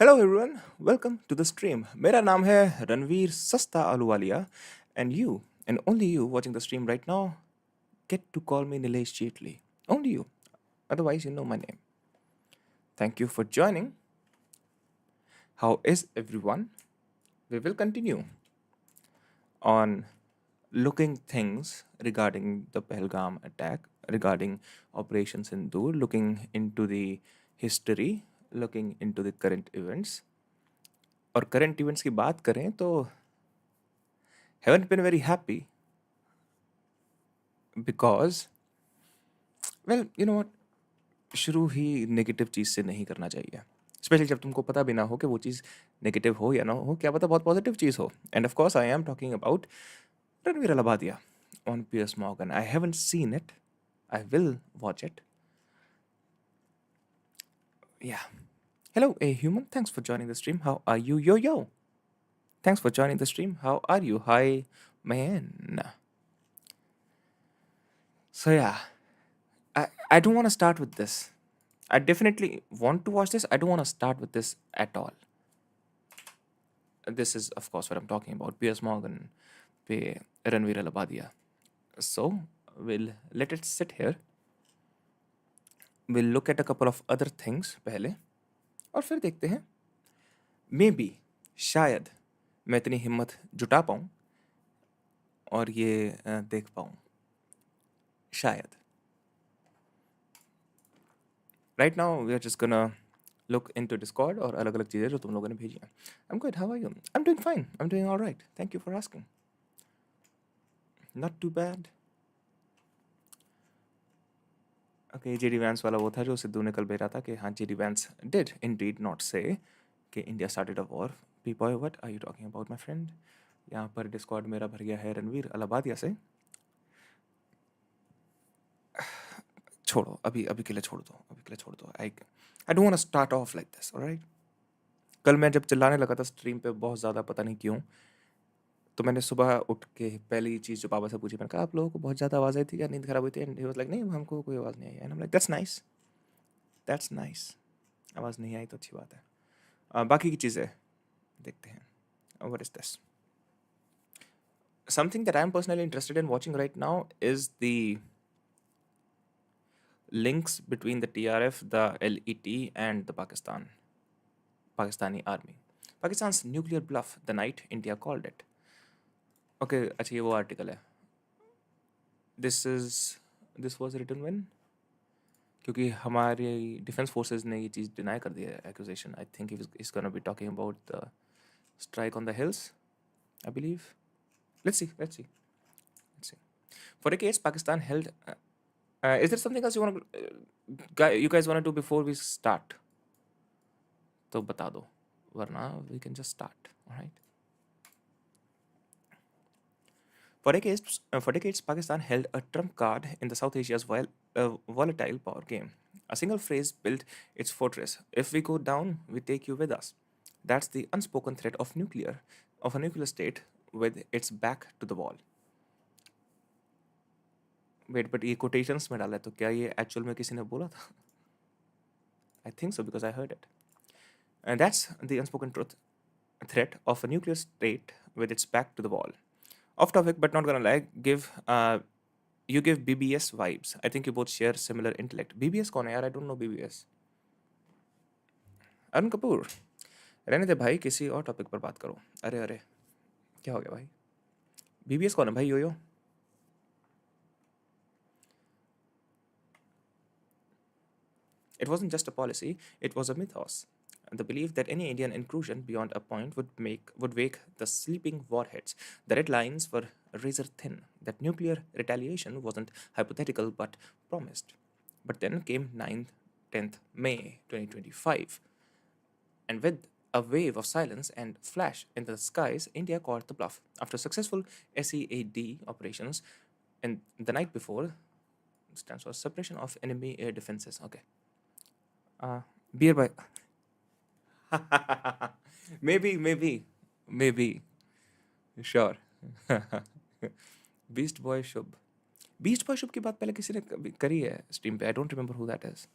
Hello everyone, welcome to the stream. मेरा नाम है Ranveer Sasta Ahluwalia and only you watching the stream right now get to call me Nilesh Cheatli. Only you. Otherwise, you know my name. Thank you for joining. How is everyone? We will continue on looking things regarding the Pahalgam attack, regarding Operation Sindoor, looking into the history, looking into the current events. और current events की बात करें तो haven't been very happy because well you know what शुरू ही negative चीज़ से नहीं करना चाहिए, स्पेशली जब तुमको पता भी ना हो कि वो चीज़ नेगेटिव हो या ना हो, क्या पता बहुत पॉजिटिव चीज़ हो। And of course I am talking about Ranveer Allahbadia on Piers Morgan. I haven't seen it, I will watch it. Yeah hello a human, thanks for joining the stream. How are you? Yo thanks for joining the stream. How are you? Hi man. So yeah I don't want to start with this. I definitely want to watch this. I don't want to start with this at all. This is, of course, what I'm talking about. Piers Morgan, पे Ranveer Allahbadia. So we'll let it sit here. We'll look at a couple of other things पहले और फिर देखते हैं. Maybe, शायद मैं इतनी हिम्मत जुटा पाऊँ और ये देख पाऊँ. शायद. Right now we are just gonna look into Discord और अलग अलग चीज़ें जो तुम लोगों ने भेजी हैं. I'm good. How are you? I'm doing fine. I'm doing all right. Thank you for asking. Not too bad. Okay, JD Vance वाला वो था जो सिद्धू ने कल भेजा था कि हाँ JD Vance did indeed not say कि India started a war. Boy, what are you talking about, my friend? यहाँ पर Discord मेरा भर गया है रणवीर अलाबादिया से. छोड़ो, अभी अभी के लिए छोड़ दो, अभी के लिए छोड़ दो. I don't want to start off like this, alright? कल मैं जब चिल्लाने लगा था स्ट्रीम पे बहुत ज़्यादा, पता नहीं क्यों, तो मैंने सुबह उठ के पहली चीज़ जो पापा से पूछी, मैंने कहा आप लोगों को बहुत ज़्यादा आवाज़ आई थी या नींद खराब हुई थी? एंड ही वाज लाइक नहीं हमको कोई आवाज़ नहीं आई. And I am like that's nice. आवाज़ नहीं आई तो अच्छी बात है. बाकी की चीज़ें देखते हैं. What is this? Something that I'm personally interested in watching right now is the links between the TRF, the LET, and the Pakistani army. Pakistan's nuclear bluff, the night India called it. Okay, अच्छा ये वो article है. This was written when? क्योंकि हमारे defence forces ने ये चीज़ deny कर दी है, accusation. I think is gonna be talking about the strike on the hills, I believe. Let's see. For decades, Pakistan held. Is there something else you guys want to do before we start? तो बता दो, वरना we can just start. All right. For decades, Pakistan held a trump card in the South Asia's volatile power game. A single phrase built its fortress. If we go down, we take you with us. That's the unspoken threat of a nuclear state with its back to the wall. Wait, but ये quotations में डाला है, तो क्या ये actual में किसी ने बोला था? I think so because I heard it. And that's the unspoken threat of a nuclear state with its back to the wall. Off topic, but not gonna lie, you give BBS vibes. I think you both share similar intellect. BBS कौन है यार? I don't know BBS. Arun Kapoor, रहने दे भाई, किसी और topic पर बात करो. अरे क्या हो गया भाई? BBS कौन है भाई? यो It wasn't just a policy, it was a mythos. The belief that any Indian intrusion beyond a point would wake the sleeping warheads. The red lines were razor thin. That nuclear retaliation wasn't hypothetical but promised. But then came 10th May 2025, and with a wave of silence and flash in the skies, India caught the bluff. After successful SEAD operations in the night before, stands for Suppression of Enemy Air Defenses. Okay. Beer by maybe sure. Beast Boy Shubh की बात पहले किसी ने करी है stream पे. I don't remember who that is.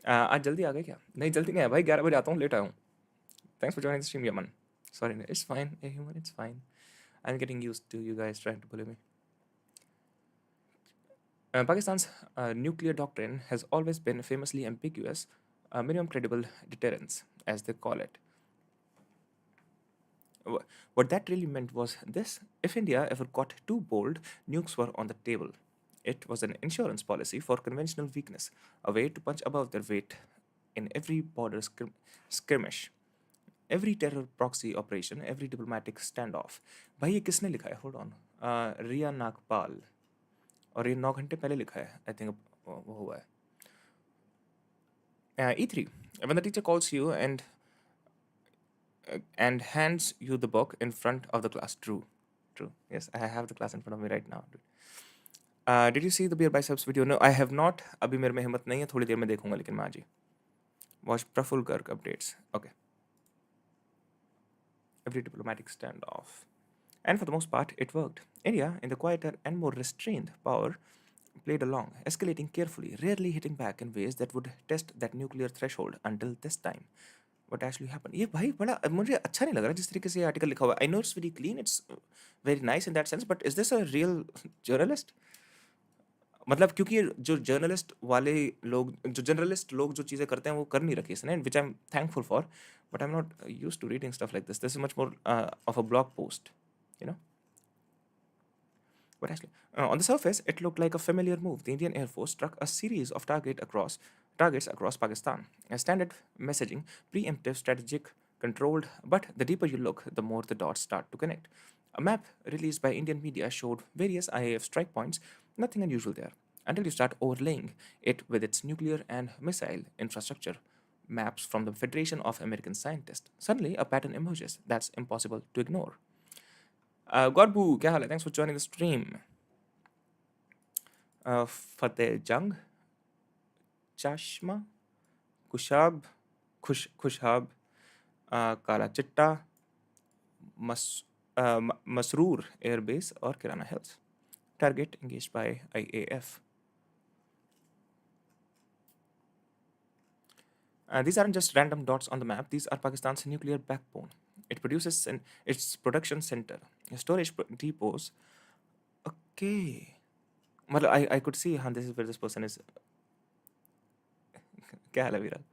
आज जल्दी आ गए क्या? नहीं जल्दी नहीं आया भाई, 11 बजे आता हूँ, लेट आया हूँ. Thanks for joining the stream, Yaman. Sorry, it's fine. Hey, human, it's fine. I'm getting used to you guys trying to bully me. Pakistan's nuclear doctrine has always been famously ambiguous, minimum credible deterrence, as they call it. What that really meant was this: if India ever got too bold, nukes were on the table. It was an insurance policy for conventional weakness, a way to punch above their weight in every border skirmish, every terror proxy operation, every diplomatic standoff. भाई ये किसने लिखा है? Hold on. रिया नागपाल. और ये 9 घंटे पहले लिखा है. I think वो हुआ है. E3. When the teacher calls you and hands you the book in front of the class. True. True. Yes, I have the class in front of me right now. Dude. Did you see the beer biceps video? No, I have not. अभी मेरे में हिम्मत नहीं है. थोड़ी देर में देखूंगा लेकिन मैं आज ही. Watch Praful Garg updates. Okay. Every diplomatic standoff. And for the most part, it worked. India, in the quieter and more restrained power, played along, escalating carefully, rarely hitting back in ways that would test that nuclear threshold until this time. What actually happened? ये भाई बड़ा मुझे अच्छा नहीं लग रहा जिस तरीके से ये आर्टिकल लिखा हुआ है. I know it's very clean, it's very nice in that sense, but is this a real journalist? मतलब क्योंकि जो जर्नलिस्ट वाले लोग जो जर्नलिस्ट लोग जो चीज़ें करते हैं वो कर नहीं रखी इसने, which I am thankful for, but I am not use to reading stuff like this is much more of a blog post, you know. But actually, on the surface, it looked like a familiar move. The Indian Air Force struck a series of targets across Pakistan. A standard messaging, preemptive, strategic, controlled. But the deeper you look, the more the dots start to connect. A map released by Indian media showed various IAF strike points. Nothing unusual there. Until you start overlaying it with its nuclear and missile infrastructure maps from the Federation of American Scientists. Suddenly, a pattern emerges that's impossible to ignore. Godbu, क्या हाल है? Thanks for joining the stream. Fateh Jung, Chashma, Kushab, Khushab, Kala Chitta, Masroor Air Base और Kirana Hills. Target engaged by IAF. These aren't just random dots on the map. These are Pakistan's nuclear backbone. It produces its production center, storage depots. Okay. मतलब I could see हाँ this is where this person is. क्या हाल है Viral?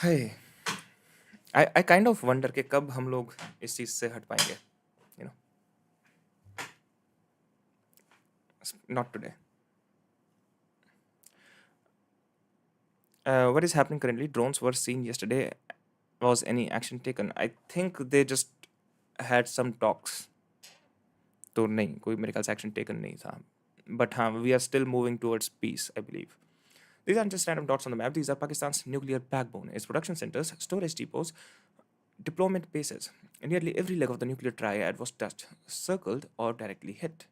Hey, I kind of wonder कि कब हम लोग इस चीज़ से हट पाएंगे, you know. Not today. What is happening currently? Drones were seen yesterday. Was any action taken? I think they just had some talks. तो नहीं कोई मेरे ख्याल से action taken नहीं था. But हाँ, we are still moving towards peace, I believe. These aren't just random dots on the map. These are Pakistan's nuclear backbone. Its production centers, storage depots, deployment bases. And nearly every leg of the nuclear triad was touched, circled, or directly hit.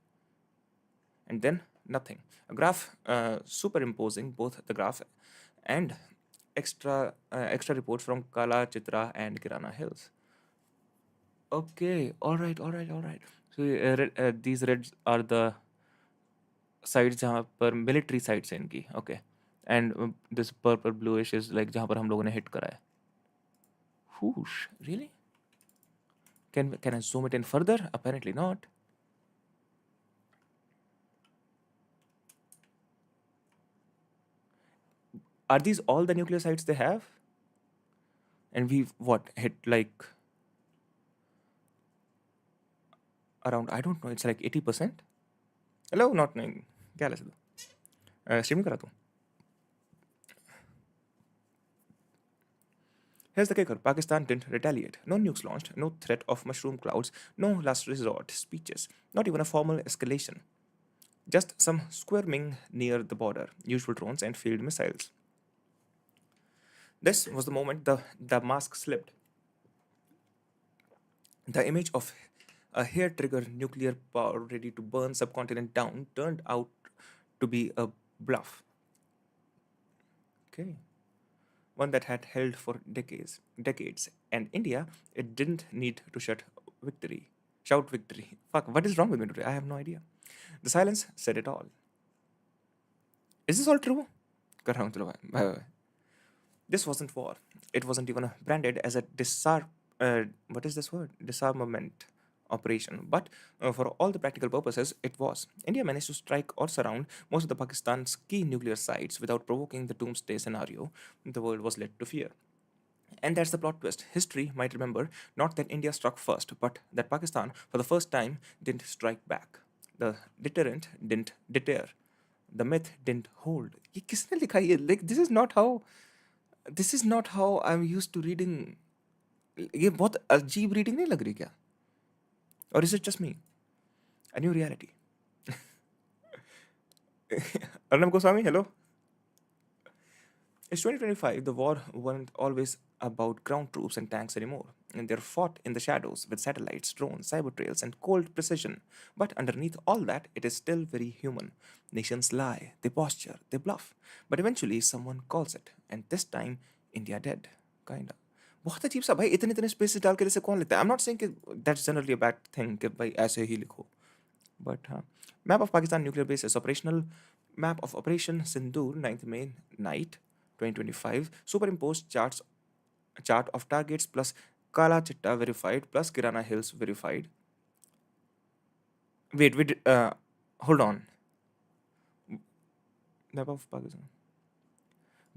And then nothing. A graph superimposing both the graph and extra reports from Kala, Chitra, and Kirana Hills. Okay, all right, all right, all right. So these reds are the sites जहाँ पर military sites हैं इनकी. Okay, and this purple bluish is like जहाँ पर हम लोगों ने hit करा है. Whoosh, really? Can I zoom it in further? Apparently not. Are these all the nuclear sites they have? And we've what hit like around, I don't know, it's like 80%. Hello, not knowing. क्या हाल है Sidhu? Streaming करा तू? Here's the kicker: Pakistan didn't retaliate. No nukes launched, no threat of mushroom clouds, no last resort speeches, not even a formal escalation. Just some squirming near the border, usual drones and field missiles. This was the moment the mask slipped. The image of a hair trigger nuclear power ready to burn subcontinent down turned out to be a bluff. Okay. One that had held for decades. And India, it didn't need to shout victory. Fuck, what is wrong with me today? I have no idea. The silence said it all. Is this all true? कर रहा हूँ चलो bye bye. This wasn't war. It wasn't even branded as a what is this word? Disarmament operation. But for all the practical purposes, it was. India managed to strike or surround most of the Pakistan's key nuclear sites without provoking the doomsday scenario the world was led to fear. And that's the plot twist. History might remember not that India struck first, but that Pakistan, for the first time, didn't strike back. The deterrent didn't deter. The myth didn't hold. ये किसने लिखा है? Like this is not how I'm used to reading. ये बहुत अजीब reading नहीं लग रही क्या? Or is it just me? A new reality. Arnab Goswami, hello. It's 2025. The war wasn't always about ground troops and tanks anymore. And they're fought in the shadows with satellites, drones, cyber trails, and cold precision. But underneath all that, it is still very human. Nations lie, they posture, they bluff. But eventually, someone calls it. And this time, India dead. Kinda. बहुत अजीब सा भाई इतने इतने spaces डाल के जैसे कौन लेता है आई एम नॉट सेइंग कि that's generally a bad thing कि भाई ऐसे ही लिखो but map of Pakistan nuclear bases operational map of Operation Sindoor 9th May night 2025 superimposed chart of targets plus Kala Chitta verified plus Kirana Hills verified. Wait, hold on. Map of Pakistan.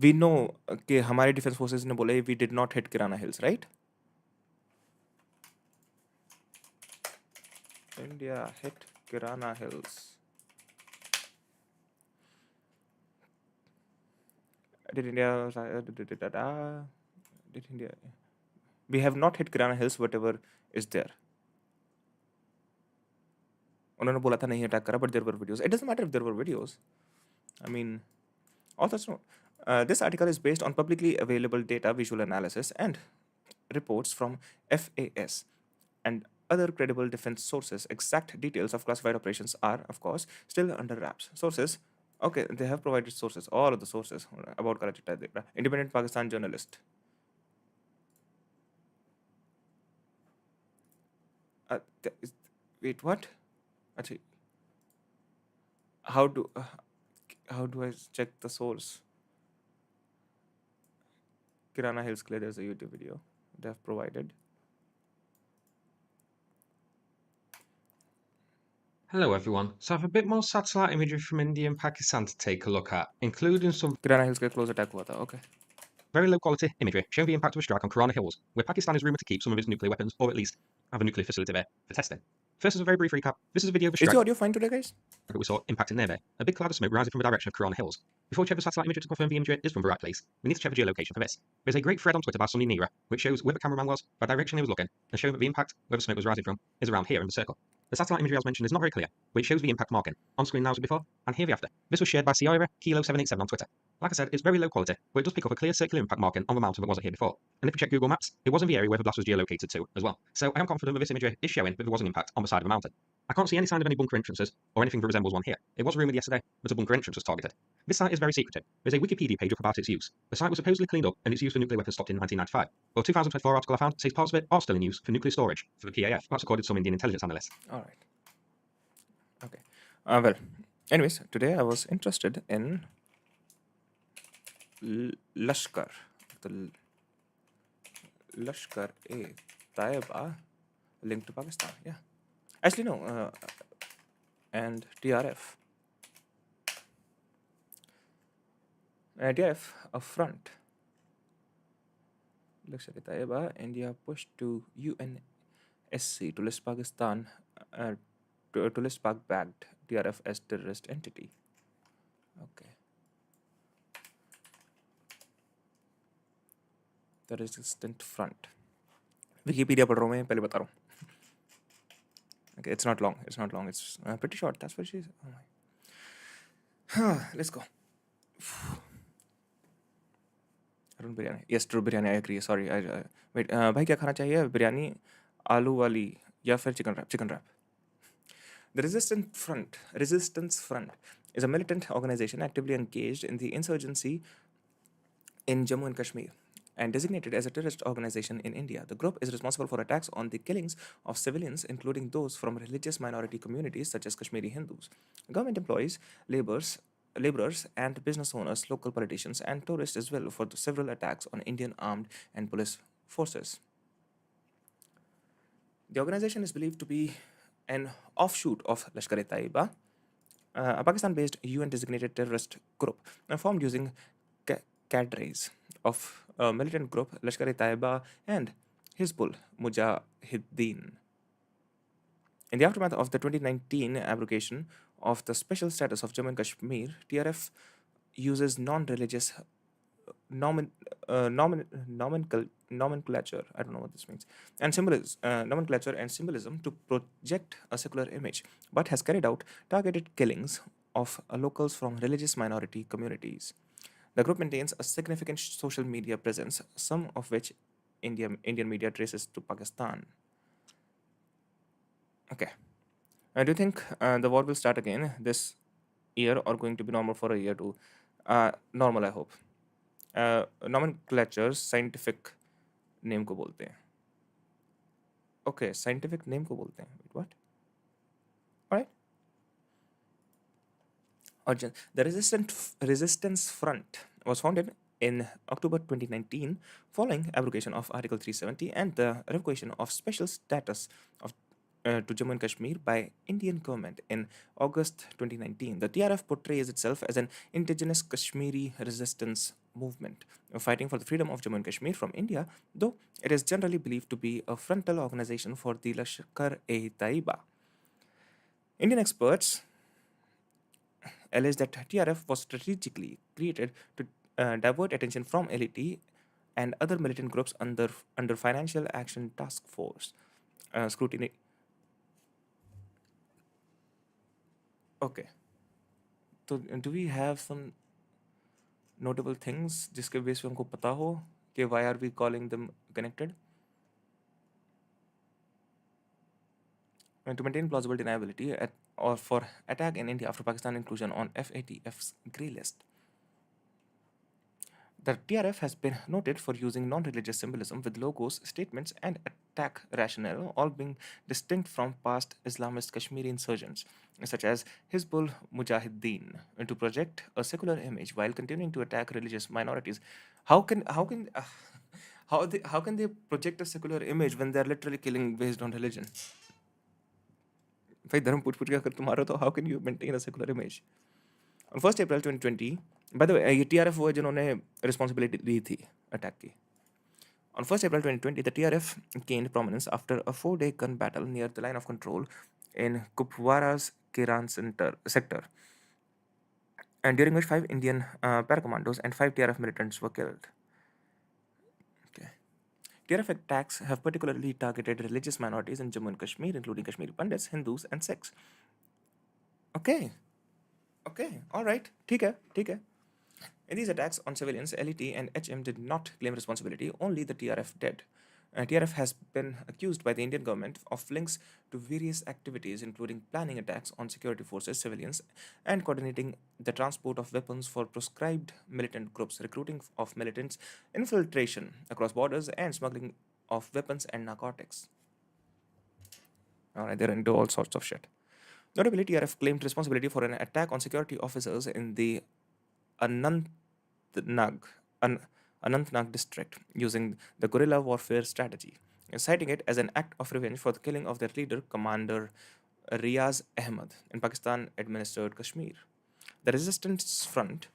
We know कि हमारे defence forces ने बोले we did not hit Kirana Hills, right? India hit Kirana Hills. Did India? Did India? We have not hit Kirana Hills, whatever is there. उन्होंने बोला था नहीं attack करा, but there were videos. It doesn't matter if there were videos. I mean, authors know. This article is based on publicly available data, visual analysis, and reports from FAS and other credible defense sources. Exact details of classified operations are, of course, still under wraps. Sources. Okay, they have provided sources, all of the sources about Karachi. Independent Pakistan journalist. Uh, wait, what? Actually, how do how do I check the source? Kirana Hills Clay, there's a YouTube video they have provided. Hello everyone, so I have a bit more satellite imagery from India and Pakistan to take a look at, including some Kirana Hills Clay close attack हुआ था. Okay. very low quality imagery showing the impact of a strike on Karana Hills, where Pakistan is rumoured to keep some of its nuclear weapons, or at least have a nuclear facility there for testing. First, as a very brief recap, this is a video of a Is strike the audio fine today, guys? that we saw impacting near there, a big cloud of smoke rising from the direction of Karana Hills. Before we check the satellite imagery to confirm the imagery is from the right place, we need to check the geolocation for this. There's a great thread on Twitter by Sunny Nira, which shows where the cameraman was, the direction he was looking, and showing that the impact where the smoke was rising from is around here in the circle. The satellite imagery as mentioned is not very clear, but it shows the impact marking, on screen now as before, and here the after. This was shared by Sierra Kilo 787 on Twitter. Like I said, it's very low quality, but it does pick up a clear circular impact marking on the mountain that wasn't here before. And if you check Google Maps, it was in the area where the blast was geolocated to as well. So I am confident that this imagery is showing that there was an impact on the side of the mountain. I can't see any sign of any bunker entrances or anything that resembles one here. It was rumoured yesterday that a bunker entrance was targeted. This site is very secretive. There's a Wikipedia page up about its use. The site was supposedly cleaned up and its use for nuclear weapons stopped in 1995. But a 2024 article I found says parts of it are still in use for nuclear storage for the PAF. That's according to some Indian intelligence analysts. All right. Okay. Well, anyways, today I was interested in Lashkar. The Lashkar e Taiba linked to Pakistan. Yeah. Actually, no. And TRF. TRF, a front. Lashkar e Taiba, India pushed to UNSC to list Pakistan, to list Pak-backed TRF as terrorist entity. Okay. The resistant front. Wikipedia पढ़ रहा हूँ मैं पहले बता रहा हूँ. Okay, it's not long. It's not long. It's pretty short. That's what she said. Oh my. Let's go. Arun biryani. Yes, true biryani. I agree. Sorry. Wait. भाई क्या खाना चाहिए? बिरयानी, आलू वाली या फिर chicken rap? Chicken wrap. The Resistance Front is a militant organization actively engaged in the insurgency in Jammu and Kashmir and designated as a terrorist organization in India. The group is responsible for attacks on the killings of civilians, including those from religious minority communities such as Kashmiri Hindus. Government employees, laborers, laborers and business owners, local politicians, and tourists as well for the several attacks on Indian armed and police forces. The organization is believed to be an offshoot of Lashkar-e-Taiba, a Pakistan-based UN-designated terrorist group formed using cadres of militant group Lashkar-e-Taiba and Hizbul Mujahideen. In the aftermath of the 2019 abrogation of the special status of Jammu and Kashmir, TRF uses non-religious nomen, nomenclature. I don't know what this means. And symbolism, nomenclature and symbolism to project a secular image, but has carried out targeted killings of locals from religious minority communities. The group maintains a significant social media presence, some of which Indian media traces to Pakistan. Okay. Do you think the war will start again this year or going to be normal for a year too? Normal, I hope. Nomenclatures scientific name को बोलते हैं. Okay, scientific name को बोलते हैं. What? Alright. Arjun, the Resistance Front was founded in October 2019 following abrogation of Article 370 and the revocation of special status of to Jammu and Kashmir by Indian government in August 2019. The TRF portrays itself as an indigenous Kashmiri resistance movement fighting for the freedom of Jammu and Kashmir from India, though it is generally believed to be a frontal organization for the Lashkar-e-Taiba. Indian experts alleged that TRF was strategically created to divert attention from LET and other militant groups under Financial Action Task Force scrutiny. Okay, so do we have some notable things जिसके base पे हमको पता हो कि why are we calling them connected? And to maintain plausible deniability or for attack in India after Pakistan inclusion on FATF's grey list. The TRF has been noted for using non-religious symbolism with logos, statements, and attack rationale, all being distinct from past Islamist Kashmiri insurgents, such as Hizbul Mujahideen, to project a secular image while continuing to attack religious minorities. How can how can they project a secular image when they're literally killing based on religion? भाई धर्म पूछ पूछ के अगर तुम आ रहे हो तो how can you maintain a secular image? On 1st April 2020, by the way, ये TRF वो है जिन्होंने responsibility ली थी attack की. On 1st April 2020, the TRF gained prominence after a 4-day gun battle near the line of control in Kupwara's Kiran sector, and during which 5 Indian paracommandos and 5 TRF militants were killed. Okay. TRF attacks have particularly targeted religious minorities in Jammu and Kashmir, including Kashmiri Pandits, Hindus, and Sikhs. Okay. Okay, all right. ठीक है, ठीक है. In these attacks on civilians, LET and HM did not claim responsibility, only the TRF did. TRF has been accused by the Indian government of links to various activities, including planning attacks on security forces, civilians, and coordinating the transport of weapons for proscribed militant groups, recruiting of militants, infiltration across borders, and smuggling of weapons and narcotics. All right, they're into all sorts of shit. Notably, TRF claimed responsibility for an attack on security officers in the Anantnag, Anantnag district using the guerrilla warfare strategy, citing it as an act of revenge for the killing of their leader, Commander Riaz Ahmed, in Pakistan administered Kashmir. The Resistance Front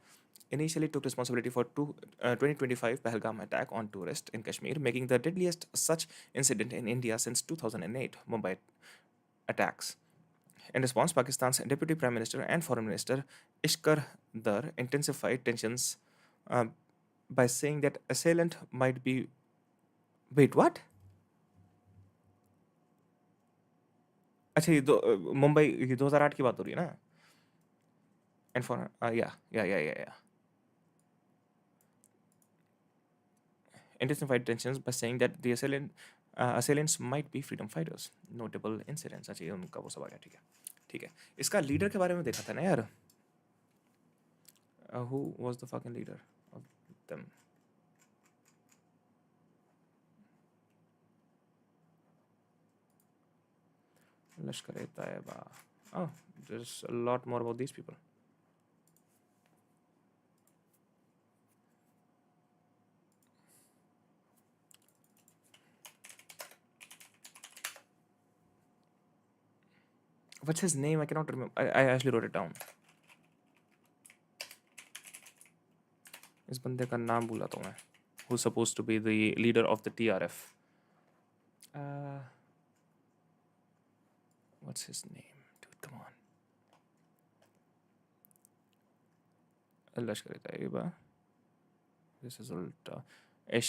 initially took responsibility for 2025 Pahalgam attack on tourists in Kashmir, making the deadliest such incident in India since 2008 Mumbai attacks. In response, Pakistan's Deputy Prime Minister and Foreign Minister Ishkar Dar intensified tensions uh, by saying that assailant might be. Wait, what? अच्छा ये मुंबई ये 2008 की बात हो रही है ना and for या intensified tensions by saying that the assailants might be freedom fighters. Notable incidents. अच्छा ये उनका वो सब आ गया ठीक है ठीक है इसका लीडर के बारे में देखा था ना यार who was the fucking leader of them Lashkar-e-Taiba. Oh, there's a lot more about these people. What's his name? I cannot remember. I actually wrote it down. इस बंदे का नाम भूला तो मैं. Who's supposed to be the leader of the TRF? What's his name? Dude, come on. Lashkar-e-Taiba. This is ulta.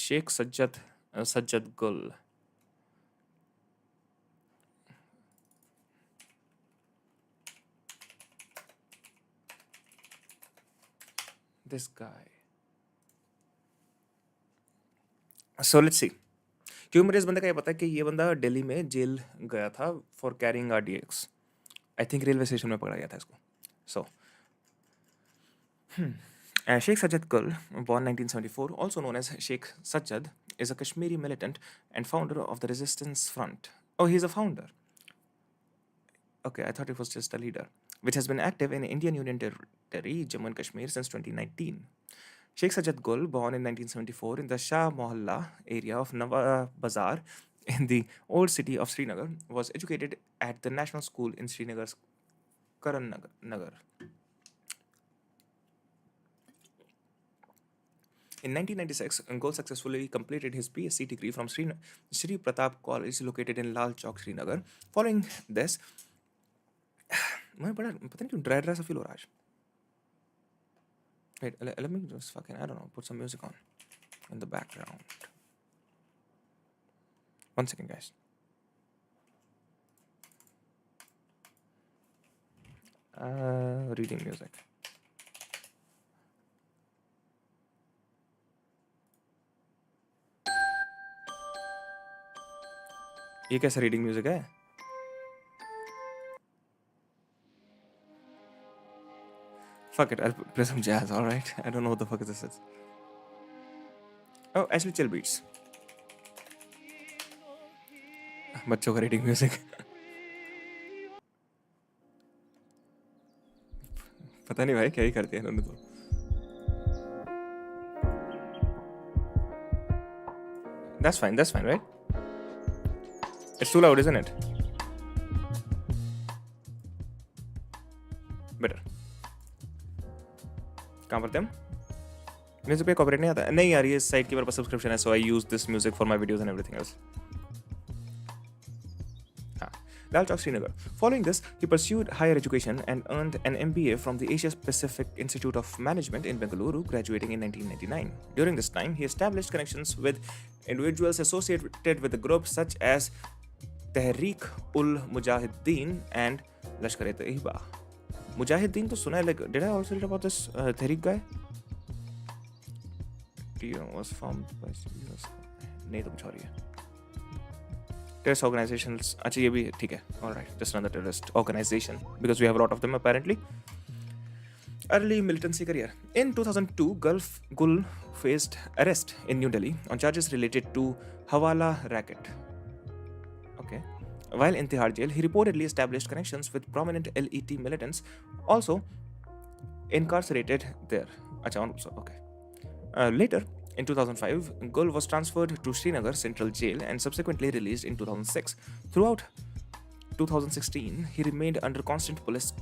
Sheikh Sajjad Gul. This guy. So let's see. क्यों मुझे इस बंदे का ये पता है कि ये बंदा दिल्ली में जेल गया था for carrying RDX. I think railway station में पकड़ा गया था इसको. So Sheikh Sajjad Gul, born 1974, also known as Sheikh Sajjad, is a Kashmiri militant and founder of the Resistance Front. Oh, he's a founder. Okay, I thought it was just a leader, which has been active in Indian Union Territory, Jammu and Kashmir since 2019. Sheikh Sajjad Gul, born in 1974 in the Shah Mohalla area of Nawa Bazar in the old city of Srinagar, was educated at the National School in Srinagar's Karan Nagar. In 1996, Gul successfully completed his BSc degree from Sri Pratap College located in Lal Chowk, Srinagar. Following this, मैं बड़ा पता नहीं क्यों dry सा feel हो रहा है आज. Wait, let me just fucking, I don't know, put some music on in the background. One second, guys. Reading music. ये कैसा रीडिंग म्यूजिक है? Fuck it, I'll play some jazz, alright? I don't know what the fuck this is. Oh, actually chill beats. बच्चों का reading music. पता नहीं भाई क्या ही करते हैं दोनों तो. That's fine, right? It's too loud, isn't it? Better. कहाँ पढ़ते हम? म्यूजिक पे कॉपीराइट नहीं आता? नहीं यार, ये साइट के ऊपर सब्सक्रिप्शन है, so I use this music for my videos and everything else. Lal Chowk, Srinagar. Following this, he pursued higher education and earned an MBA from the Asia Pacific Institute of Management in Bengaluru, graduating in 1999. During this time, he established connections with individuals associated with the groups such as Tehreek-ul-Mujahideen and Lashkar-e-Taiba. Mujahideen to suna hai, like, did I also read about this Tehreek guy? TO was formed by नहीं तो कुछ और ही है. Terrorist organizations, अच्छा ये भी ठीक है. All right, just another terrorist organization because we have a lot of them apparently. Early militancy career. In 2002, Gul faced arrest in New Delhi on charges related to Hawala racket. Okay. While in Tihar jail, he reportedly established connections with prominent LET militants, also incarcerated there. Achha, okay. Later, in 2005, Gul was transferred to Srinagar Central Jail and subsequently released in 2006. Throughout 2016, he remained under constant police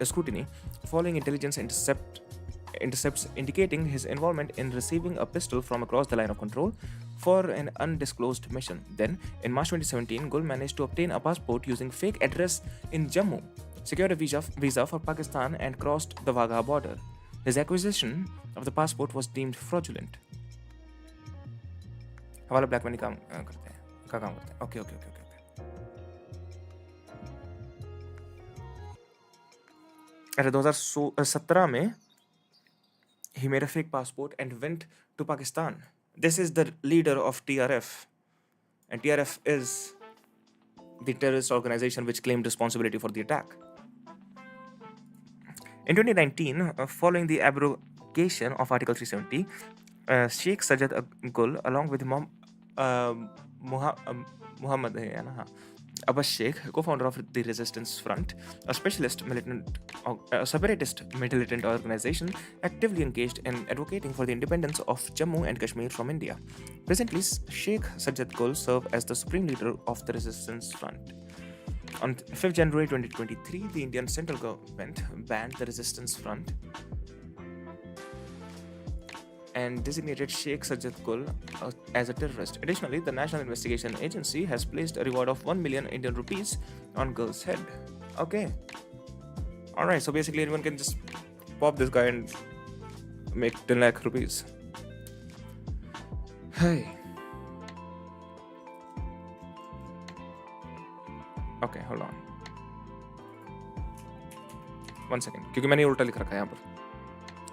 scrutiny following intelligence intercepts indicating his involvement in receiving a pistol from across the line of control for an undisclosed mission. Then, in March 2017, Gul managed to obtain a passport using fake address in Jammu, secured a visa for Pakistan and crossed the Wagah border. His acquisition of the passport was deemed fraudulent. हवाला black money काम करते हैं. क्या काम करते हैं? Okay. अरे 2017 में he made a fake passport and went to Pakistan. This is the leader of TRF, and TRF is the terrorist organization which claimed responsibility for the attack. In 2019, following the abrogation of Article 370, Sheikh Sajjad Gul, along with Muhammad Abbas Sheikh, co-founder of the Resistance Front, a separatist militant organization actively engaged in advocating for the independence of Jammu and Kashmir from India. Presently, Sheikh Sajjad Gul serves as the supreme leader of the Resistance Front. On 5th January 2023, the Indian central government banned the Resistance Front and designated Sheikh Sajjad Gul as a terrorist. Additionally, the National Investigation Agency has placed a reward of 1 million Indian rupees on Gul's head. Okay. Alright, so basically anyone can just pop this guy and make 10 lakh rupees. Hey. Okay, hold on. 1 second. क्योंकि मैंने उल्टा लिख रखा है यहाँ पर.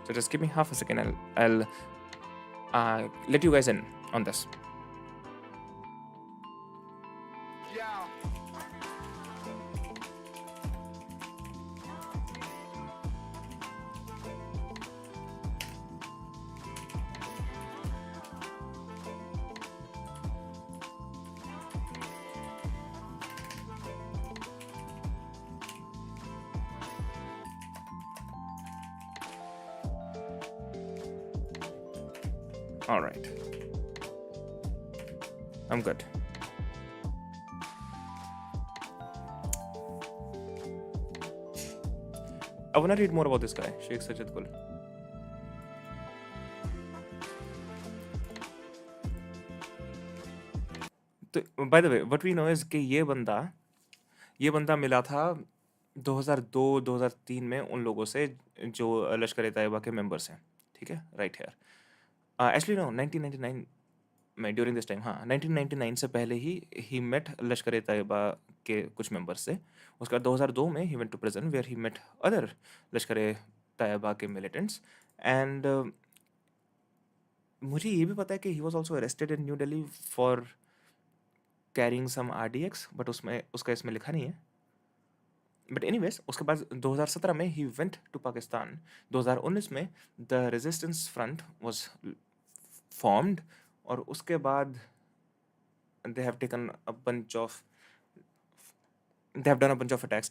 So just give me half a second. I'll let you guys in on this. All right. I'm good. I want to read more about this guy, Sheikh Sajjad Gul. तो by the way, what we know is कि ये बंदा मिला था 2002-2003 में उन लोगों से जो लश्कर ए तैयबा के मेंबर्स हैं, ठीक है, राइट हेयर. एक्चुअली नो 1999 में ड्यूरिंग दिस टाइम, हाँ 1999 से पहले ही मेट लश्कर ए तैयबा के कुछ मेंबर्स से. उसके बाद 2002 में he went to prison where he met other Lashkar e Taiba के मिलिटेंट्स. एंड मुझे ये भी पता है कि he was also arrested in New Delhi for carrying some RDX, but उसका इसमें लिखा नहीं है. बट एनीवेज, उसके बाद 2017 में ही वेंट टू पाकिस्तान. 2019 में the resistance front was formed और उसके बाद they have taken a bunch of they have done a bunch of attacks,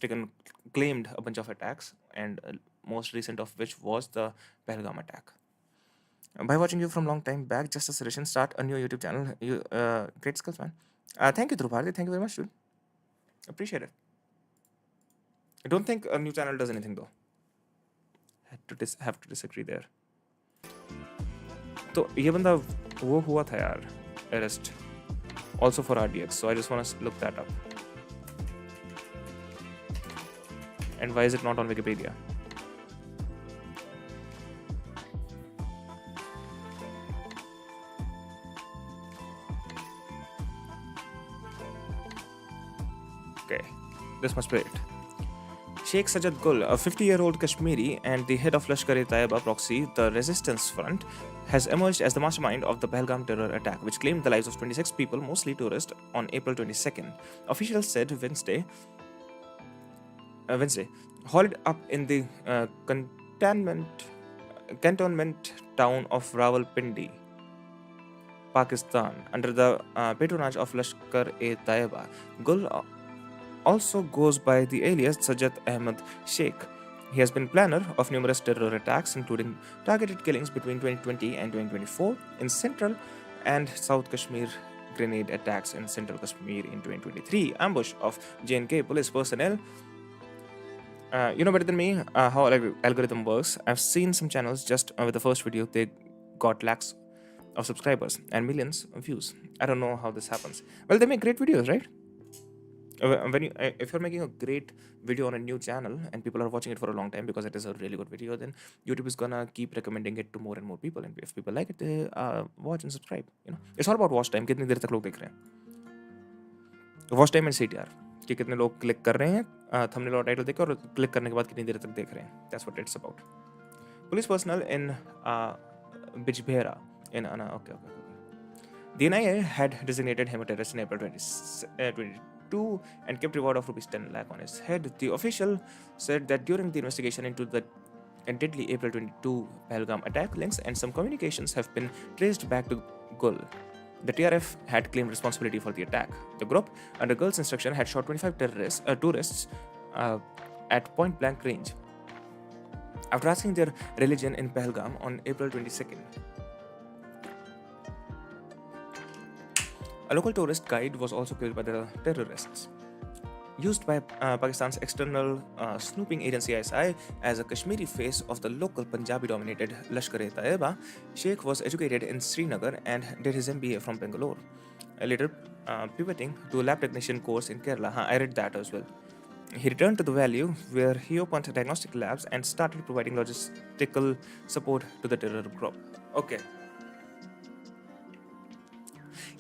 claimed a bunch of attacks, and most recent of which was the Pahalgam attack. By watching you from long time back, just a suggestion, start a new YouTube channel. You great skills, man. Thank you, Dhruv. Thank you very much, dude. Appreciate it. I don't think a new channel does anything though. Have to disagree there. तो ये बंदा वो हुआ था यार, arrest also for RDX, so I just want to look that up. And why is it not on Wikipedia? Okay, this must be it. Sheikh Sajjad Gul, a 50-year-old Kashmiri and the head of Lashkar-e-Taiba proxy, the Resistance Front, has emerged as the mastermind of the Pahalgam terror attack, which claimed the lives of 26 people, mostly tourists, on April 22nd. Officials said Wednesday, hauled up in the cantonment town of Rawalpindi, Pakistan, under the patronage of Lashkar-e-Taiba. Gul also goes by the alias Sajjad Ahmed Sheikh. He has been planner of numerous terror attacks, including targeted killings between 2020 and 2024 in Central and South Kashmir, grenade attacks in Central Kashmir in 2023, ambush of J&K police personnel. You know better than me how algorithm works. I've seen some channels just with the first video, they got lakhs of subscribers and millions of views. I don't know how this happens. Well, they make great videos, right? If you're making a great video on a new channel and people are watching it for a long time because it is a really good video, then YouTube is gonna keep recommending it to more and more people, and if people like it, they watch and subscribe. You know, it's all about watch time. कितनी देर तक लोग देख रहे हैं? Watch time and CTR. कि कितने लोग click कर रहे हैं thumbnail और title देख कर, और क्लिक करने के बाद कितनी देर तक देख रहे हैं. That's what it's about. Police personnel in Bijbehra in okay. The NIA had designated him a terrorist in April 2022 and kept reward of rupees 10 lakh on his head. The official said that during the investigation into the deadly April 22 Pahalgam attack, links and some communications have been traced back to Gul. The TRF had claimed responsibility for the attack. The group, under Gul's instruction, had shot 25 tourists at point blank range after asking their religion in Pahalgam on April 22nd. A local tourist guide was also killed by the terrorists. Used by Pakistan's external snooping agency ISI as a Kashmiri face of the local Punjabi-dominated Lashkar-e-Taiba, Sheikh was educated in Srinagar and did his MBA from Bangalore, later pivoting to a lab technician course in Kerala. I read that as well. He returned to the Valley, where he opened diagnostic labs and started providing logistical support to the terror group. Okay,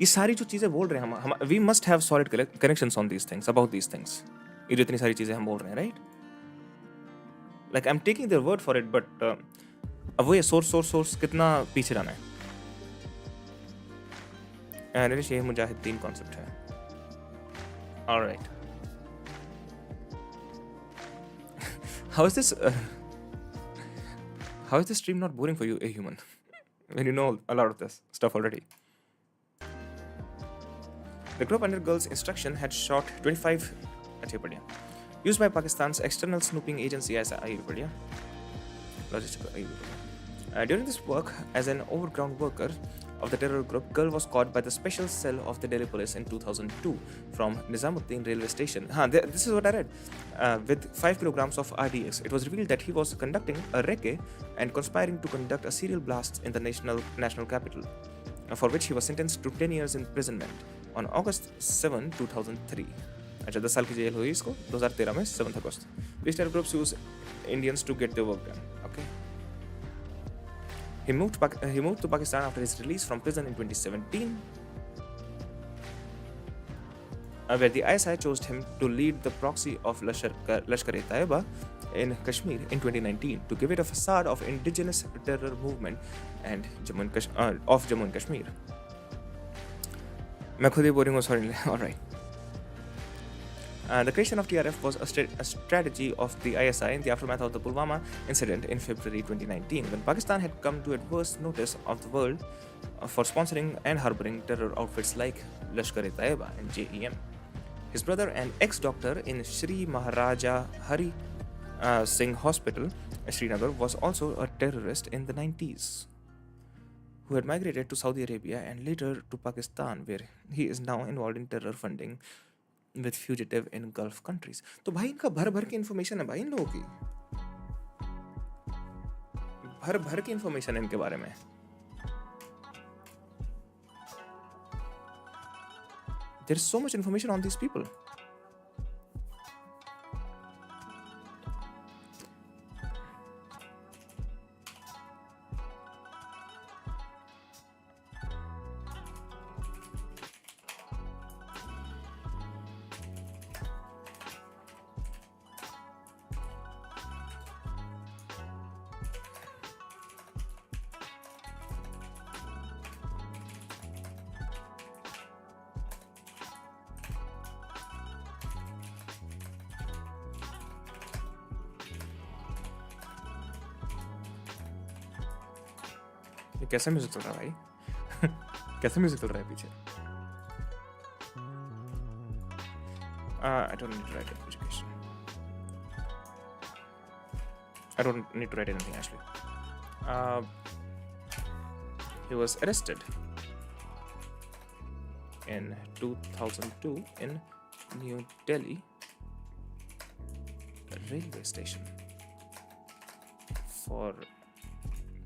ये सारी जो चीज़ें बोल रहे हैं हम we must have solid connections on these things about these things. ये जो इतनी सारी चीज़ें हम बोल रहे हैं, right? Like I am taking their word for it, but अब वो ये सोर्स सोर्स सोर्स कितना पीछे जाना है. नरेश, ये मुजाहिदीन कॉन्सेप्ट है. Alright, how is this how is this stream not boring for you, a human, when you know a lot of this stuff already? The group under girls' instruction had shot 25 used by Pakistan's external snooping agency as logistical. During this work, as an overground worker of the terror group, Girl was caught by the special cell of the Delhi police in 2002 from Nizamuddin railway station. This is what I read. With 5 kilograms of RDX, it was revealed that he was conducting a recce and conspiring to conduct a serial blast in the national capital, for which he was sentenced to 10 years imprisonment on August 7, 2003. अच्छा, 10 साल की jail हुई इसको 2013 में 7 अगस्त. These terror groups use Indians to get their work done. Okay. He moved to Pakistan after his release from prison in 2017, where the ISI chose him to lead the proxy of Lashkar-e-Taiba in Kashmir in 2019 to give it a facade of indigenous terror movement and of Jammu and Kashmir. मैं खुद ही boring हूँ, sorry. All right. The creation of TRF was a strategy of the ISI in the aftermath of the Pulwama incident in February 2019, when Pakistan had come to adverse notice of the world for sponsoring and harboring terror outfits like Lashkar-e-Taiba and JEM. His brother and ex-doctor in Shri Maharaja Hari Singh Hospital, Srinagar, was also a terrorist in the 90s, who had migrated to Saudi Arabia and later to Pakistan, where he is now involved in terror funding with fugitive in Gulf countries. तो भाई इनका भर भर के information है भाई, इन लोगों की भर भर के इन्फॉर्मेशन है इनके बारे में. There is so much information on these people. ये कैसा म्यूजिक चल रहा है भाई? कैसा म्यूजिक चल रहा है पीछे? I don't need to write education. I don't need to write anything actually. He was arrested in 2002 in New Delhi railway station for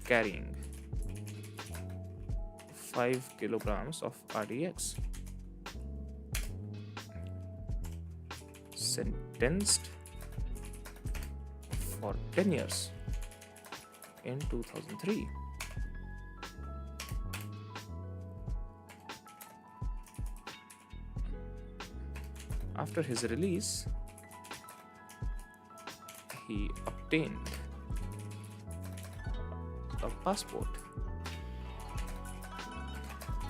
carrying 5 kilograms of RDX. Sentenced for 10 years in 2003. After his release, he obtained a passport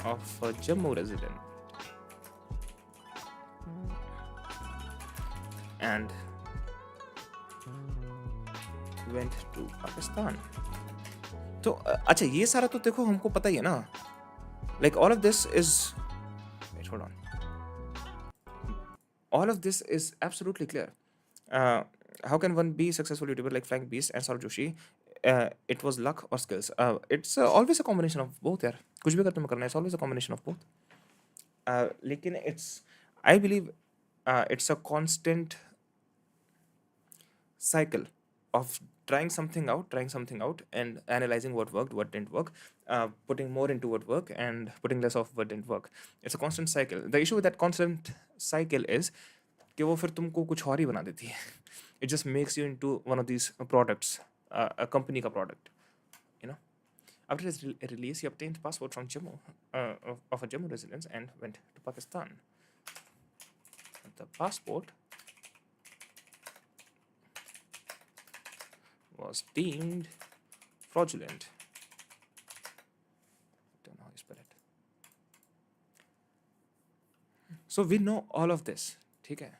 of a Jammu resident and went to Pakistan. तो अच्छा, ये सारा तो देखो हमको पता ही है ना. Like all of this is, wait, hold on. All of this is absolutely clear. How can one be successful YouTuber like Frank Beast and Saurabh Joshi? It was luck or skills. It's always a combination of both यार. कुछ भी अगर तुम्हें करना है, it's always a combination of both. लेकिन it's, I believe It's a constant cycle of trying something out, and analyzing what worked, what didn't work, putting more into what worked, and putting less of what didn't work. It's a constant cycle. The issue with that constant cycle is कि वो फिर तुमको कुछ और ही बना देती है. It just makes you into one of these products, a company का product, you know. After his release, he obtained passport from Jammu, of a Jammu residence, and went to Pakistan. The passport was deemed fraudulent. Don't know how you spell it. So we know all of this. ठीक है,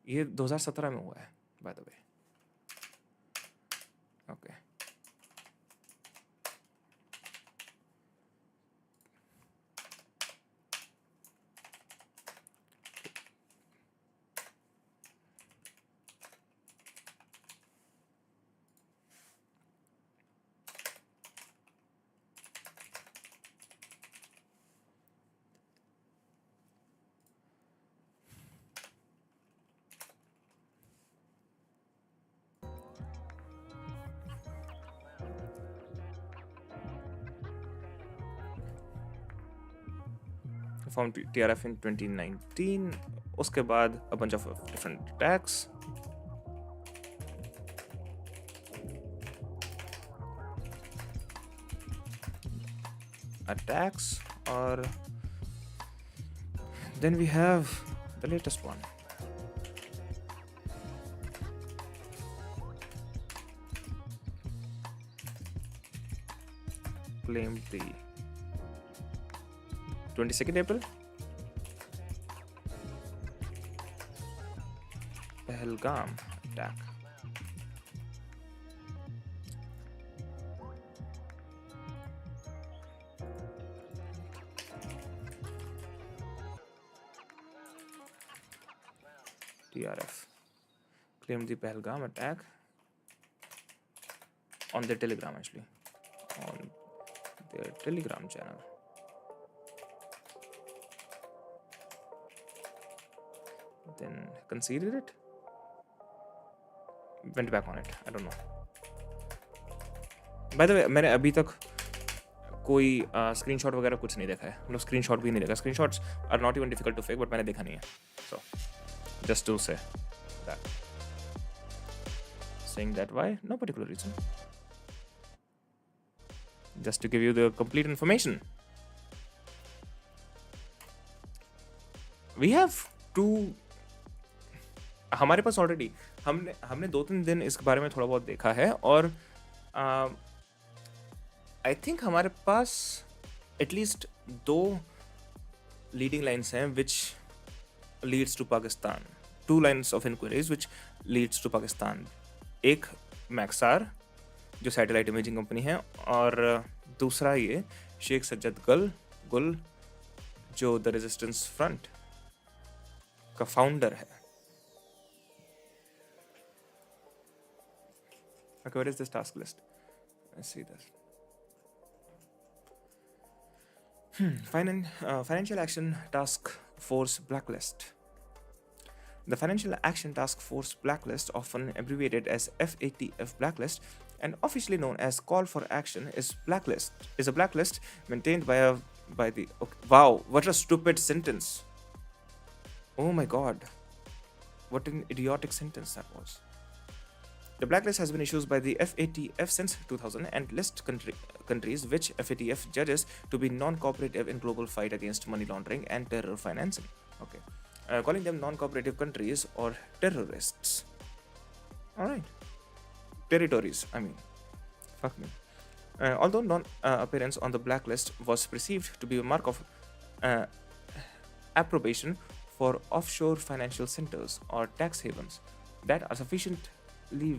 ये 2017 में हुआ है, by the way. Okay. Found TRF in 2019. उसके बाद a bunch of different attacks, or then we have the latest one. Claimed the 22nd April. Pahalgam attack. TRF claimed the Pahalgam attack on their Telegram, actually, on their Telegram channel. Then conceded it, went back on it. I don't know. By the way, मैंने अभी तक कोई screenshot वगैरह कुछ नहीं देखा है. मतलब स्क्रीनशॉट भी नहीं देखा. Screenshots are not even difficult to fake, but मैंने देखा नहीं है. So just to say that. Saying that, why? No particular reason. Just to give you the complete information. We have two. हमारे पास ऑलरेडी हमने हमने 2-3 दिन इस बारे में थोड़ा बहुत देखा है, और आई थिंक हमारे पास एटलीस्ट 2 लीडिंग लाइन्स हैं which leads to Pakistan. 2 lines of inquiries which leads to Pakistan. एक मैक्सार जो सैटेलाइट इमेजिंग कंपनी है, और दूसरा ये शेख सज्जद गुल जो द रेजिस्टेंस फ्रंट का फाउंडर है. Okay, where is this task list? Let's see this. Financial Action Task Force Blacklist. The Financial Action Task Force Blacklist, often abbreviated as FATF Blacklist and officially known as Call for Action, is a blacklist maintained by the. Okay, wow, what a stupid sentence! Oh my God, what an idiotic sentence that was. The blacklist has been issued by the FATF since 2000 and lists countries which FATF judges to be non-cooperative in global fight against money laundering and terror financing. Okay, calling them non-cooperative countries or terrorists. All right, territories. I mean, fuck me. Although non-appearance on the blacklist was perceived to be a mark of approbation for offshore financial centers or tax havens that are sufficiently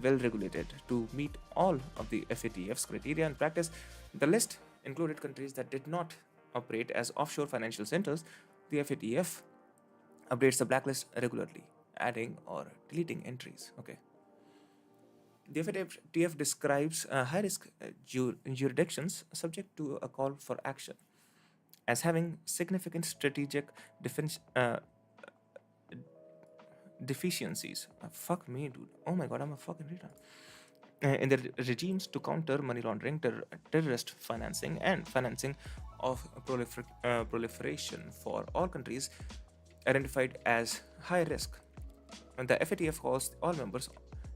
well regulated to meet all of the FATF's criteria and practice, the list included countries that did not operate as offshore financial centers. The FATF updates the blacklist regularly, adding or deleting entries. Okay. The FATF describes high-risk jurisdictions subject to a call for action as having significant strategic deficiencies. Fuck me, dude. Oh my god, I'm a fucking retard. In their regimes to counter money laundering, terrorist financing, and financing of proliferation for all countries identified as high risk. And the FATF calls all members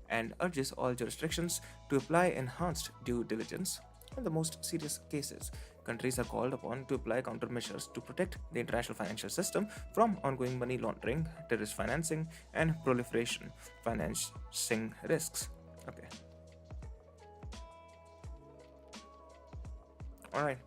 and urges all jurisdictions to apply enhanced due diligence in the most serious cases. Countries are called upon to apply countermeasures to protect the international financial system from ongoing money laundering, terrorist financing, and proliferation financing risks. Okay, all right.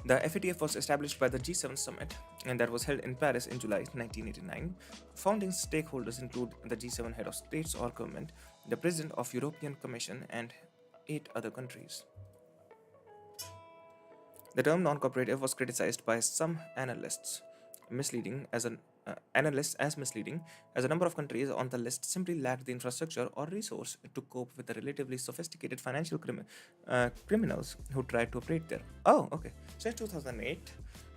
The FATF was established by the G7 summit and that was held in Paris in July 1989. Founding stakeholders include the G7 head of states or government, the president of European Commission, and 8 other countries. The term non-cooperative was criticized by some analysts as misleading, as a number of countries on the list simply lacked the infrastructure or resource to cope with the relatively sophisticated financial criminals who tried to operate there. Oh, okay. Since 2008,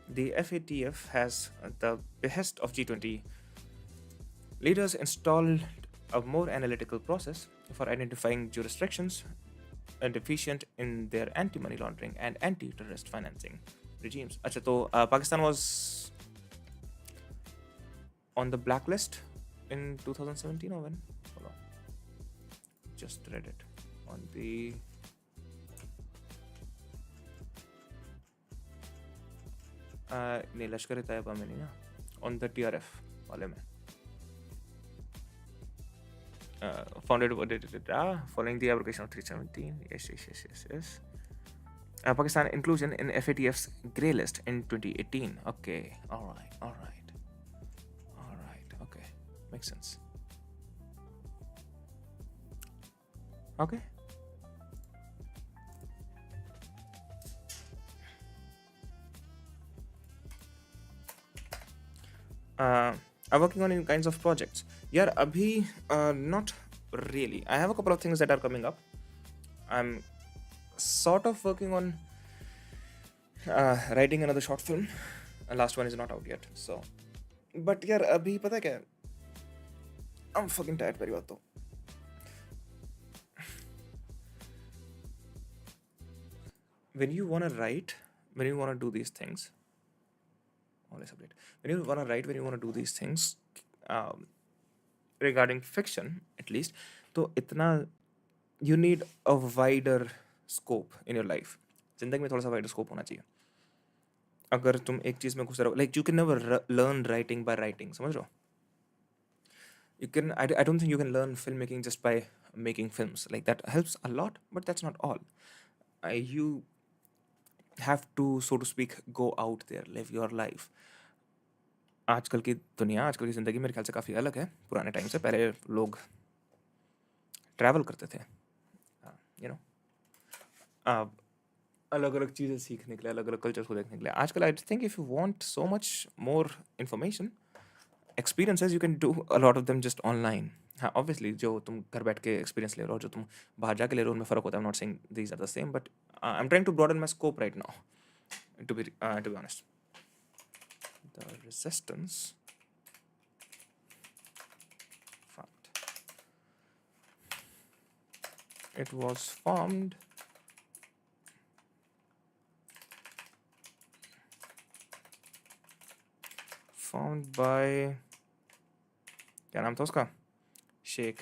the FATF has, at the behest of G20 leaders, installed a more analytical process for identifying jurisdictions deficient in their anti-money laundering and anti-terrorist financing regimes. अच्छा तो Pakistan was on the blacklist in 2017 or when? Hold on. Just read it on the नहीं लश्कर तैयबा में नहीं ना on the TRF वाले में founded following the abrogation of 317. Yes. Pakistan inclusion in FATF's grey list in 2018. Okay, all right. Okay, makes sense. Okay. I'm working on any kinds of projects. Yeah, abhi not really. I have a couple of things that are coming up. I'm sort of working on writing another short film. Last one is not out yet. So, but yeah, abhi pata kya? I'm fucking tired very well though. When you wanna write, when you wanna do these things, always update. When you wanna write, when you wanna do these things, regarding fiction at least, तो इतना you need a wider scope in your life. जिंदगी में थोड़ा सा wider scope होना चाहिए. अगर तुम एक चीज में घुसे रहो, like you can never learn writing by writing, समझ रहे हो? You can I don't think you can learn filmmaking just by making films. Like that helps a lot, but that's not all. You have to, so to speak, go out there, live your life. आजकल की दुनिया, आजकल की ज़िंदगी मेरे ख्याल से काफ़ी अलग है पुराने टाइम से. पहले लोग ट्रैवल करते थे, यू नो, अलग अलग चीज़ें सीखने के लिए, अलग अलग कल्चर्स को देखने के लिए. आजकल I think if you want so much more information, experiences, you can do a lot of them just online. हाँ, ऑब्वियसली जो तुम घर बैठ के एक्सपीरियंस ले रहे हो, जो तुम बाहर जाके ले रहे हो, उनमें फ़र्क होता है. I am not saying these are the same, but I am trying to broaden my scope right now, to be honest. The resistance front, it was formed by, क्या नाम था उसका, शेख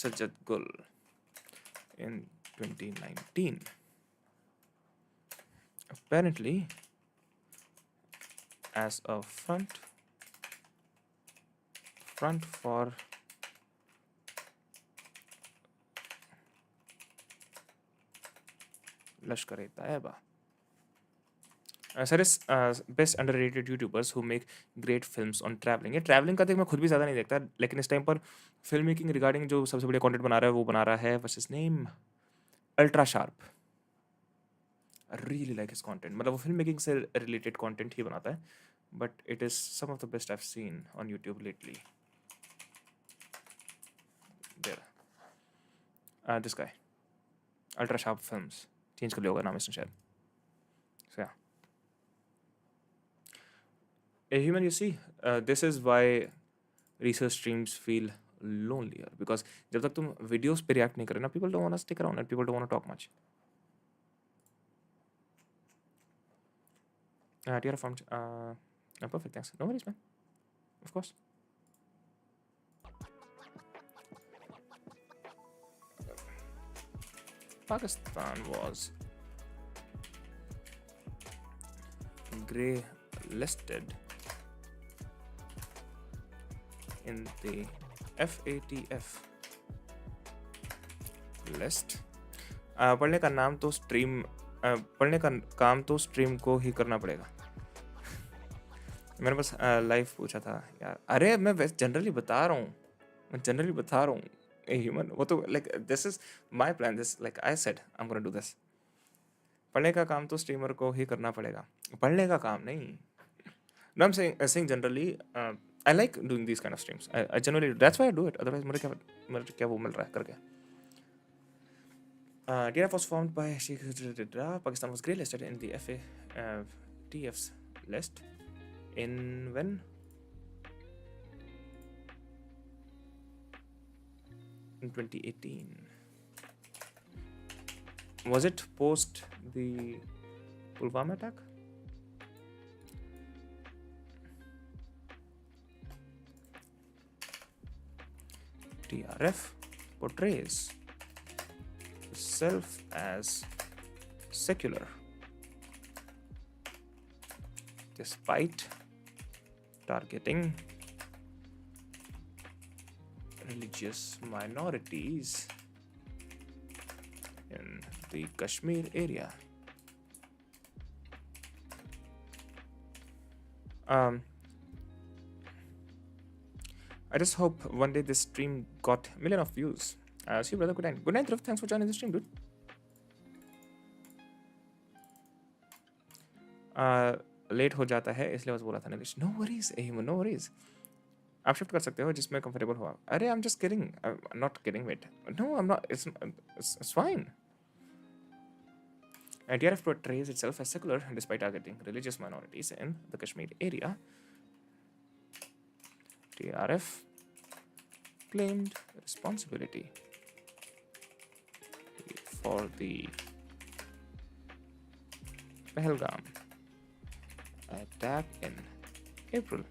सज्जद गुल in 2019. Apparently as a front for Lashkar-e-Taiba. Sir is best underrated YouTubers who make great films on travelling. ये travelling का देख मैं खुद भी ज़्यादा नहीं देखता, लेकिन इस टाइम पर फिल्म मेकिंग रिगार्डिंग जो सबसे बढ़िया कंटेंट बना रहा है वो बना रहा है, what's his name, ultra sharp. I really like his content. मतलब वो फिल्म मेकिंग से रिलेटेड कंटेंट ही बनाता है, but it is some of the best I have seen on YouTube lately. There this guy, ultra sharp films, change कर लिया होगा नाम इसने शायद. A human, you see, this is why research streams feel lonelier, because जब तक तुम videos पे react नहीं करे ना, people don't want to stick around and people don't want to talk much. Dear formed, perfect, thanks. No worries, man. Of course. Pakistan was grey listed in the FATF list. पढ़ने का नाम तो stream पढ़ने का काम तो stream को ही करना पड़ेगा. मैंने बस लाइव पूछा था यार. अरे मैं जनरली बता रहा हूँ, मैं जनरली बता रहा हूँ. ए ह्यूमन, वो तो like this is my plan. This like I said I am gonna do this. पढ़ने का काम तो स्ट्रीमर को ही करना पड़ेगा. पढ़ने का काम नहीं. No, I'm saying generally, I like doing these kind of streams. I generally that's why I do it. Otherwise, मुझे क्या वो मिल रहा है करके. DRF was formed by Sheikh. Pakistan was grey listed in the FATF's list in when? In 2018. Was it post the Pulwama attack? TRF portrays itself as secular despite targeting religious minorities in the Kashmir area. I just hope one day this stream got a million of views. See you, brother. Good night. Good night, Dhruv. Thanks for joining the stream, dude. Late हो जाता है इसलिए बस बोला था Nilesh. No worries no worries. आप shift कर सकते हो जिसमें कंफर्टेबल हो. अरे I am just kidding. Not kidding. Wait. No I am not. It's fine. TRF portrays itself as secular despite targeting religious minorities in the Kashmir area. TRF claimed responsibility for the Pahalgam attack in April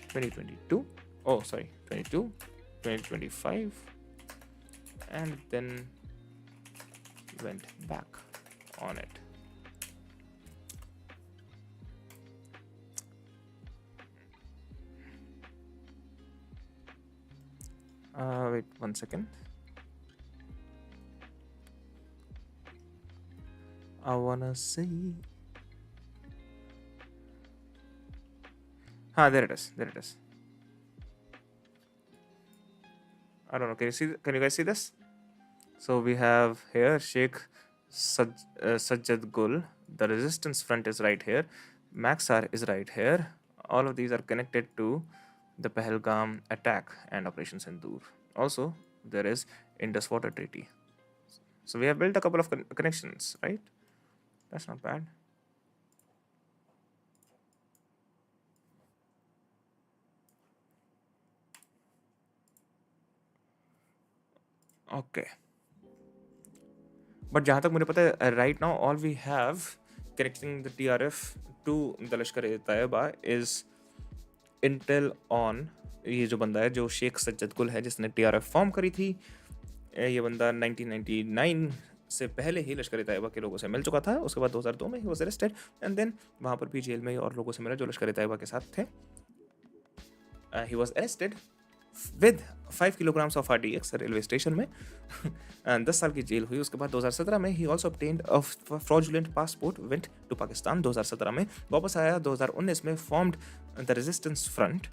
2022. Oh, sorry, 22, 2025, and then went back on it. Wait 1 second. I wanna see. There it is. There it is. I don't know. Can you guys see this? So we have here Sheikh Sajjad Gul. The resistance front is right here. Maxar is right here. All of these are connected to the Pahalgam attack and Operation Sindoor. Also, there is Indus Water Treaty. So we have built a couple of connections, right? That's not bad. Okay. But जहाँ तक मुझे पता है, right now all we have connecting the TRF to the Lashkar-e-Taiba is intel on ये जो बंदा है जो शेख सज्जद गुल है जिसने TRF फॉर्म करी थी. ये बंदा 1999 से पहले ही लश्कर-ए-तैयबा के लोगों से मिल चुका था. उसके बाद 2002 में he was arrested and then वहाँ पर भी जेल में और लोगों से मिला जो लश्कर-ए-तैयबा के साथ थे. ही was arrested with 5 kilograms of RDX railway station में. 10 साल की जेल हुई. उसके बाद 2017 में he also obtained a fraudulent passport, went to Pakistan 2017 में. वापस आया 2019 में, formed the resistance front,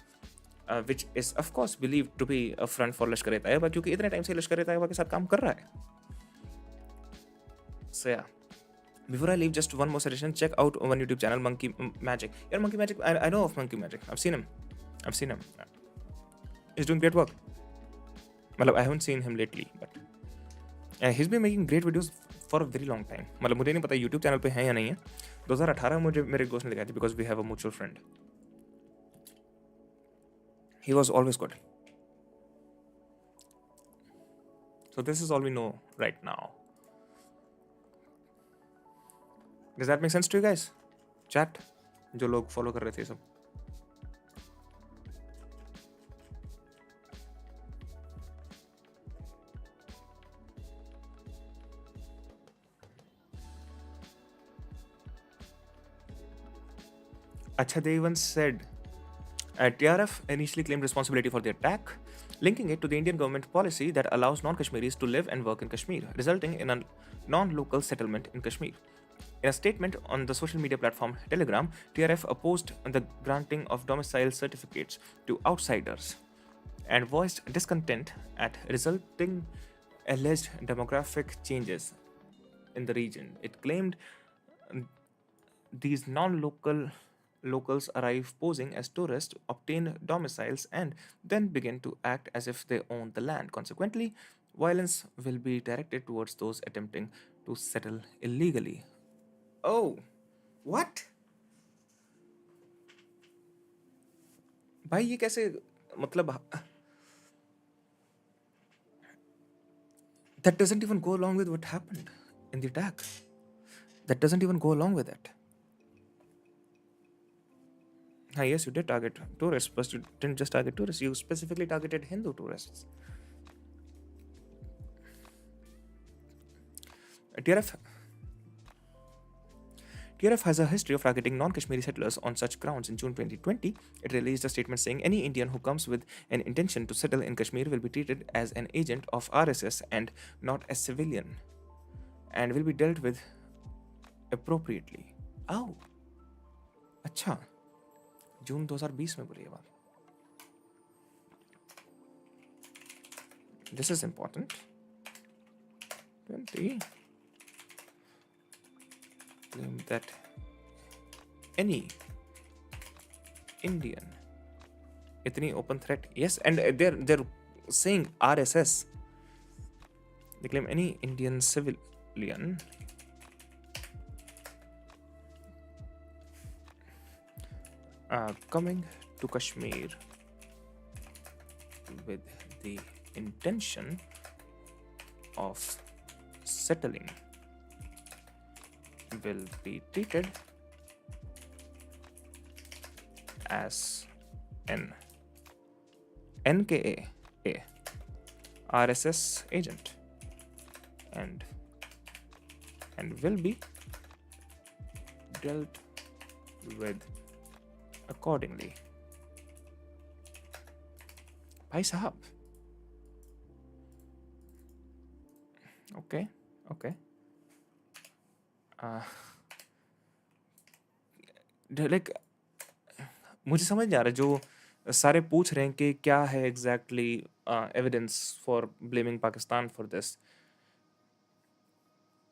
which is of course believed to be a front for Lashkar-e-Taiba क्योंकि इतने टाइम से लश्कर-ए-तैयबा के साथ काम कर रहा है. So yeah, before I leave, just one more suggestion. Check out one YouTube channel, Monkey Magic. Yeah, Monkey Magic. I know of Monkey Magic. I've seen him. He's doing great work. मतलब I haven't seen him lately, but he's been making great videos for a very long time. मतलब मुझे नहीं पता YouTube channel पे है या नहीं है. 2018 में मुझे मेरे दोस्त ने दिखाई थी because we have a mutual friend. He was always good. So this is all we know right now. Does that make sense to you guys? Chat, जो लोग follow कर रहे थे सब. Acha, they even said TRF initially claimed responsibility for the attack, linking it to the Indian government policy that allows non-Kashmiris to live and work in Kashmir, resulting in a non-local settlement in Kashmir. In a statement on the social media platform Telegram, TRF opposed the granting of domicile certificates to outsiders and voiced discontent at resulting alleged demographic changes in the region. It claimed these locals arrive posing as tourists, obtain domiciles, and then begin to act as if they own the land. Consequently, violence will be directed towards those attempting to settle illegally. Oh, what? भाई ये कैसे मतलब that doesn't even go along with what happened in the attack. That doesn't even go along with it. Yes, you did target tourists, but you didn't just target tourists, you specifically targeted Hindu tourists. TRF TRF has a history of targeting non-Kashmiri settlers on such grounds. In June 2020, it released a statement saying any Indian who comes with an intention to settle in Kashmir will be treated as an agent of RSS and not a civilian, and will be dealt with appropriately. Oh, अच्छा, जून 2020 में बोली ये बात. This is important. 20 claim that any Indian, itni open threat, yes, and they're saying RSS. They claim any Indian civilian coming to Kashmir with the intention of settling will be treated as an NKA RSS agent and will be dealt with accordingly. भाई साहब, okay. Like मुझे समझ नहीं आ रहा, जो सारे पूछ रहे हैं कि क्या है exactly evidence for blaming Pakistan for this.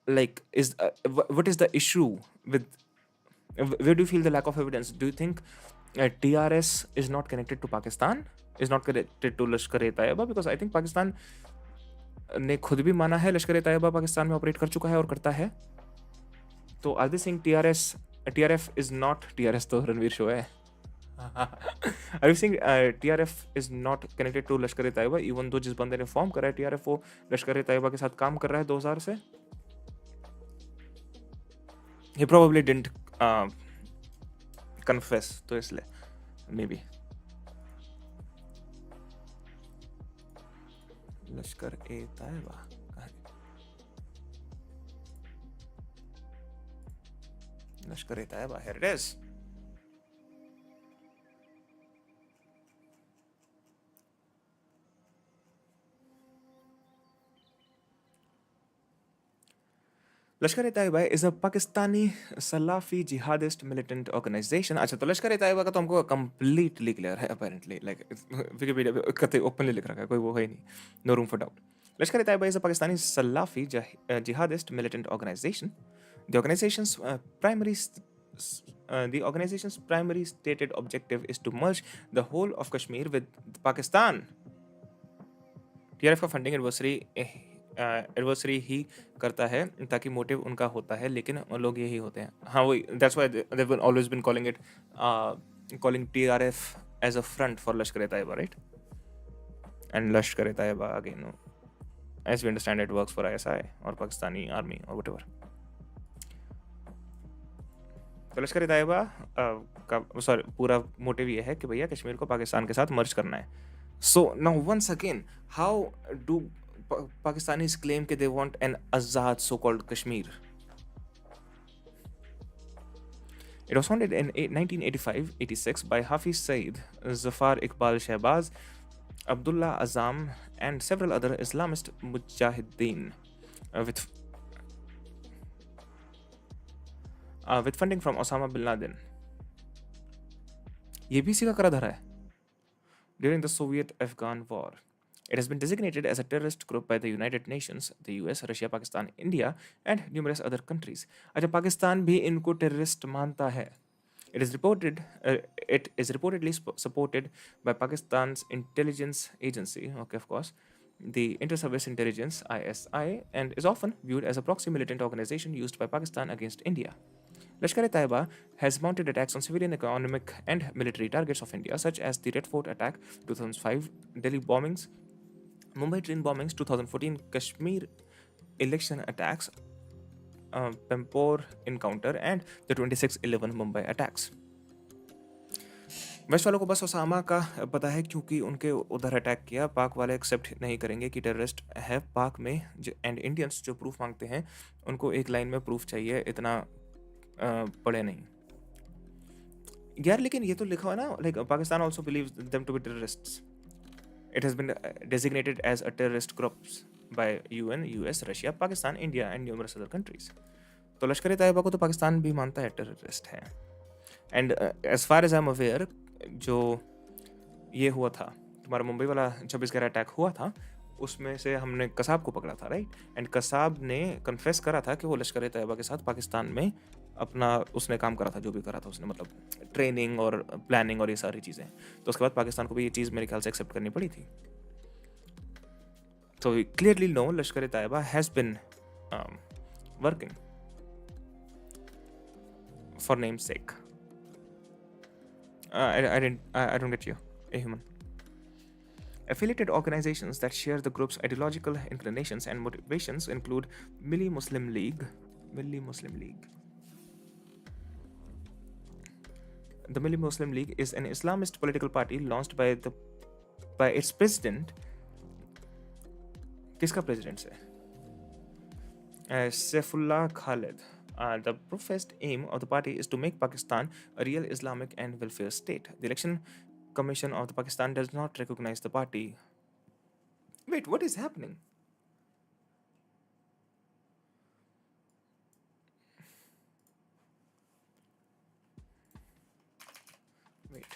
Like, what is the issue with, where do you feel the lack of evidence? Do you think TRS is not connected to Pakistan, is not connected to Lashkar-e-Taiba? Because I think Pakistan ने खुद भी माना है लश्कर-ए-तैयबा पाकिस्तान में operate कर चुका है और करता है. तो are they saying TRF is not TRS, तो रणवीर शो है. Are you saying TRF is not connected to Lashkar-e-Taiba even though जिस बंदे ने फॉर्म करा है TRF वो लश्कर-ए-तैयबा के साथ काम कर रहा है 2000 से? He probably didn't confess, तो इसलिए maybe. लश्कर-ए-तैयबा कहाँ है? Lashkar-e-Taiba, here it is. Lashkar-e-Taiba is a Pakistani Salafi jihadist militant organization. अच्छा, तो लश्कर-ए-तैयबा का तो हमको completely clear है apparently. Like Wikipedia पे कतई openly लिख रखा है, कोई वो है ही नहीं. No room for doubt. Lashkar-e-Taiba is a Pakistani Salafi jihadist militant organization. The organization's primary stated objective is to merge the whole of Kashmir with Pakistan. TRF का फंडिंग एडवर्सरी ही करता है ताकि मोटिव उनका होता है, लेकिन लोग यही होते हैं. हाँ, वही, that's why they've always been calling TRF as a front for Lashkar-e-Taiba, right? And Lashkar-e-Taiba, again, as we understand, it works for ISI or Pakistani army or whatever. तो लश्कर तैयबा का सॉरी पूरा मोटिव ये है कि भैया कश्मीर को पाकिस्तान के साथ मर्ज करना है. So now once again, how do Pakistanis claim that they want an Azad so-called Kashmir? It was founded in 1985-86 by Hafiz Saeed, Zafar Iqbal Shehbaz, Abdullah Azam, and several other Islamist mujahideen, with funding from Osama bin Laden. ये भी इसी का करा धरा है. During the Soviet-Afghan War, it has been designated as a terrorist group by the United Nations, the US, Russia, Pakistan, India, and numerous other countries. अच्छा, पाकिस्तान भी इनको terrorist मानता है. It is reportedly supported by Pakistan's intelligence agency, okay, of course, the Inter-Service Intelligence (ISI), and is often viewed as a proxy militant organization used by Pakistan against India. Lashkar-e-Taiba has mounted attacks on civilian, economic, and military targets of India, such as the Red Fort attack, 2005, Delhi bombings, Mumbai train bombings, 2014 Kashmir election attacks, Pampore encounter, and the 26/11 Mumbai attacks. Waste वालों को बस Osama का पता है क्योंकि उनके उधर attack किया. पाक वाले एक्सेप्ट नहीं करेंगे कि टेररिस्ट है पाक में. एंड इंडियंस जो प्रूफ मांगते हैं उनको एक लाइन में प्रूफ चाहिए, इतना पढ़े नहीं यार. लेकिन ये तो लिखा हुआ है ना, like Pakistan also believes them to be terrorists. It has been designated as a terrorist group by UN, US, Russia, Pakistan, India, and numerous other countries. तो लश्कर-ए-तैयबा को तो पाकिस्तान भी मानता है टेररिस्ट है. And as far as I am aware, जो ये हुआ था तुम्हारा मुंबई वाला 26/11 अटैक हुआ था, उसमें से हमने कसाब को पकड़ा था, राइट? एंड कसाब ने कन्फेस करा था कि वो लश्कर-ए-तैयबा के साथ पाकिस्तान में अपना उसने काम करा था, जो भी करा था उसने, मतलब ट्रेनिंग और प्लानिंग और ये सारी चीज़ें. तो उसके बाद पाकिस्तान को भी ये चीज़ मेरे ख्याल से एक्सेप्ट करनी पड़ी थी. So we clearly know Lashkar-e-Taiba has been working for namesake. I don't get you, a human. Affiliated organizations that share the group's ideological inclinations and motivations include Milli Muslim League. The Milli Muslim League is an Islamist political party launched by its president. किसका president है? Saifullah Khalid. The professed aim of the party is to make Pakistan a real Islamic and welfare state. The Election Commission of the Pakistan does not recognize the party. Wait, what is happening? Wait.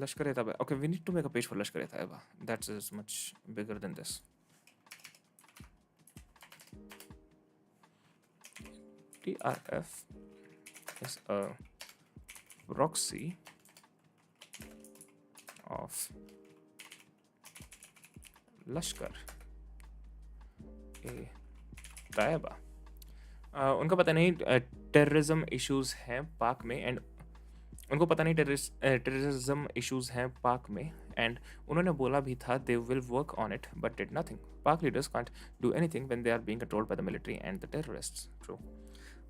Lashkar-e-Taiba. Okay, we need to make a page for Lashkar-e-Taiba. That is much bigger than this. TRF is a proxy of Lashkar-e-Taiba. उनका पता नहीं terrorism issues हैं पाक में, and उनको पता नहीं terrorism issues हैं पाक में, एंड उन्होंने बोला भी था they will work on it but did nothing. Pak leaders can't do anything when they are being controlled by the military and the terrorists. True.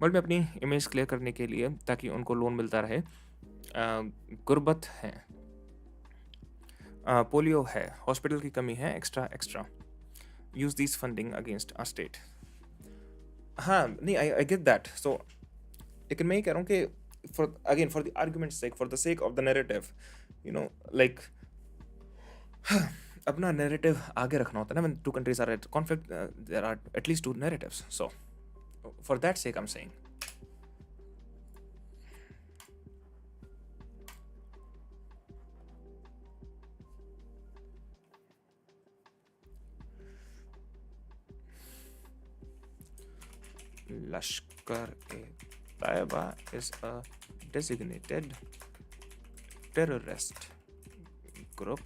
World में अपनी इमेज क्लियर करने के लिए, ताकि उनको लोन मिलता रहे. गुर्बत है, पोलियो है, हॉस्पिटल की कमी है, extra. Use this funding against a state. हाँ नहीं, आई गेट दैट. सो लेकिन मैं ये कह रहा हूँ कि for the argument's sake, for the sake of the narrative, like अपना narrative आगे रखना होता है ना. When two countries are at conflict, there are at least two narratives. So for that sake I'm saying. Lashkar-e-Taiba is a designated terrorist group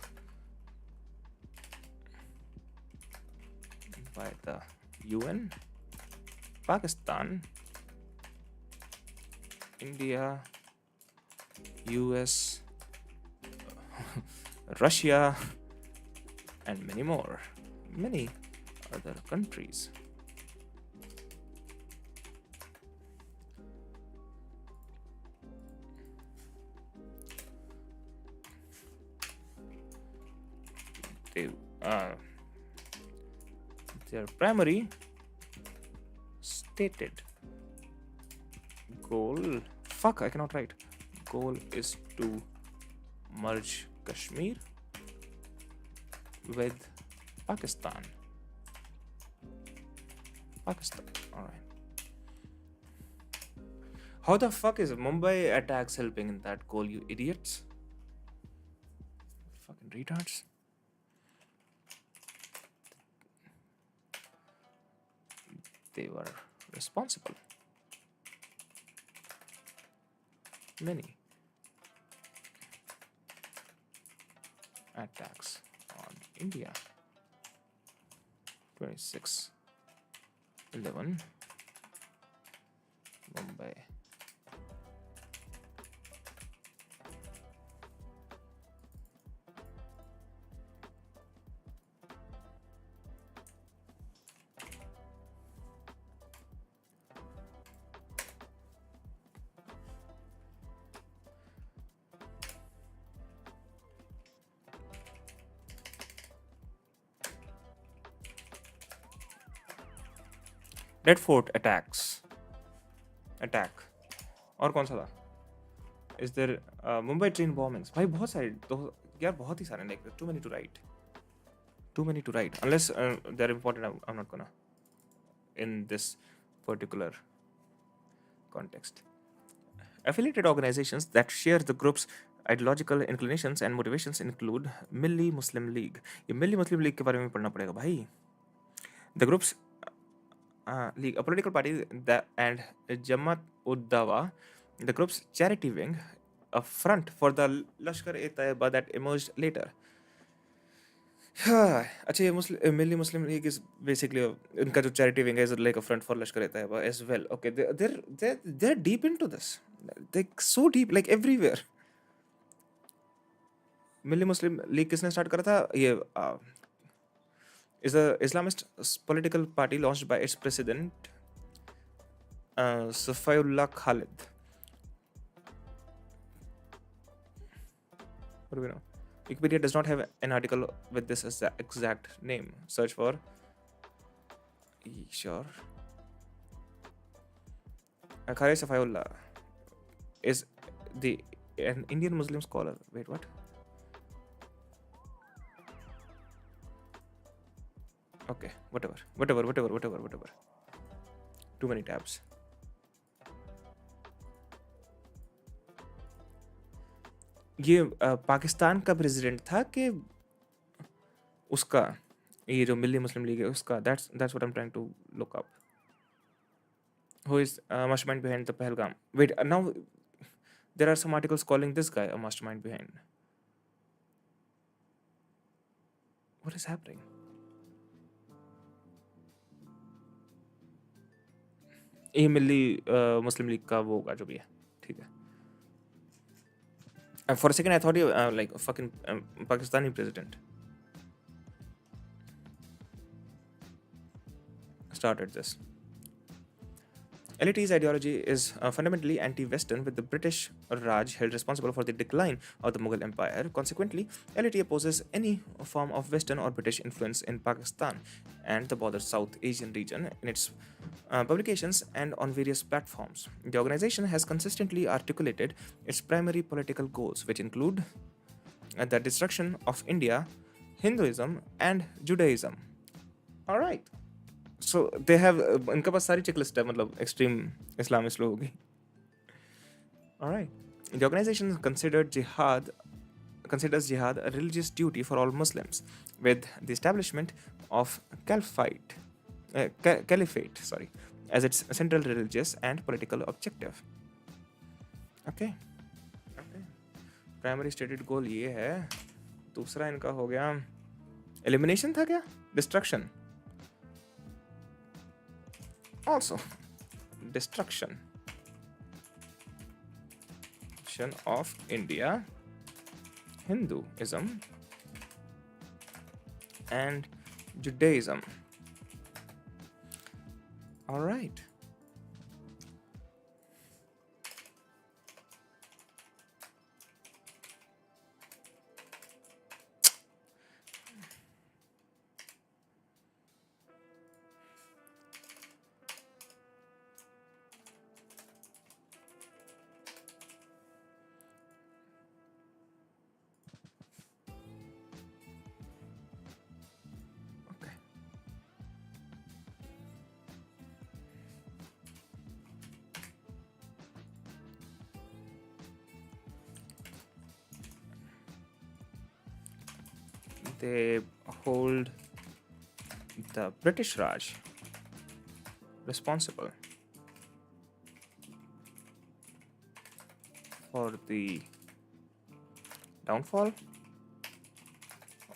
by the UN, Pakistan, India, US, Russia, and many more. Many other countries. They, uh, their primary stated goal. Fuck, I cannot write. Goal is to merge Kashmir with Pakistan. Pakistan. Alright. How the fuck is Mumbai attacks helping in that goal, you idiots? Fucking retards. They were responsible. Many attacks on India. 26/11 Mumbai. Red Fort attacks. Attack. और कौन सा था? Is there Mumbai train bombings? भाई बहुत सारे तो यार बहुत ही सारे like too many to write. Too many to write. Unless they're important, I'm not gonna in this particular context. Affiliated organizations that share the group's ideological inclinations and motivations include Milli Muslim League. ये Milli Muslim League के बारे में पढ़ना पड़ेगा भाई. The group's League, a political party that and Jamaat ud Dawa, the group's charity wing, a front for the Lashkar-e-Taiba that emerged later. अच्छा ये मिली मुस्लिम league is basically इनका जो charity wing is like a front for Lashkar-e-Taiba as well. Okay, they're deep into this. They're so deep, like everywhere. Milli Muslim league किसने start करा था? ये is a Islamist political party launched by its president Safiullah Khalid. What do we know? Wikipedia does not have an article with this as the exact name. Search for. Sure. Khalid Safiullah is an Indian Muslim scholar. Wait, what? Okay, whatever. Too many tabs. ये पाकिस्तान का president था कि उसका ये जो मिली मुस्लिम league है उसका that's what I'm trying to look up. Who is mastermind behind the Pahalgam? Wait, now there are some articles calling this guy a mastermind behind. What is happening? ये मिली मुस्लिम लीग का वो होगा जो भी है, ठीक है. For a second I thought you like a fucking Pakistani president started this. LAT's ideology is fundamentally anti-Western, with the British Raj held responsible for the decline of the Mughal Empire. Consequently, LAT opposes any form of Western or British influence in Pakistan and the border South Asian region in its publications and on various platforms. The organization has consistently articulated its primary political goals, which include the destruction of India, Hinduism, and Judaism. All right. So they have इनके पास सारी checklist है, मतलब extreme Islamist लोगों की. All right. The organization considers jihad a religious duty for all Muslims, with the establishment of caliphate as its central religious and political objective. Okay. Primary stated goal ये है. दूसरा इनका हो गया elimination था क्या? Destruction. Also, destruction. section of India, Hinduism and Judaism. All right. Okay. They hold the British Raj responsible for the downfall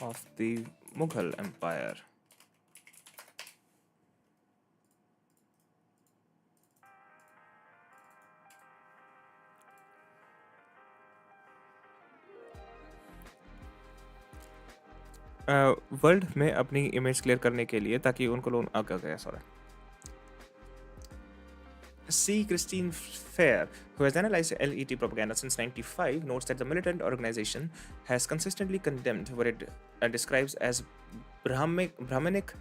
of the Mughal Empire. World में अपनी इमेज क्लियर करने के लिए ताकि उनको लोग okay okay sorry C. Christine Fair, who has analyzed LET propaganda since 95, notes that the militant organization has consistently condemned what it describes as Brahminic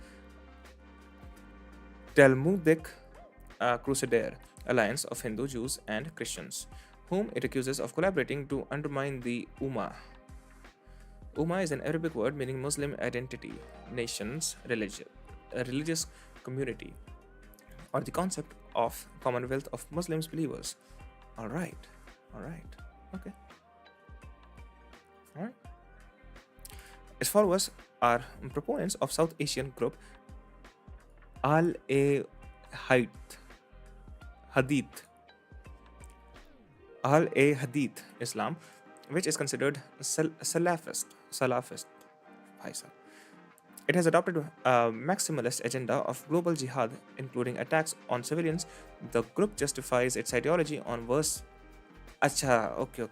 Talmudic Crusader alliance of Hindu, Jews, and Christians, whom it accuses of collaborating to undermine the Ummah. Ummah is an Arabic word meaning Muslim identity, nations, religious community, or the concept of commonwealth of Muslims believers. All right, okay, all right. Its followers are proponents of South Asian group Al-e Hadith, Al-e Hadith Islam, which is considered Salafist. Bhai sahab. It has adopted a maximalist agenda of global jihad, including attacks on civilians. The group justifies its ideology on verse. Acha, okay.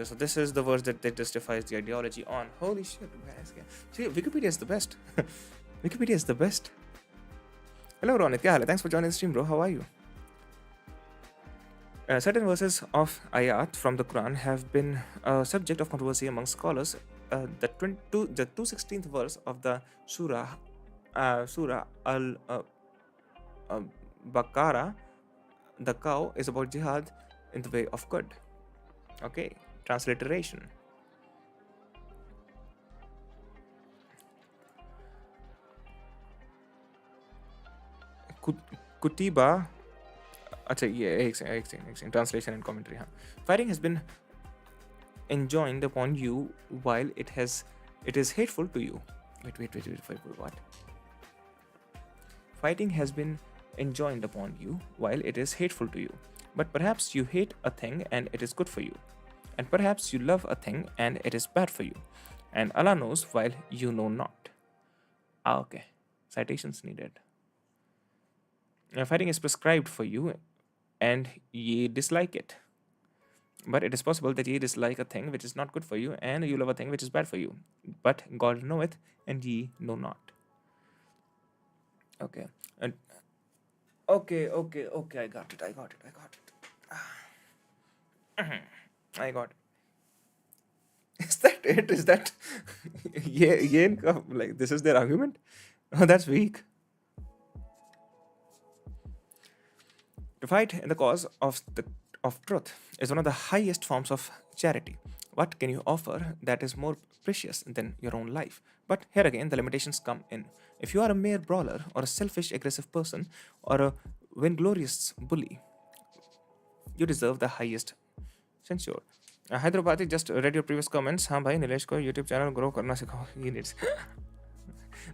So this is the verse that justifies the ideology on. Holy shit, guys! See, Wikipedia is the best. Wikipedia is the best. Hello, Ronit. Kya haal hai? Thanks for joining the stream, bro. How are you? Certain verses of ayat from the Quran have been a subject of controversy among scholars. The 216th verse of the Surah Al Baqarah, the cow, is about jihad in the way of good. Okay, transliteration. Kutiba. अच्छा ये एक second. Translation and commentary. हाँ. Fighting has been enjoined upon you while it is hateful to you. Wait, what? Fighting has been enjoined upon you while it is hateful to you. But perhaps you hate a thing and it is good for you. And perhaps you love a thing and it is bad for you. And Allah knows while you know not. Okay. Citations needed. Fighting is prescribed for you and ye dislike it. But it is possible that ye dislike a thing which is not good for you, and you love a thing which is bad for you. But God knoweth, and ye know not. Okay. And okay. I got it. I got it. Is that it? Is that like this is their argument? Oh, that's weak. To fight in the cause of truth is one of the highest forms of charity. What can you offer that is more precious than your own life? But here again, the limitations come in. If you are a mere brawler or a selfish, aggressive person or a vainglorious bully, you deserve the highest censure. Hyderabadi just read your previous comments. हाँ भाई नीलेश को YouTube channel grow करना सिखाओ. He needs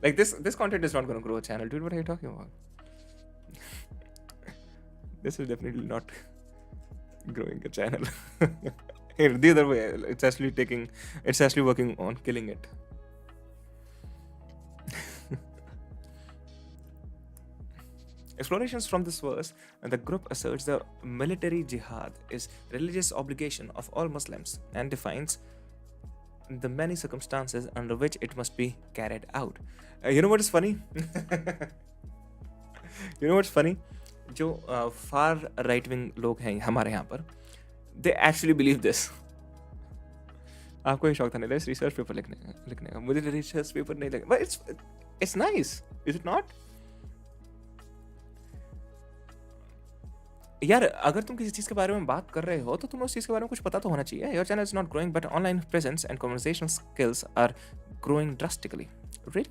like this content is not going to grow a channel, dude. What are you talking about? This is definitely not growing a channel. The other way, it's actually working on killing it. Explorations from this verse, the group asserts the military jihad is religious obligation of all Muslims and defines the many circumstances under which it must be carried out. You know what is funny? You know what's funny? जो far right wing लोग हैं हमारे यहाँ पर, they actually believe this. आपको ये शौक था नहीं रिसर्च पेपर लिखने का, मुझे रिसर्च पेपर नहीं लगा, but it's nice, is it not? यार अगर तुम किसी चीज़ के बारे में बात कर रहे हो तो तुम्हें उस चीज़ के बारे में कुछ पता तो होना चाहिए. Your channel is not growing but online presence and conversational skills are growing drastically. Really?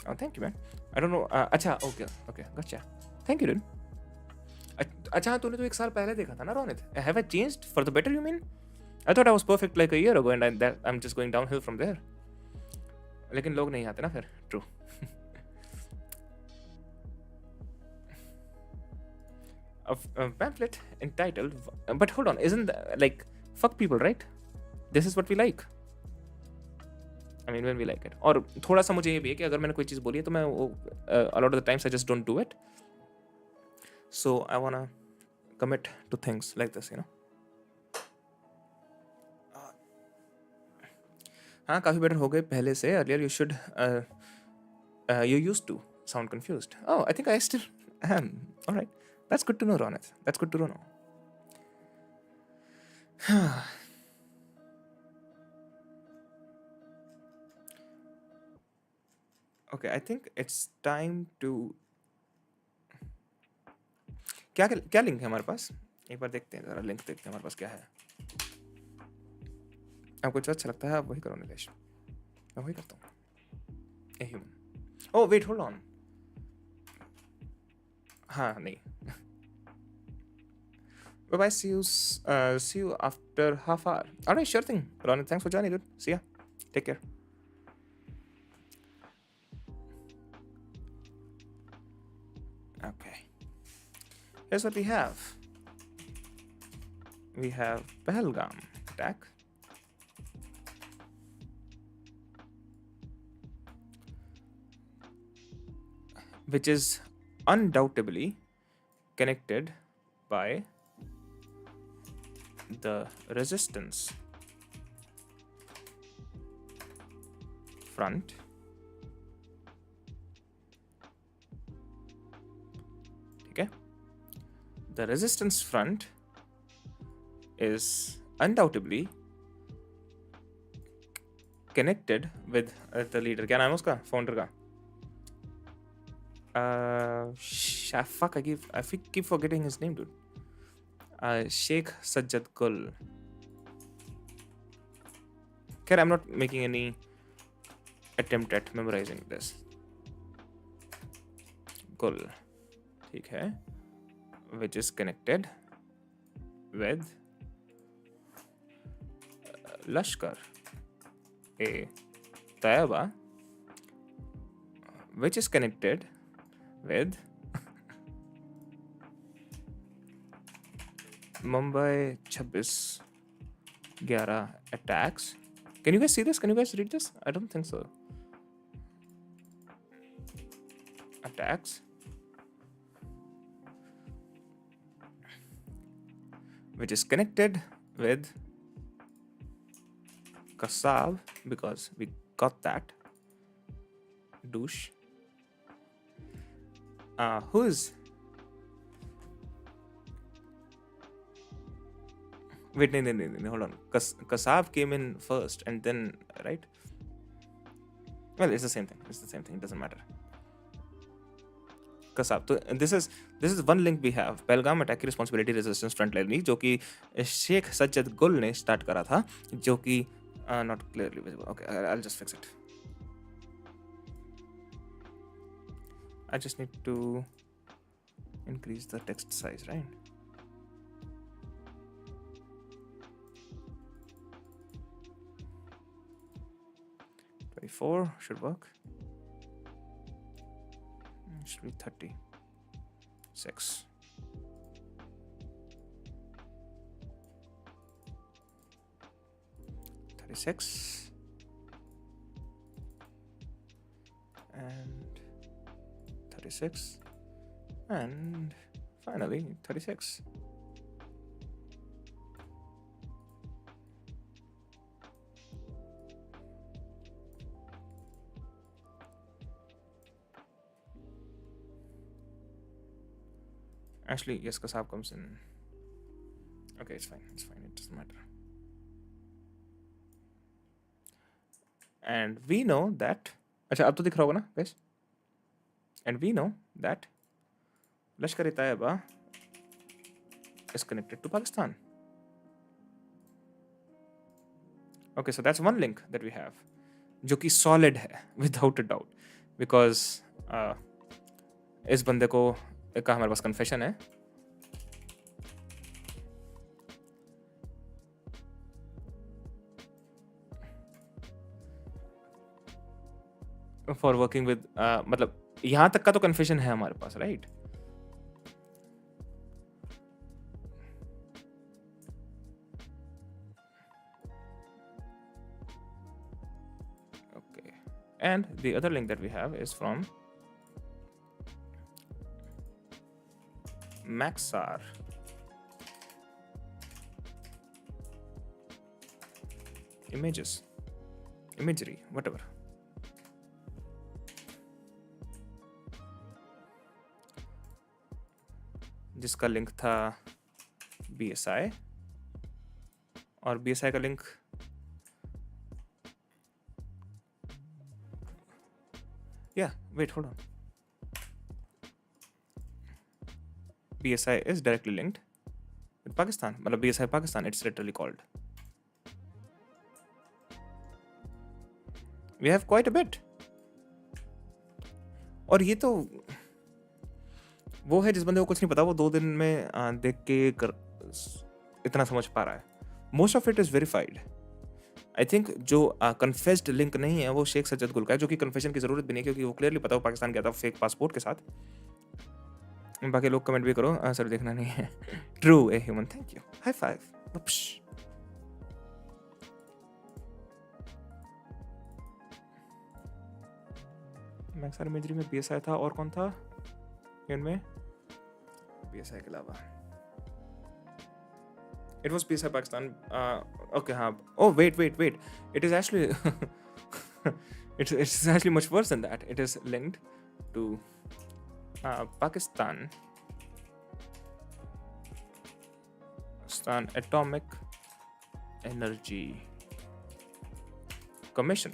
Oh, thank you, man. I don't know. अच्छा, okay, gotcha. Thank you, dude. अच्छा तूने तो 1 साल पहले देखा था ना Ronit? Have I changed for the better, you mean? I thought I was perfect like a year ago and I'm just going downhill from there. लेकिन लोग नहीं आते ना फिर. True. A pamphlet entitled, but hold on, isn't that, like, fuck people, right? This is what we like. I mean, when we like it. और थोड़ा सा मुझे ये भी है कि अगर मैंने कोई चीज़ बोली है तो मैं वो a lot of the times I just don't do it. So I wanna commit to things like this, you know. हाँ काफ़ी बेटर हो गए पहले से. Earlier you should you used to sound confused. Oh, I think I still am. All right. That's good to know, Ronit. That's good to know. Okay, I think it's time to. क्या link है हमारे पास? एक बार देखते हैं जरा, link देखते हैं हमारे पास क्या है. आपको जो अच्छा लगता है आप वही करो निलेश. मैं वही करता हूँ. A human. Oh wait, hold on. हाँ नहीं. Bye bye. See you after half hour. Alright, sure thing. Ronit, thanks for joining, dude. See ya. Take care. Okay. Here's what we have. We have Pahalgam attack. Which is undoubtedly connected by the resistance front okay. The resistance front is undoubtedly connected with the leader. क्या नाम है उसका founder का? Fuck, I keep forgetting his name, dude. Sheikh Sajjad Gul. Okay, I'm not making any attempt at memorizing this. Gul, ठीक है, which is connected with Lashkar e Taiba, which is connected with Mumbai 26/11 attacks. Can you guys see this? Can you guys read this? I don't think so. Attacks which is connected with Kasab, because we got that douche. Who is? Wait, no, hold on. Kasab came in first and then, right? Well, it's the same thing. It doesn't matter. Kasab. So this is one link we have. Pahalgam attack responsibility resistance frontline league जो कि शेख सज्जद गुल ने start करा था, जो कि not clearly visible. Okay, I'll just fix it. I just need to increase the text size, right? $24 should work. It should be 36. And 36. And finally, 36. Actually, yes, Kasab comes in. Okay, it's fine. It's fine. It doesn't matter. And we know that. अच्छा अब तो दिख रहा होगा ना guys? And we know that Lashkar-e-Taiba is connected to Pakistan. Okay, so that's one link that we have, जो कि solid है without a doubt, because इस बंदे को का हमारे पास confession है. For working with मतलब यहाँ तक का तो confession है हमारे पास, right? Okay, and the other link that we have is from Maxar. Imagery, whatever. जिसका लिंक था BSI, और BSI का link wait, hold on. BSI is directly linked with Pakistan. मतलब BSI Pakistan, it's literally called. We have quite a bit. और ये तो वो है जिस बंदे को कुछ नहीं पता, वो 2 दिन में देख के इतना समझ पा रहा है. Most of it is verified. I think जो कन्फेस्ड लिंक नहीं है वो शेख सज्जद गुल का है, जो कि कन्फेशन की जरूरत भी नहीं, क्योंकि वो क्लियरली पता, वो पाकिस्तान गया था फेक पासपोर्ट के साथ. बाकी लोग कमेंट भी करो, सर देखना नहीं है. True a human, thank you, high five. Maxar imagery में BSI था, और कौन था इनमें BSI के अलावा? It was BSI Pakistan. Okay, हाँ. Oh, wait. It is actually it's actually much worse than that. It is linked to Pakistan Atomic Energy Commission.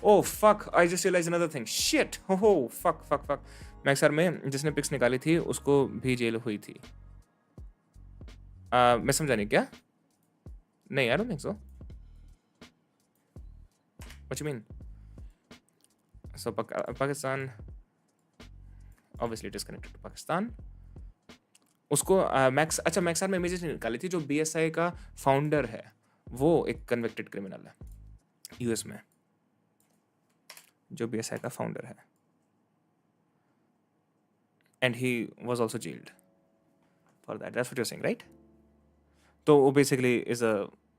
Oh fuck! I just realized another thing. Shit! Oh fuck. Maxar में जिसने pics निकाली थी उसको भी jail हुई थी. मैं समझा नहीं क्या? नहीं, I don't think so. What you mean? So Pakistan, obviously it is connected to Pakistan. उसको मैक्सर में इमेजेस निकाली थी. जो BSI का फाउंडर है वो एक कन्विक्टेड क्रिमिनल है US में. जो BSI का फाउंडर है, and he was also jailed for that. That's what you're saying, right? So basically is a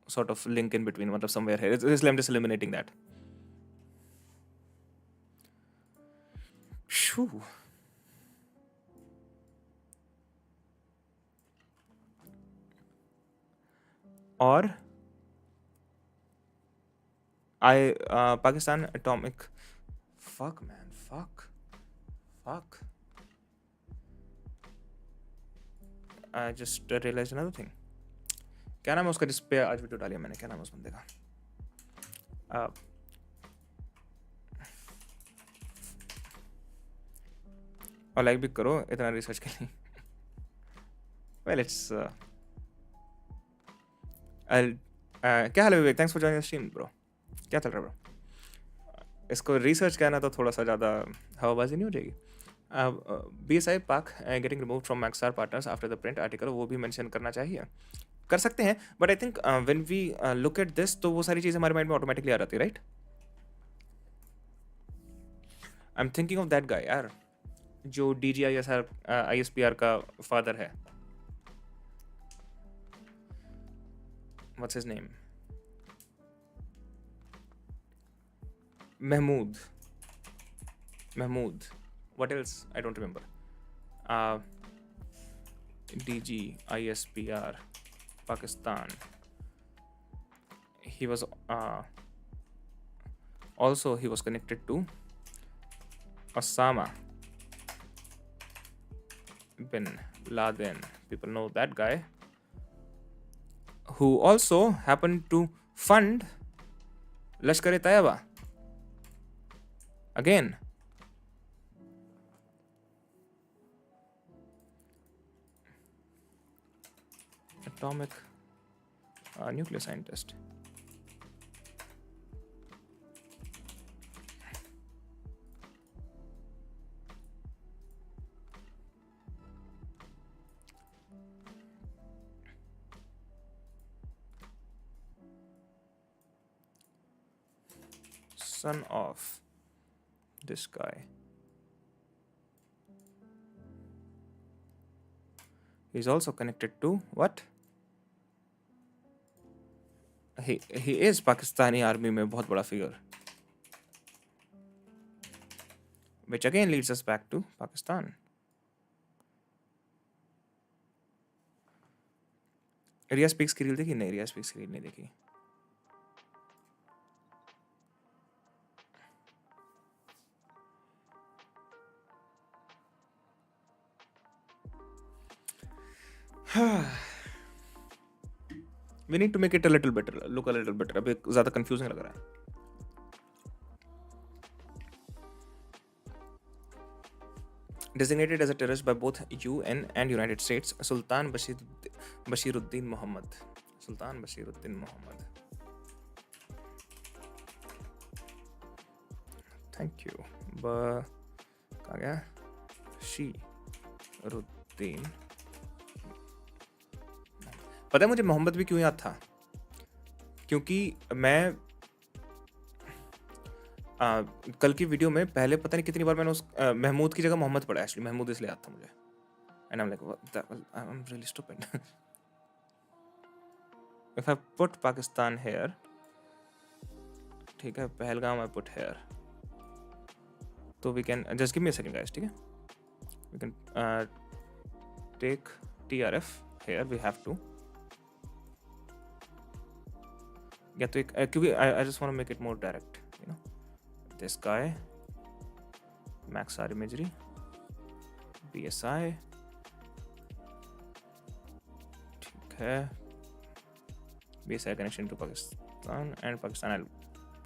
sort of link in between, मतलब somewhere here. I'm just eliminating that. Shoo. और Pakistan Atomic. Fuck man, fuck. I just realized another thing. क्या नाम है उसका जिस पे आज video डाली है मैंने? क्या नाम है उस बंदे का? और लाइक भी करो इतना रिसर्च के लिए. वेल इट्स क्या हाल है Vivek? Thanks for joining the stream bro. क्या चल रहा है ब्रो? इसको रिसर्च करना तो थोड़ा सा ज़्यादा हवाबाजी नहीं हो जाएगी? BSI Pak getting removed from Maxar partners after the print article, वो भी मेंशन करना चाहिए. कर सकते हैं, but I think when we look at this तो वो सारी चीज़ें हमारे माइंड में ऑटोमेटिकली आ जाती है, right? I am thinking of that guy यार, जो ISPR का फादर है. What's his name? Mahmood. What else? I don't remember. uh, DG ISPR Pakistan. He was also he was connected to Osama bin Laden. People know that guy, who also happened to fund Lashkar-e-Taiba. Again, atomic nuclear scientist. Son of this guy. He's also connected to what? He is Pakistani army में बहुत बड़ा figure, which again leads us back to Pakistan. Riya speaks की reel देखी? नहीं, रिया speaks की reel नहीं देखी. We need to make it a little better, look a little better. अभी ज़्यादा confusing लग रहा है. Designated as a terrorist by both UN and United States, Sultan Bashiruddin Muhammad. Sultan Bashiruddin Muhammad. Thank you. कहाँ गया? Bashiruddin. पता है मुझे मोहम्मद भी क्यों याद था? क्योंकि मैं कल की वीडियो में पहले पता नहीं कितनी बार मैंने उस महमूद की जगह मोहम्मद पढ़ा. एक्चुअली महमूद इसलिए याद था मुझे. And I am like I am really stupid. If I put Pakistan here, ठीक है, पहलगाम आई पुट हेयर, तो we can just give me a second guys. ठीक है, we can take TRF here. We have to या तो एक क्योंकि I just want to make it more direct, you know. This guy, Maxar imagery, BSI, ठीक है, BSI connection to Pakistan, and Pakistan I'll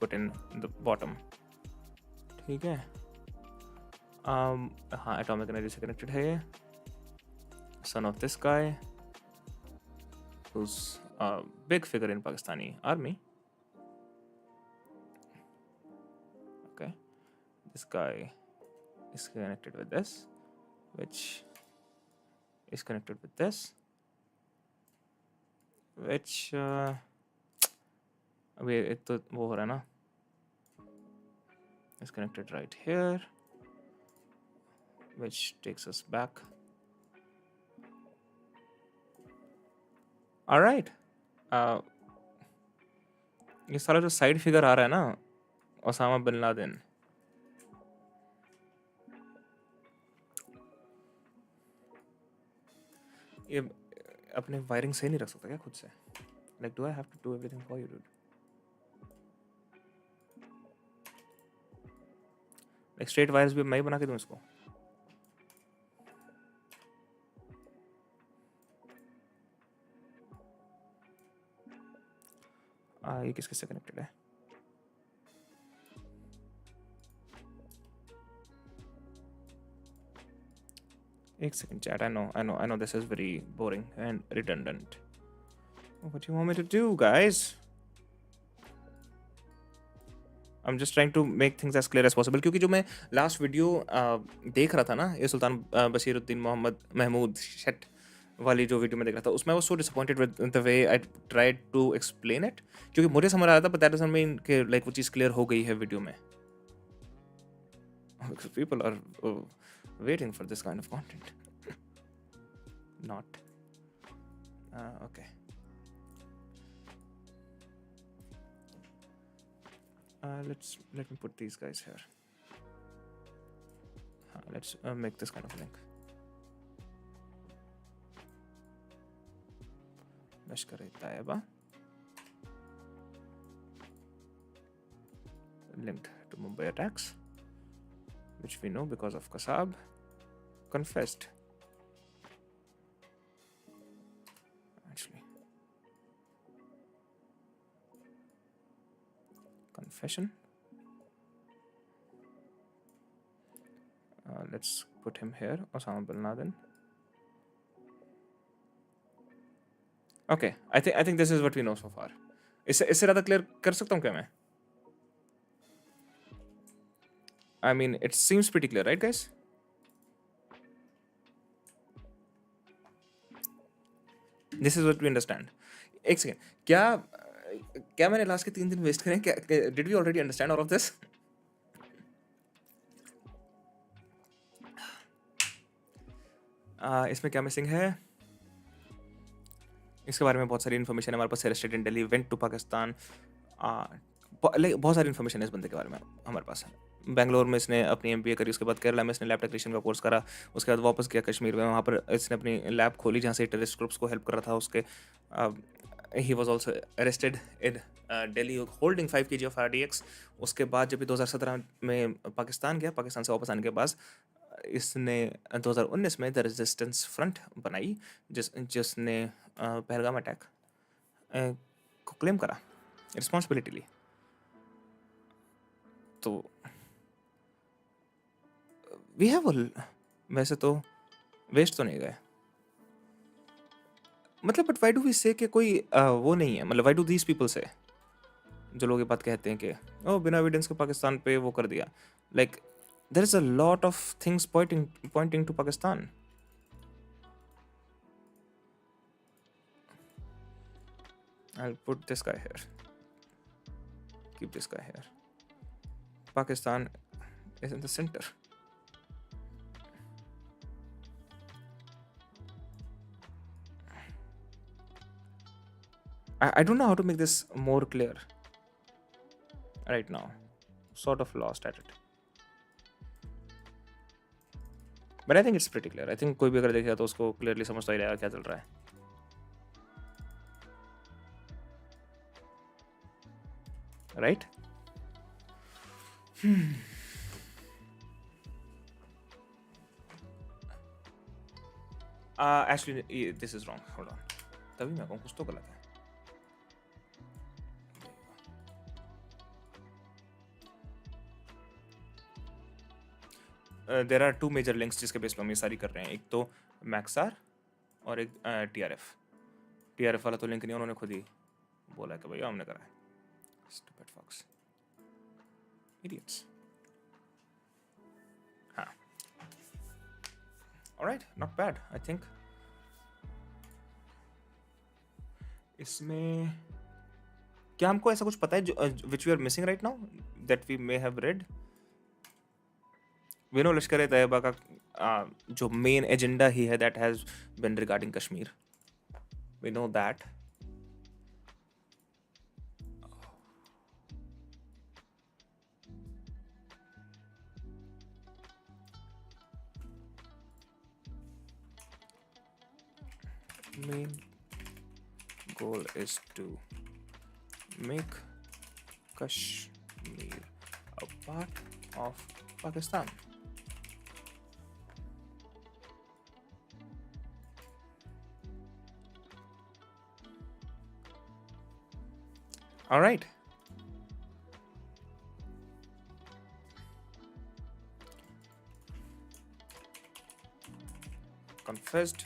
put in the bottom. ठीक है. हाँ, atomic energy से connected है ये. Son of this guy, who's a big figure in Pakistani army. This guy is connected with this, which is connected with this, which अभी एक तो वो हो रहा है ना, is connected right here, which takes us back. All right. ये सारा जो साइड फिगर आ रहा है ना, ओसामा बिन लादेन, ये अपने वायरिंग सही नहीं रख सकता क्या खुद से? Like do I have to do everything for you, dude? Like straight wires भी मैं ही बना के दूं इसको? ये किस किस से कनेक्टेड है? एक second chat. I know this is very boring and redundant. What do you want me to do, guys? I'm just trying to make things as clear as possible. क्योंकि जो मैं लास्ट वीडियो देख रहा था ना, ये सुल्तान बशीरुद्दीन मोहम्मद महमूद शट वाली जो वीडियो में देख रहा था, उसमें I was so disappointed with the way I tried to explain it. क्योंकि मुझे समझ आ रहा था, but that doesn't mean कि like वो चीज़ क्लियर हो गई है वीडियो में. Because people are waiting for this kind of content. Not. Okay. Let me put these guys here. Let's make this kind of link. Lashkar-e-Taiba linked to Mumbai attacks, which we know because of Kasab, confessed. Actually, confession. Let's put him here, Osama bin Laden. Okay, I think this is what we know so far. इससे ज़्यादा clear कर सकता हूँ क्या मैं? I mean, it seems pretty clear, right, guys? This is what we understand. एक second, क्या मैंने लास्ट के 3 दिन वेस्ट करें? क्या did we already understand all of this? इसमें क्या मिसिंग है? इसके बारे में बहुत सारी इन्फॉर्मेशन है हमारे पास. Arrested in Delhi, went to Pakistan. बहुत सारी इन्फॉर्मेशन है इस बंदे के बारे में हमारे पास. बेंगलोर में इसने अपनी एमबीए करी, उसके बाद केरला में इसने लैब टेक्नीशियन का कोर्स करा, उसके बाद वापस गया कश्मीर में, वहाँ पर इसने अपनी लैब खोली जहाँ से टेररिस्ट ग्रुप्स को हेल्प कर रहा था. उसके ही was also arrested in Delhi holding 5 kg of RDX. उसके बाद जब 2017 में पाकिस्तान गया, पाकिस्तान से वापस आने के बाद इसने 2019 में द रेजिस्टेंस फ्रंट बनाई, जिसने पहलगाम अटैक को क्लेम करा, रिस्पॉन्सिबिलिटी ली. तो वी हैव वैसे तो वेस्ट तो नहीं गए, मतलब बट वाई डू वी से कि कोई वो नहीं है, मतलब वाई डू दीज पीपल से, जो लोग ये बात कहते हैं कि ओ बिना एविडेंस के पाकिस्तान पे वो कर दिया. Like there is a lot of things pointing to Pakistan. I'll put this guy here. Keep this guy here. Pakistan is in the center. I don't know how to make this more clear right now. Sort of lost at it. But I think it's pretty clear. I think कोई भी अगर देखेगा तो उसको clearly समझ तो ही रहेगा क्या चल रहा है. Right? Actually, this is wrong. Hold on. तभी मैं कहूँ कुछ तो गलत है. देर आर 2 मेजर लिंक्स जिसके बेस पर हम ये सारी कर रहे हैं. एक तो मैक्सार और एक TRF वाला तो लिंक नहीं, उन्होंने खुद ही बोला कि भैया हमने करा है. Stupid fucks. Idiots. हाँ. Alright, not bad, I think. इसमें क्या हमको ऐसा कुछ पता है जो which we are missing right now that we may have read? We know Lashkar-e-Taiba का जो मेन एजेंडा ही है that has been regarding Kashmir. We know that. Main goal is to make Kashmir a part of Pakistan. All right. Confessed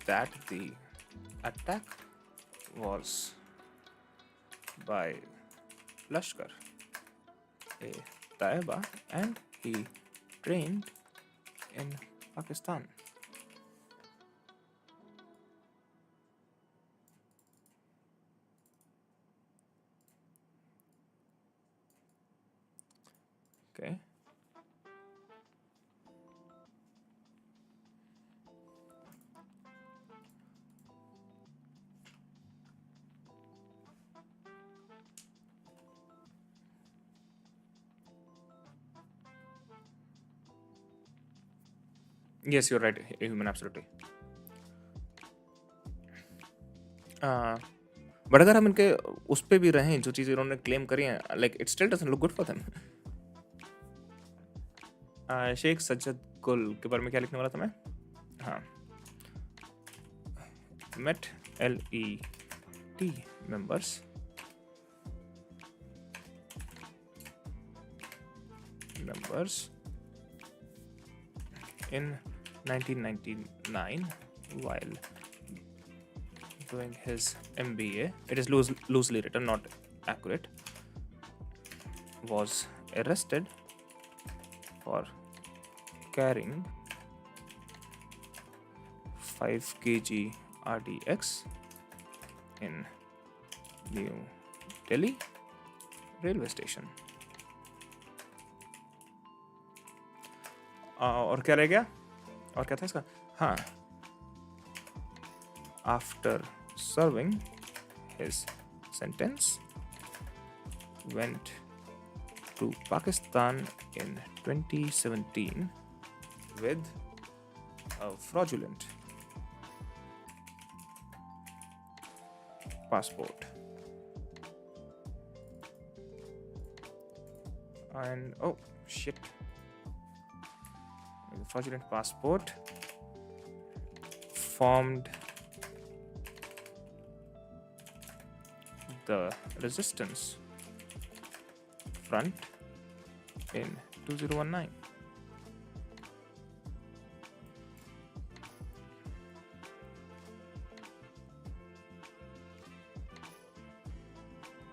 that the attack was by Lashkar-e-Taiba and he trained in Pakistan. Okay. Yes, you're right. A human, absolutely. But अगर हम इनके उस पे भी रहें जो चीज़ें इन्होंने क्लेम करी हैं, like it still doesn't look good for them. Sheikh Sajjad Gul के बारे में क्या लिखने वाला था मैं? हाँ, met LET members in 1999 while doing his MBA. It is loosely written, not accurate. Was arrested for carrying 5 kg RDX in New Delhi railway station. और क्या रह गया? और क्या था इसका? हाँ, after serving his sentence, went to Pakistan in 2017 with a fraudulent passport. And oh shit, the fraudulent passport formed the resistance front in 2019.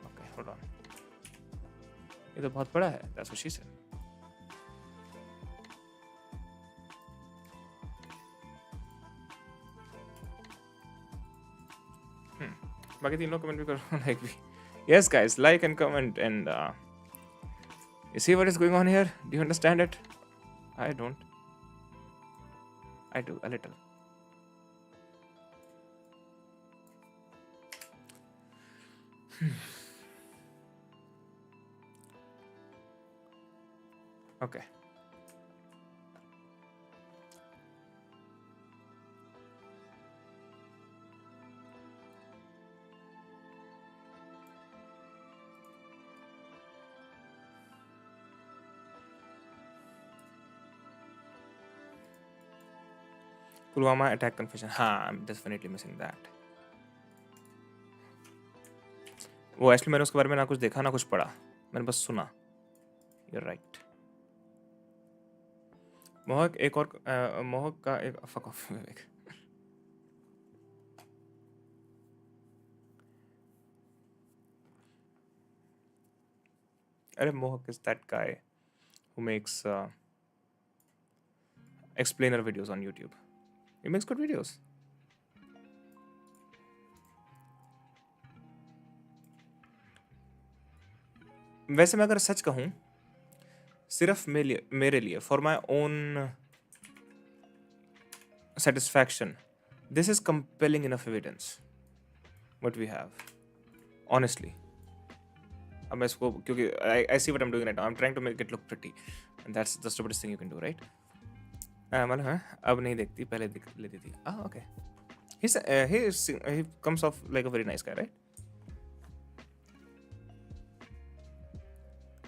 Okay, hold on. ये तो बहुत बड़ा है. That's what she said. बाकी तीन लोग कमेंट भी करो, लाइक भी. Yes, guys, like and comment, and you see what is going on here? Do you understand it? I don't. I do a little. Okay. Pulwama attack confession. हाँ, I'm definitely missing that. वो actually मैंने उसके बारे में ना कुछ देखा ना कुछ पढ़ा, मैंने बस सुना. You're right. मोहक एक और मोहक का एक fuck off विवेक. अरे मोहक is that guy who makes explainer videos on YouTube. He makes good videos. वैसे मैं अगर सच कहूँ, सिर्फ मेरे लिए for my own satisfaction, this is compelling enough evidence what we have, honestly. अब मैं इसको क्योंकि I see what I'm doing right now. I'm trying to make it look pretty, and that's the stupidest thing you can do, right? मतलब हाँ, अब नहीं देखती, पहले देख लेती थी. Okay. He comes off like a very nice guy, right?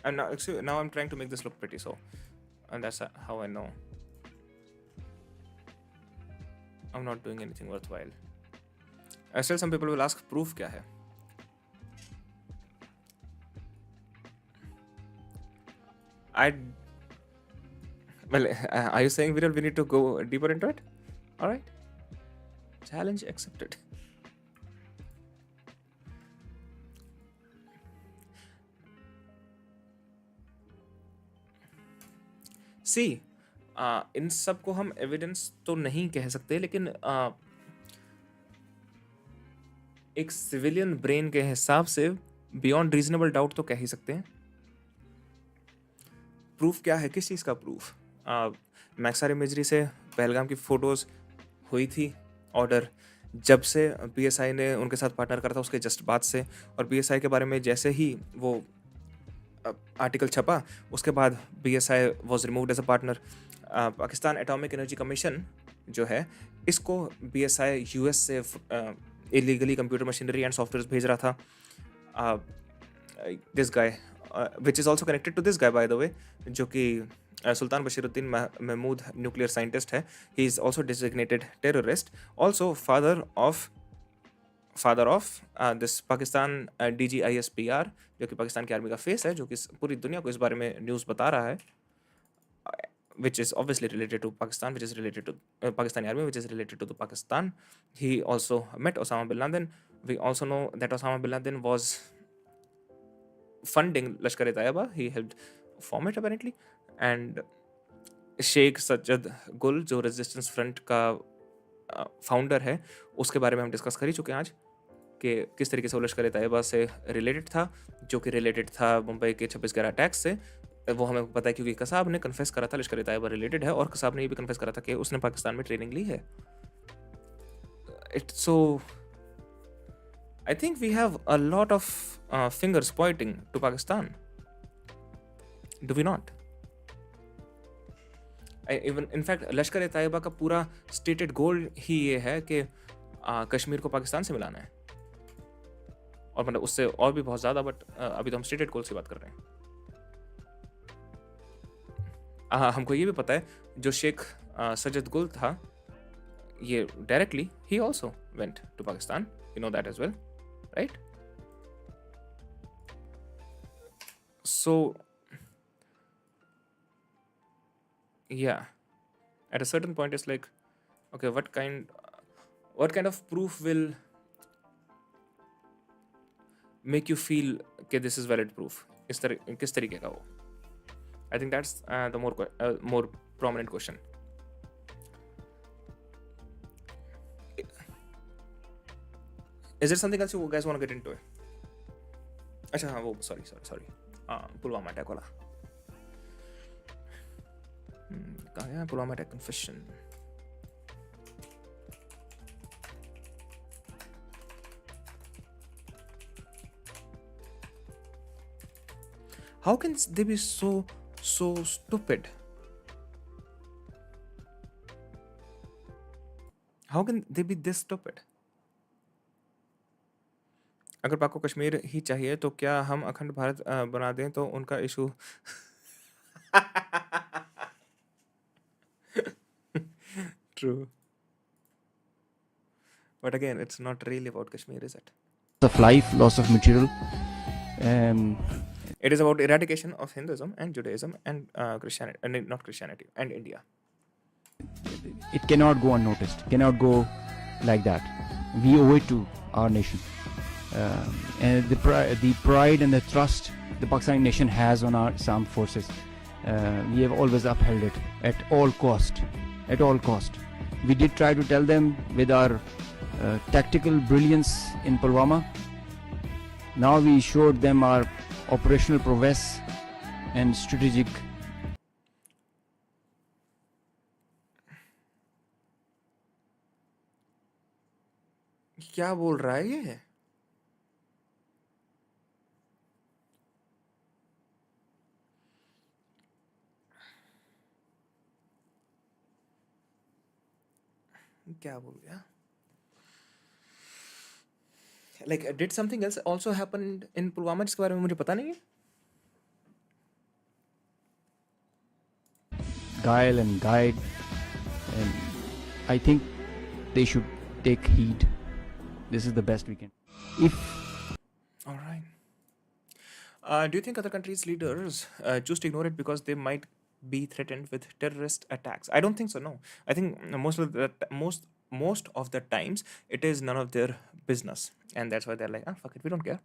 And now I'm trying to make this look pretty, so, and that's how I know I'm not doing anything worthwhile. Still, some people will ask, proof क्या है? Well, are you saying, Viral, we need to go deeper into it? All right. Challenge accepted. See, इन सब को हम evidence तो नहीं कह सकते, लेकिन एक सिविलियन ब्रेन के हिसाब से बियॉन्ड रीजनेबल डाउट तो कह ही सकते हैं. प्रूफ क्या है? किस चीज़ का प्रूफ? मैक्सर इमेजरी से पहलगाम की फ़ोटोज़ हुई थी ऑर्डर जब से PSI ने उनके साथ पार्टनर करा था, उसके जस्ट बाद से. और PSI के बारे में जैसे ही वो आर्टिकल छपा, उसके बाद PSI was removed as a partner. Pakistan atomic energy commission जो है, इसको बीएसआई यूएस से illegally computer machinery and software भेज रहा था. This guy which is also connected to this guy by the way, जो कि सुल्तान बशीरुद्दीन महमूद न्यूक्लियर साइंटिस्ट है. He is also designated terrorist, also father of this Pakistan DGISPR, जो कि पाकिस्तान की आर्मी का फेस है, जो कि पूरी दुनिया को इस बारे में न्यूज़ बता रहा है, which is obviously related to Pakistan, which is related to Pakistani army, which is related to the Pakistan. He also met Osama bin Laden. We also know that Osama bin Laden was funding Lashkar-e-Taiba. He helped form it apparently. And Sheikh Sajjad गुल, जो resistance front का founder है, उसके बारे में हम discuss कर ही चुके हैं आज, कि किस तरीके से वो लश्कर-ए-तैयबा से रिलेटेड था, जो कि रिलेटेड था मुंबई के 26/11 अटैक्स से. वो हमें पता है क्योंकि कसाब ने कन्फेस करा था लश्कर-ए-तैयबा रिलेटेड है, और कसाब ने ये भी कन्फेस करा था कि उसने पाकिस्तान में ट्रेनिंग ली है. It's so I think we have a lot of fingers pointing to Pakistan. Do we not? Even in fact Lashkar-e-Taiba का पूरा स्टेटेड गोल ही ये है कि कश्मीर को पाकिस्तान से मिलाना है, और मतलब उससे और भी बहुत ज़्यादा, बट अभी तो हम स्टेटेड गोल्स की बात कर रहे हैं. हमको ये भी पता है, जो शेख सज्जद गुल था, ये डायरेक्टली ही also went to Pakistan. You know that as well, right? So yeah, at a certain point it's like, okay, what kind of proof will make you feel कि this is valid proof? किस तरीके का वो? I think that's the more prominent question. Is there something else you guys want to get into it? अच्छा हाँ, वो sorry Pulwama attack वाला. कहाँ गया Pulwama attack confession? How can they be so stupid? How can they be this stupid? अगर पाक को कश्मीर ही चाहिए तो क्या हम अखंड भारत बना दें तो उनका issue? True. But again, it's not really about Kashmir, is it? Of life, loss of material. Um, It is about eradication of Hinduism and Judaism and Christianity, and not Christianity, and India. it cannot go unnoticed, cannot go like that. We owe it to our nation. And the pride and the trust the Pakistani nation has on our armed forces, we have always upheld it at all cost. At all cost. We did try to tell them with our tactical brilliance in Pulwama. Now we showed them our operational prowess and strategic. क्या बोल रहा है ये? क्या बोल गया? Like, did something else also happen in Pulwama जिसके बारे में मुझे पता नहीं है? Guile and guide, and I think they should take heed. This is the best we can. If All right. Do you think other countries' leaders choose to ignore it because they might be threatened with terrorist attacks? I don't think so. No, I think most of the times it is none of their business, and that's why they're like, fuck it, we don't care.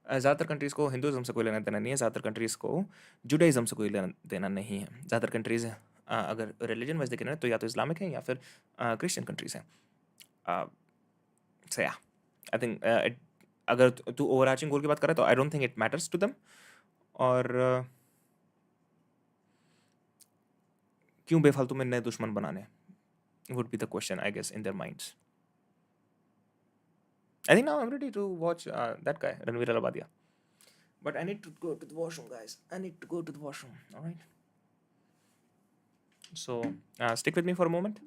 ज़्यादातर countries को Hinduism से कोई लेना देना नहीं है, ज़्यादातर countries को जुडाइज़म से कोई लेना देना नहीं है. ज़्यादातर कंट्रीज़ अगर रिलीजन वाइज देखें तो या तो इस्लामिक है या फिर क्रिश्चियन कंट्रीज़ हैं. So yeah, I think अगर तू ओवरआर्चिंग गोल की बात करे तो I don't think it matters to them. और क्यों बेफालतू में नए दुश्मन बनाने would be the question, I guess, in their minds. I think now I'm ready to watch that guy, Ranveer Alabadia. But I need to go to the washroom, guys. I need to go to the washroom, all right? So stick with me for a moment.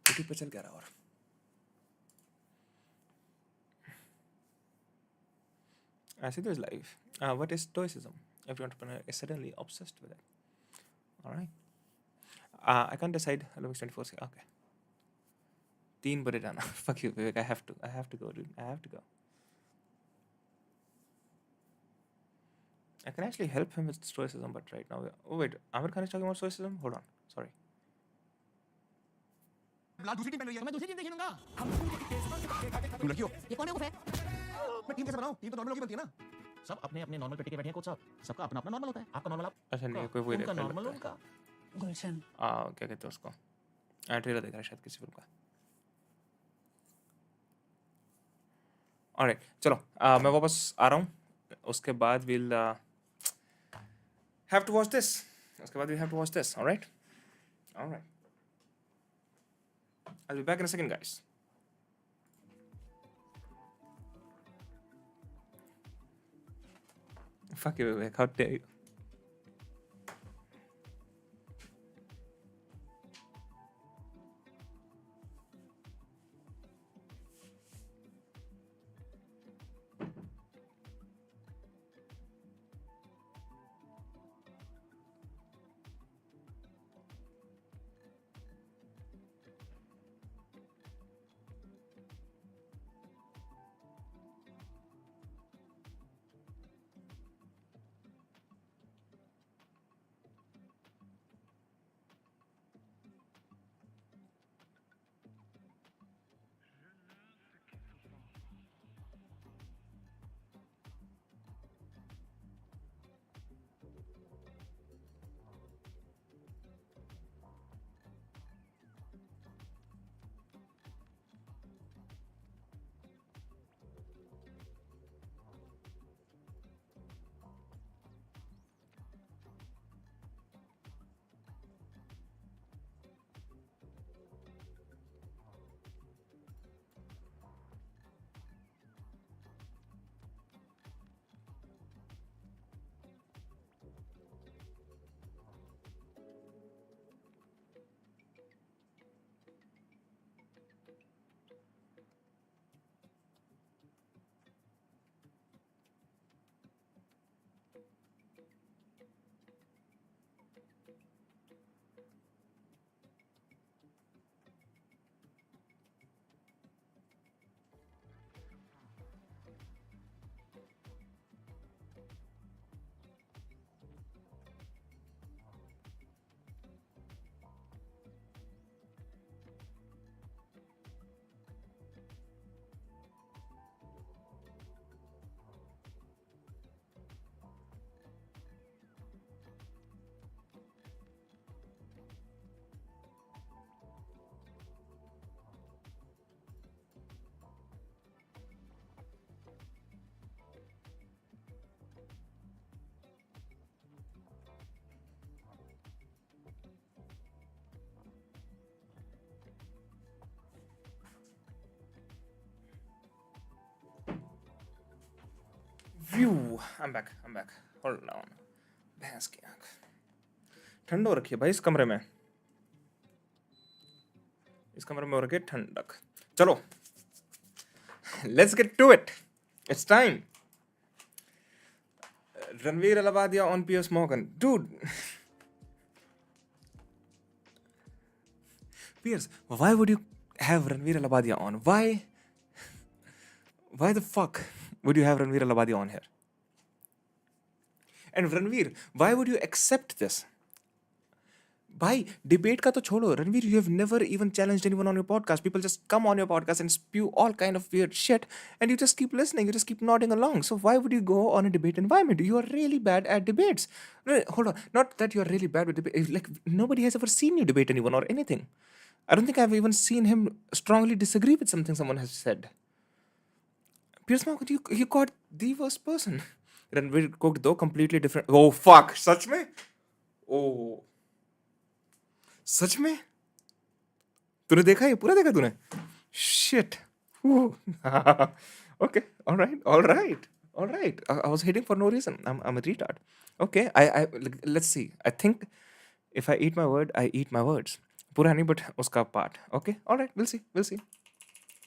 YouTube पे चल क्या रहा और ऐसे तो is life. What is stoicism? Every entrepreneur is suddenly obsessed with it. All right. I can't decide. Lumix 24 say okay. 3 बजे जाना. Fuck you, Vivek. I have to. I have to go, dude. I have to go. I can actually help him with stoicism, but right now, oh wait, Amir Khan is talking about stoicism. Hold on. Sorry. दूसरी team बन रही है, मैं दूसरी team खेलूंगा। तुम लड़की हो, ये कौन है वो है? मैं टीम कैसे बनाऊं? टीम तो नॉर्मल होगी बनती है ना। सब अपने अपने नॉर्मल पे टिके बैठे हैं कोच साहब। सबका अपना अपना नॉर्मल होता है। आपका नॉर्मल आप अच्छा नहीं कोई वही उनका देखा नॉर्मल लगता है। उनका गुलशन। क्या कहते हैं उसको? ट्रेलर देखा है शायद किसी फिल्म का. ऑलराइट चलो मैं वापस आ रहा हूँ. उसके बाद we'll have to watch this. उसके बाद we have to watch this. Alright. Alright. I'll be back in a second, guys. Fuck you, Vivek. How dare you? Phew, I'm back. Hold on. भैंस की आंख. ठंड हो रखी है भाई इस कमरे में. इस कमरे में हो रखी है ठंडक. चलो. Let's get to it. It's time. Ranveer Alabadia on Piers Morgan. Dude. Piers, why would you have Ranveer Alabadia on? Why? Why the fuck would you have Ranveer Alabadia on here? And Ranveer, why would you accept this? भाई debate का तो छोड़ो Ranveer you have never even challenged anyone on your podcast. People just come on your podcast and spew all kind of weird shit and you just keep listening, you just keep nodding along. So why would you go on a debate environment? You are really bad at debates. No, hold on, not that you are really bad with debate. Like nobody has ever seen you debate anyone or anything. I don't think I've even seen him strongly disagree with something someone has said. Piers Morgan, you got the worst person. Ranveer cooked though completely different. Oh fuck, सच में? Oh. सच में तूने देखा ये पूरा देखा तूने shit okay alright All right. I was hating for no reason. I'm a retard. Okay. Let's see. I think if I eat my word, I eat my words. पूरा नहीं, but उसका part. Okay. All right. We'll see. We'll see.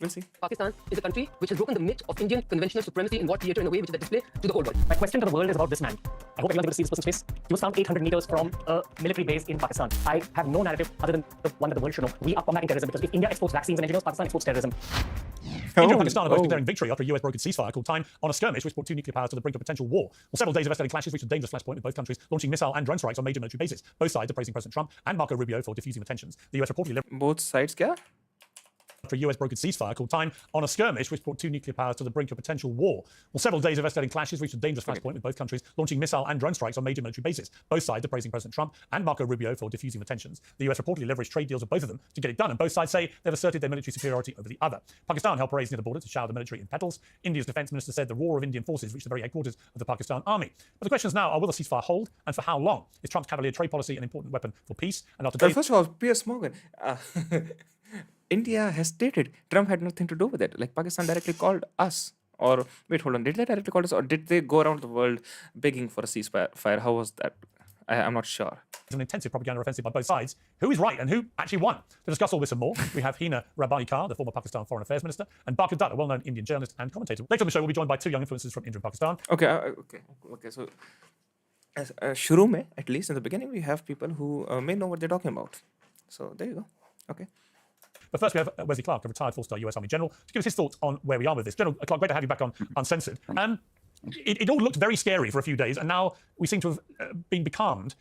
We'll see. Pakistan is a country which has broken the myth of Indian conventional supremacy in war theatre in a way which is a display to the whole world. My question to the world is about this man. I hope everyone's able to see this person's face. He was found 800 meters from a military base in Pakistan. I have no narrative other than the one that the world should know. We are combating terrorism because if India exports vaccines and engineers, Pakistan exports terrorism. India and Pakistan are both declaring victory after a US brokered ceasefire called Time on a skirmish which brought two nuclear powers to the brink of potential war. Well, several days of escalating clashes reached a dangerous flashpoint with both countries launching missile and drone strikes on major military bases. Both sides are praising President Trump and Marco Rubio for diffusing the tensions. The US reportedly Both sides क्या? after a US brokered ceasefire called Time on a skirmish which brought two nuclear powers to the brink of potential war. Well, several days of escalating clashes reached a dangerous flashpoint with both countries launching missile and drone strikes on major military bases. Both sides are praising President Trump and Marco Rubio for diffusing the tensions. The US reportedly leveraged trade deals with both of them to get it done, and both sides say they've asserted their military superiority over the other. Pakistan held parades near the border to shower the military in petals. India's defense minister said the roar of Indian forces reached the very headquarters of the Pakistan army. But the questions now are, will the ceasefire hold, and for how long? Is Trump's cavalier trade policy an important weapon for peace? And after Well, days first of all, Piers Morgan. India has stated Trump had nothing to do with it. Like Pakistan directly called us. Or wait, hold on. Did they directly call us, or did they go around the world begging for a ceasefire? How was that? I'm not sure. an intensive propaganda offensive by both sides. Who is right and who actually won? To discuss all this and more, we have Hina Rabani-Kar, the former Pakistan Foreign Affairs Minister, and Barkha Dutt, a well-known Indian journalist and commentator. Later on the show, we'll be joined by two young influencers from India and Pakistan. Okay. So, शुरू में, at least in the beginning, we have people who may know what they're talking about. So there you go. Okay. But first, we have Wesley Clark, a retired four-star US Army general, to give us his thoughts on where we are with this. General Clark, great to have you back on Uncensored. It all looked very scary for a few days, and now we seem to have been becalmed.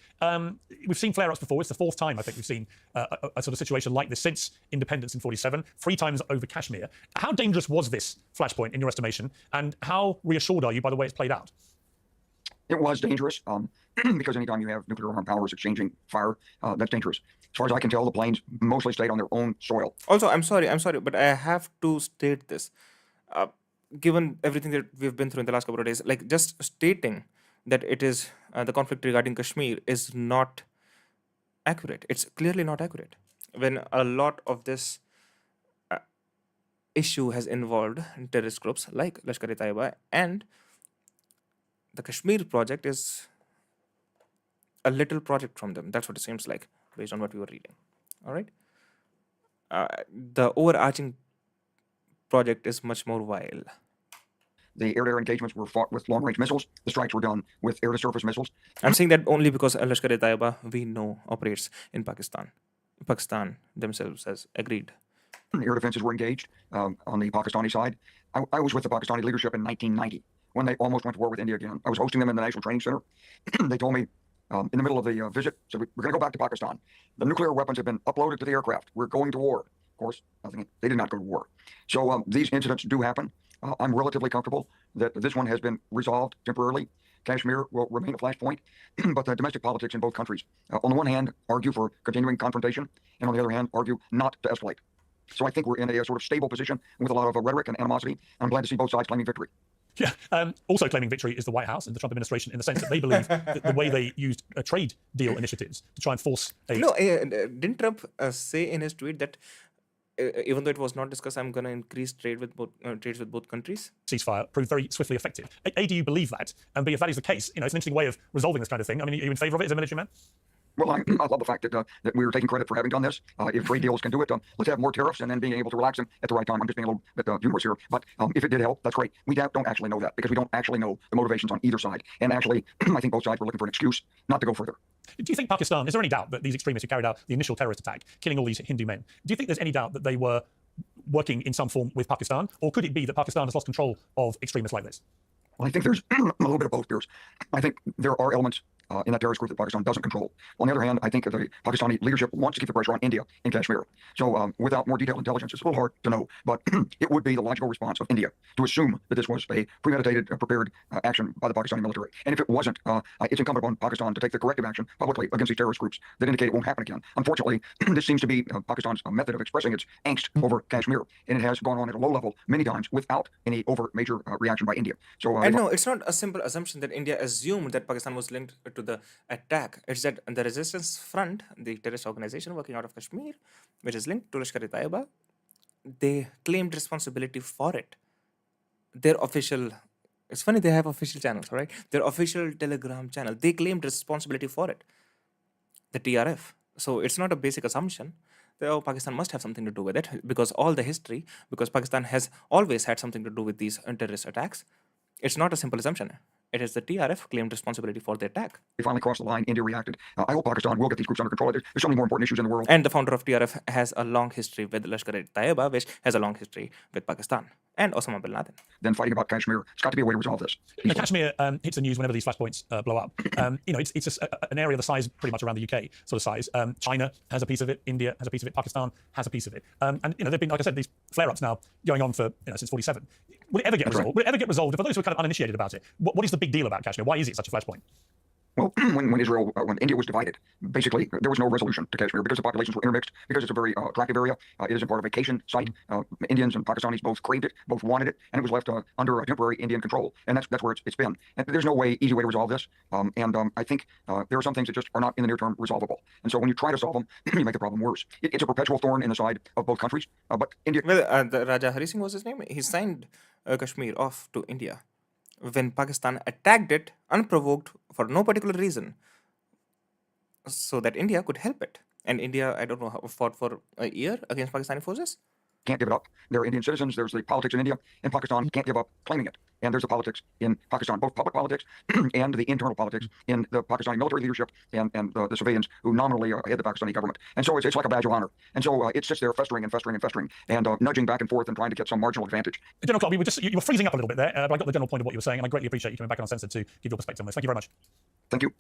We've seen flare-ups before. It's the fourth time, I think, we've seen a sort of situation like this since independence in 47, 3 times over Kashmir. How dangerous was this flashpoint, in your estimation, and how reassured are you by the way it's played out? It was dangerous because anytime you have nuclear armed powers exchanging fire, that's dangerous. As far as I can tell, the planes mostly stayed on their own soil. Also, I'm sorry, but I have to state this. Given everything that we've been through in the last couple of days, like just stating that it is the conflict regarding Kashmir is not accurate. It's clearly not accurate. When a lot of this issue has involved terrorist groups like Lashkar-e-Taiba, and the Kashmir project is a little project from them. That's what it seems like, based on what we were reading. All right. The overarching project is much more vile. The air-to-air engagements were fought with long-range missiles. The strikes were done with air-to-surface missiles. I'm saying that only because Lashkar-e-Taiba, we know, operates in Pakistan. Pakistan themselves has agreed. Air defenses were engaged on the Pakistani side. I was with the Pakistani leadership in 1990 when they almost went to war with India again. I was hosting them in the National Training Center. They told me in the middle of the visit, so we're going to go back to Pakistan. The nuclear weapons have been uploaded to the aircraft. We're going to war. Of course, they did not go to war. So these incidents do happen. I'm relatively comfortable that this one has been resolved temporarily. Kashmir will remain a flashpoint, but the domestic politics in both countries, on the one hand, argue for continuing confrontation, and on the other hand, argue not to escalate. So I think we're in a sort of stable position with a lot of rhetoric and animosity. I'm glad to see both sides claiming victory. Yeah, also claiming victory is the White House and the Trump administration in the sense that they believe that the way they used trade deal initiatives to try and force a... No, didn't Trump say in his tweet that even though it was not discussed, I'm going to increase trades with both countries? Ceasefire proved very swiftly effective. A, do you believe that? And B, if that is the case, it's an interesting way of resolving this kind of thing. I mean, are you in favour of it as a military man? Well, I love the fact that we were taking credit for having done this. If trade deals can do it, let's have more tariffs and then being able to relax them at the right time. I'm just being a little bit humorous here. But if it did help, that's great. We don't actually know that because we don't actually know the motivations on either side. And actually, I think both sides were looking for an excuse not to go further. Do you think Pakistan, is there any doubt that these extremists who carried out the initial terrorist attack, killing all these Hindu men, do you think there's any doubt that they were working in some form with Pakistan? Or could it be that Pakistan has lost control of extremists like this? Well, I think there's a little bit of both, Piers. I think there are elements in that terrorist group that Pakistan doesn't control. On the other hand, I think the Pakistani leadership wants to keep the pressure on India in Kashmir. So without more detailed intelligence, it's a little hard to know. But it would be the logical response of India to assume that this was a premeditated, prepared action by the Pakistani military. And if it wasn't, it's incumbent upon Pakistan to take the corrective action publicly against these terrorist groups that indicate it won't happen again. Unfortunately, this seems to be Pakistan's method of expressing its angst over Kashmir. And it has gone on at a low level many times without any overt major reaction by India. So, and no, it's not a simple assumption that India assumed that Pakistan was linked to the attack. It's that the Resistance Front, the terrorist organization working out of Kashmir, which is linked to Lashkar-e-Taiba, they claimed responsibility for it. Their official It's funny they have official channels, right? Their official Telegram channel. They claimed responsibility for it. The TRF. So it's not a basic assumption that Pakistan must have something to do with it because all the history, because Pakistan has always had something to do with these terrorist attacks. It's not a simple assumption. It is the TRF claimed responsibility for the attack. They finally crossed the line. India reacted. I hope Pakistan will get these groups under control. There's so many more important issues in the world. And the founder of TRF has a long history with Lashkar-e-Taiba, which has a long history with Pakistan and Osama bin Laden. Then fighting about Kashmir. It's got to be a way to resolve this. Kashmir hits the news whenever these flashpoints blow up. It's an area the size pretty much around the UK sort of size. China has a piece of it. India has a piece of it. Pakistan has a piece of it. And there've been, like I said, these flare-ups now going on for since 47. Will it ever get resolved? Will it ever get resolved? For those who are kind of uninitiated about it, what is the big deal about Kashmir? Why is it such a flashpoint? Well, when India was divided, basically there was no resolution to Kashmir because the populations were intermixed, because it's a very attractive area. It isn't part of a vacation site. Indians and Pakistanis both craved it, both wanted it, and it was left under temporary Indian control. And that's where it's been. And there's no easy way to resolve this. I think there are some things that just are not in the near term resolvable. And so when you try to solve them, you make the problem worse. It's a perpetual thorn in the side of both countries. But India. Well, the Raja Hari Singh was his name. He signed Kashmir off to India when Pakistan attacked it unprovoked for no particular reason, so that India could help it. And India, I don't know, fought for a year against Pakistani forces. Can't give it up. There are Indian citizens. There's the politics in India. In Pakistan, can't give up claiming it. And there's the politics in Pakistan, both public politics and the internal politics in the Pakistani military leadership and the civilians who nominally head the Pakistani government. And so it's like a badge of honor. And so it sits there festering and festering and festering and nudging back and forth and trying to get some marginal advantage. General Clark, you were freezing up a little bit there, but I got the general point of what you were saying, and I greatly appreciate you coming back on Uncensored to give your perspective on this. Thank you very much. Thank you.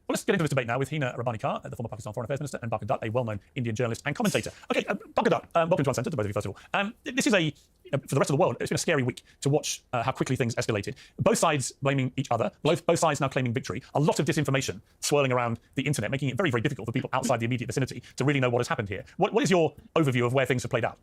Well, let's get into this debate now with Hina Rabbani Kar, the former Pakistan Foreign Affairs Minister, and Barkha Dutt, a well-known Indian journalist and commentator. Okay, Barkha Dutt, welcome to Uncensored, to both of you, first of all. This is for the rest of the world, it's been a scary week to watch how quickly things escalated. Both sides blaming each other, both sides now claiming victory. A lot of disinformation swirling around the internet, making it very, very difficult for people outside the immediate vicinity to really know what has happened here. What is your overview of where things have played out?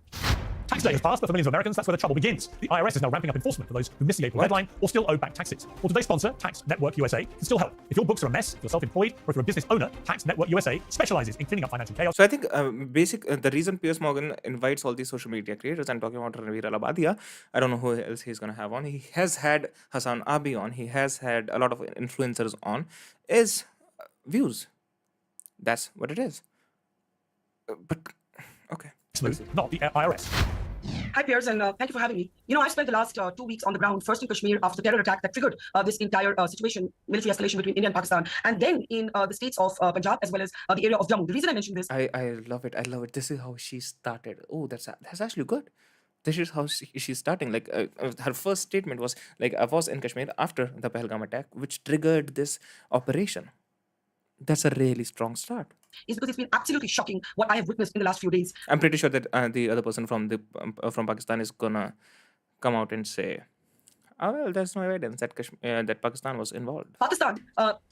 Tax day has passed, but for millions of Americans, that's where the trouble begins. The IRS is now ramping up enforcement for those who missed the April deadline or still owe back taxes. Well, today's sponsor, Tax Network USA, can still help. If your books are a mess, if you're self-employed, or if you're a business owner, Tax Network USA specializes in cleaning up financial chaos. So I think the reason Piers Morgan invites all these social media creators, and talking about Ranveer Alabadia, I don't know who else he's going to have on. He has had Hassan Abi on. He has had a lot of influencers on. Is views. That's what it is. But okay. Not the IRS. Hi, Piers, and thank you for having me. I spent the last 2 weeks on the ground, first in Kashmir after the terror attack that triggered this entire situation, military escalation between India and Pakistan, and then in the states of Punjab as well as the area of Jammu. The reason I mentioned this... I love it. I love it. This is how she started. Oh, that's actually good. This is how she's starting. Like her first statement was like, I was in Kashmir after the Pahalgam attack, which triggered this operation. That's a really strong start. Is because it's been absolutely shocking what I have witnessed in the last few days. I'm pretty sure that the other person from Pakistan is gonna come out and say, oh, well, there's no evidence that that Pakistan was involved. Pakistan,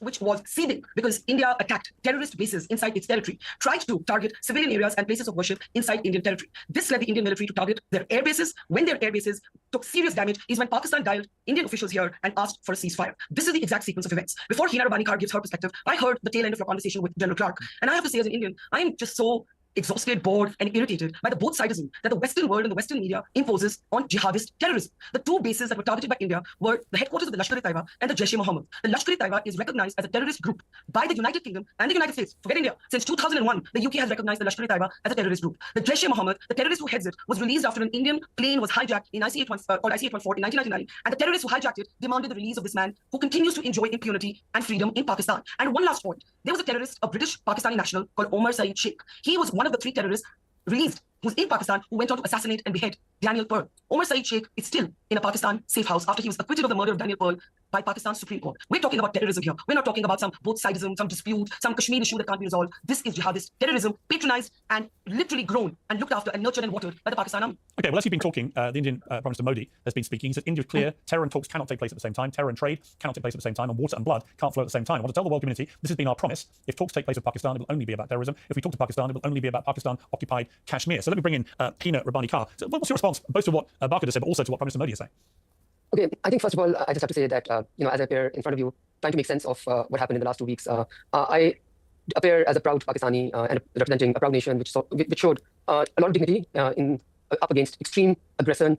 which was seething because India attacked terrorist bases inside its territory, tried to target civilian areas and places of worship inside Indian territory. This led the Indian military to target their air bases. When their air bases took serious damage is when Pakistan dialed Indian officials here and asked for a ceasefire. This is the exact sequence of events. Before Hina Rabbani Kar gives her perspective, I heard the tail end of your conversation with General Clark. And I have to say, as an Indian, I am just so exhausted, bored, and irritated by the both-sidism that the Western world and the Western media imposes on jihadist terrorism. The two bases that were targeted by India were the headquarters of the Lashkar-e-Taiba and the Jaish-e-Mohammed. The Lashkar-e-Taiba is recognized as a terrorist group by the United Kingdom and the United States. Forget India. Since 2001, the UK has recognized the Lashkar-e-Taiba as a terrorist group. The Jaish-e-Mohammed, the terrorist who heads it, was released after an Indian plane was hijacked in called IC-814 in 1999, and the terrorists who hijacked it demanded the release of this man who continues to enjoy impunity and freedom in Pakistan. And one last point. There was a terrorist, a British Pakistani national called Omar Saeed Sheikh. He was one of the 3 terrorists released, who's in Pakistan, who went on to assassinate and behead Daniel Pearl. Omar Saeed Sheikh is still in a Pakistan safe house after he was acquitted of the murder of Daniel Pearl by Pakistan's Supreme Court. We're talking about terrorism here. We're not talking about some both-sidism, some dispute, some Kashmir issue that can't be resolved. This is jihadist terrorism, patronized and literally grown and looked after and nurtured and watered by the Pakistan army. Okay, well, as you've been talking, the Indian Prime Minister Modi has been speaking. He said India is clear, terror and talks cannot take place at the same time, terror and trade cannot take place at the same time, and water and blood can't flow at the same time. I want to tell the world community, this has been our promise. If talks take place with Pakistan, it will only be about terrorism. If we talk to Pakistan, it will only be about Pakistan-occupied Kashmir. So let me bring in Hina Rabbani Kar. So what's your response, both to what Barkha said, but also to what Prime Minister Modi is saying? Okay, I think first of all, I just have to say that, as I appear in front of you, trying to make sense of what happened in the last 2 weeks, I appear as a proud Pakistani and representing a proud nation which showed a lot of dignity in up against extreme aggression,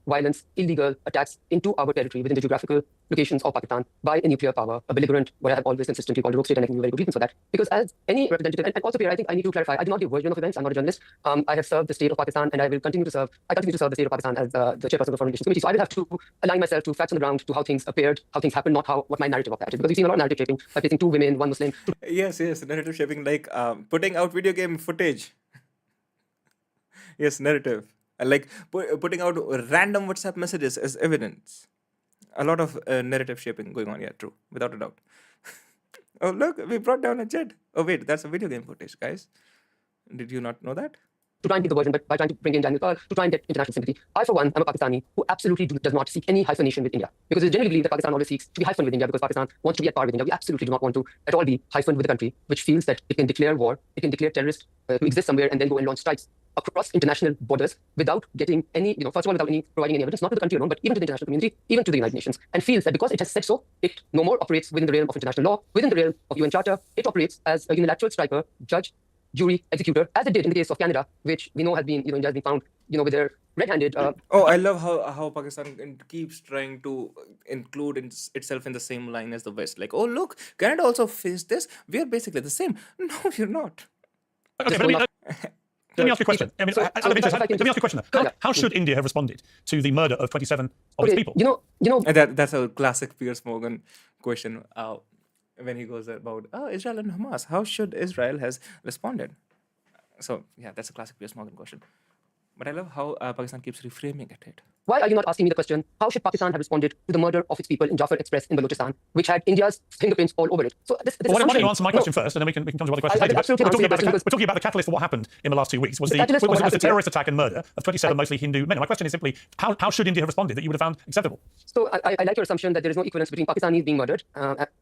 violence, illegal attacks into our territory within the geographical locations of Pakistan by a nuclear power, a belligerent, what I have always consistently called a rogue state, and I can give very good reasons for that. Because as any representative, and also here, I think I need to clarify, I do not give version of events. I'm not a journalist. I have served the state of Pakistan, and I continue to serve the state of Pakistan as the chairperson of the Foreign Relations Committee. So I will have to align myself to facts on the ground, to how things appeared, how things happened, not what my narrative of that is. Because we've seen a lot of narrative shaping by placing two women, one Muslim. Yes, narrative shaping, like putting out video game footage. Yes, narrative. Like putting out random WhatsApp messages as evidence. A lot of narrative shaping going on, yeah, true, without a doubt. Oh, look, we brought down a jet. Oh, wait, that's a video game footage, guys. Did you not know that? To try and keep the version, but by trying to bring in Daniel Pearl, to try and get international sympathy. I, for one, am a Pakistani who absolutely does not seek any hyphenation with India. Because we generally believe that Pakistan always seeks to be hyphened with India because Pakistan wants to be at par with India. We absolutely do not want to at all be hyphened with a country which feels that it can declare war, it can declare terrorists who exist somewhere and then go and launch strikes across international borders without getting any, first of all, without providing any evidence, not to the country alone, but even to the international community, even to the United Nations, and feels that because it has said so, it no more operates within the realm of international law, within the realm of UN Charter. It operates as a unilateral striker, judge, jury, executor, as it did in the case of Canada, which we know has been, India has been found, with their red-handed. I love how Pakistan keeps trying to include itself in the same line as the West. Like, oh, look, Canada also faced this. We are basically the same. No, you're not. Okay, but let me ask you a question. I mean, out of interest, let me ask you a question. How should India have responded to the murder of 27 of its people? That's a classic Piers Morgan question. When he goes about Israel and Hamas, how should Israel has responded? So yeah, that's a classic Piers Morgan question. But I love how Pakistan keeps reframing it. Why are you not asking me the question, how should Pakistan have responded to the murder of its people in Jafar Express in Balochistan, which had India's fingerprints all over it? So this why don't you answer my question first, and then we can come to other questions later. We're talking about the catalyst for what happened in the last 2 weeks. Was the terrorist attack and murder of 27 mostly Hindu men. My question is simply, how should India have responded that you would have found acceptable? So I like your assumption that there is no equivalence between Pakistanis being murdered.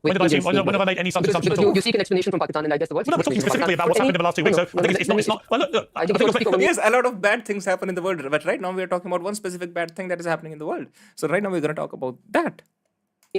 When have I made any such assumption at all? You seek an explanation from Pakistan, and I guess the word. No, we're talking specifically about what's happened in the last 2 weeks. So I think it's not. Well, look. Yes, a lot of bad things happen in the world, but right now we are talking about one specific bad thing that is happening in the world. So right now we're going to talk about that.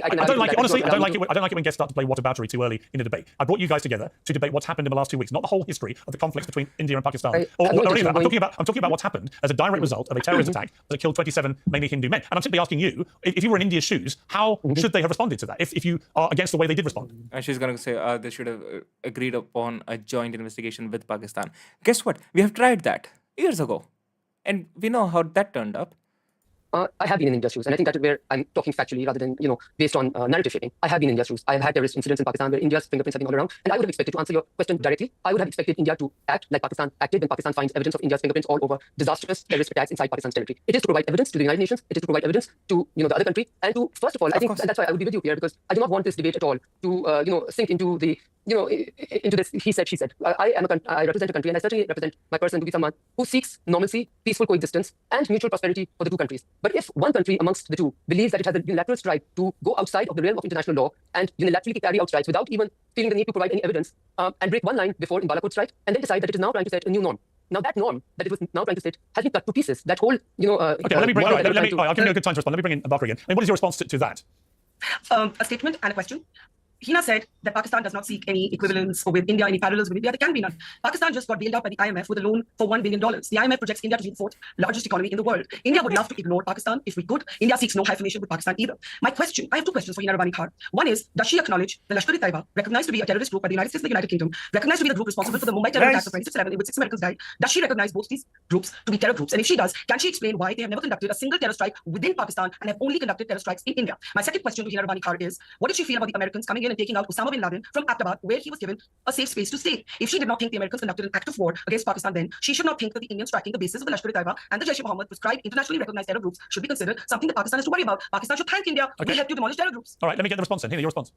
I don't like it. Honestly, I don't like it when guests start to play whataboutery too early in a debate. I brought you guys together to debate what's happened in the last 2 weeks, not the whole history of the conflicts between India and Pakistan. I'm talking about what's happened as a direct result of a terrorist attack that killed 27 mainly Hindu men. And I'm simply asking you, if you were in India's shoes, how should they have responded to that? If you are against the way they did respond? And she's going to say they should have agreed upon a joint investigation with Pakistan. Guess what? We have tried that years ago, and we know how that turned up. I have been in India's shoes, and I think that is where I'm talking factually rather than, based on narrative shaping. I have been in India's shoes. I have had terrorist incidents in Pakistan where India's fingerprints have been all around, and I would have expected, to answer your question directly, I would have expected India to act like Pakistan acted when Pakistan finds evidence of India's fingerprints all over disastrous terrorist attacks inside Pakistan's territory. It is to provide evidence to the United Nations, it is to provide evidence to, the other country, and to, first of all, I think that's why I would be with you here, because I do not want this debate at all to, sink into the, into this he said, she said. I represent a country, and I certainly represent my person to be someone who seeks normalcy, peaceful coexistence, and mutual prosperity for the two countries. But if one country amongst the two believes that it has a unilateral strike to go outside of the realm of international law and unilaterally carry out strikes without even feeling the need to provide any evidence, and break one line before in Balakot strike, and then decide that it is now trying to set a new norm. Now that norm that it was now trying to set has been cut to pieces. That whole, okay, I'll give you a good time to respond. Let me bring in Bakr again. I mean, what is your response to that? A statement and a question. Hina said that Pakistan does not seek any equivalence or with India, any parallels with India. There can be none. Pakistan just got bailed out by the IMF with a loan for $1 billion. The IMF projects India to be the fourth largest economy in the world. India would love to ignore Pakistan if we could. India seeks no hyphenation with Pakistan either. My question, I have two questions for Hina Rabbani Khan. One is, does she acknowledge the Lashkar-e-Taiba, recognized to be a terrorist group by the United States and the United Kingdom, recognized to be the group responsible for the Mumbai terror attacks of 2011 in which 6 Americans died? Does she recognize both these groups to be terror groups? And if she does, can she explain why they have never conducted a single terror strike within Pakistan and have only conducted terror strikes in India? My second question to Hina Rabbani Khan is, what did she feel about the Americans coming in and taking out Osama bin Laden from Abbottabad, where he was given a safe space to stay? If she did not think the Americans conducted an act of war against Pakistan, then she should not think that the Indians striking the bases of the Lashkar-e-Taiba and the Jaish-e-Mohammed prescribed internationally recognized terror groups should be considered something that Pakistan has to worry about. Pakistan should thank India. They helped to demolish terror groups. All right, let me get the response then. Hina, your response.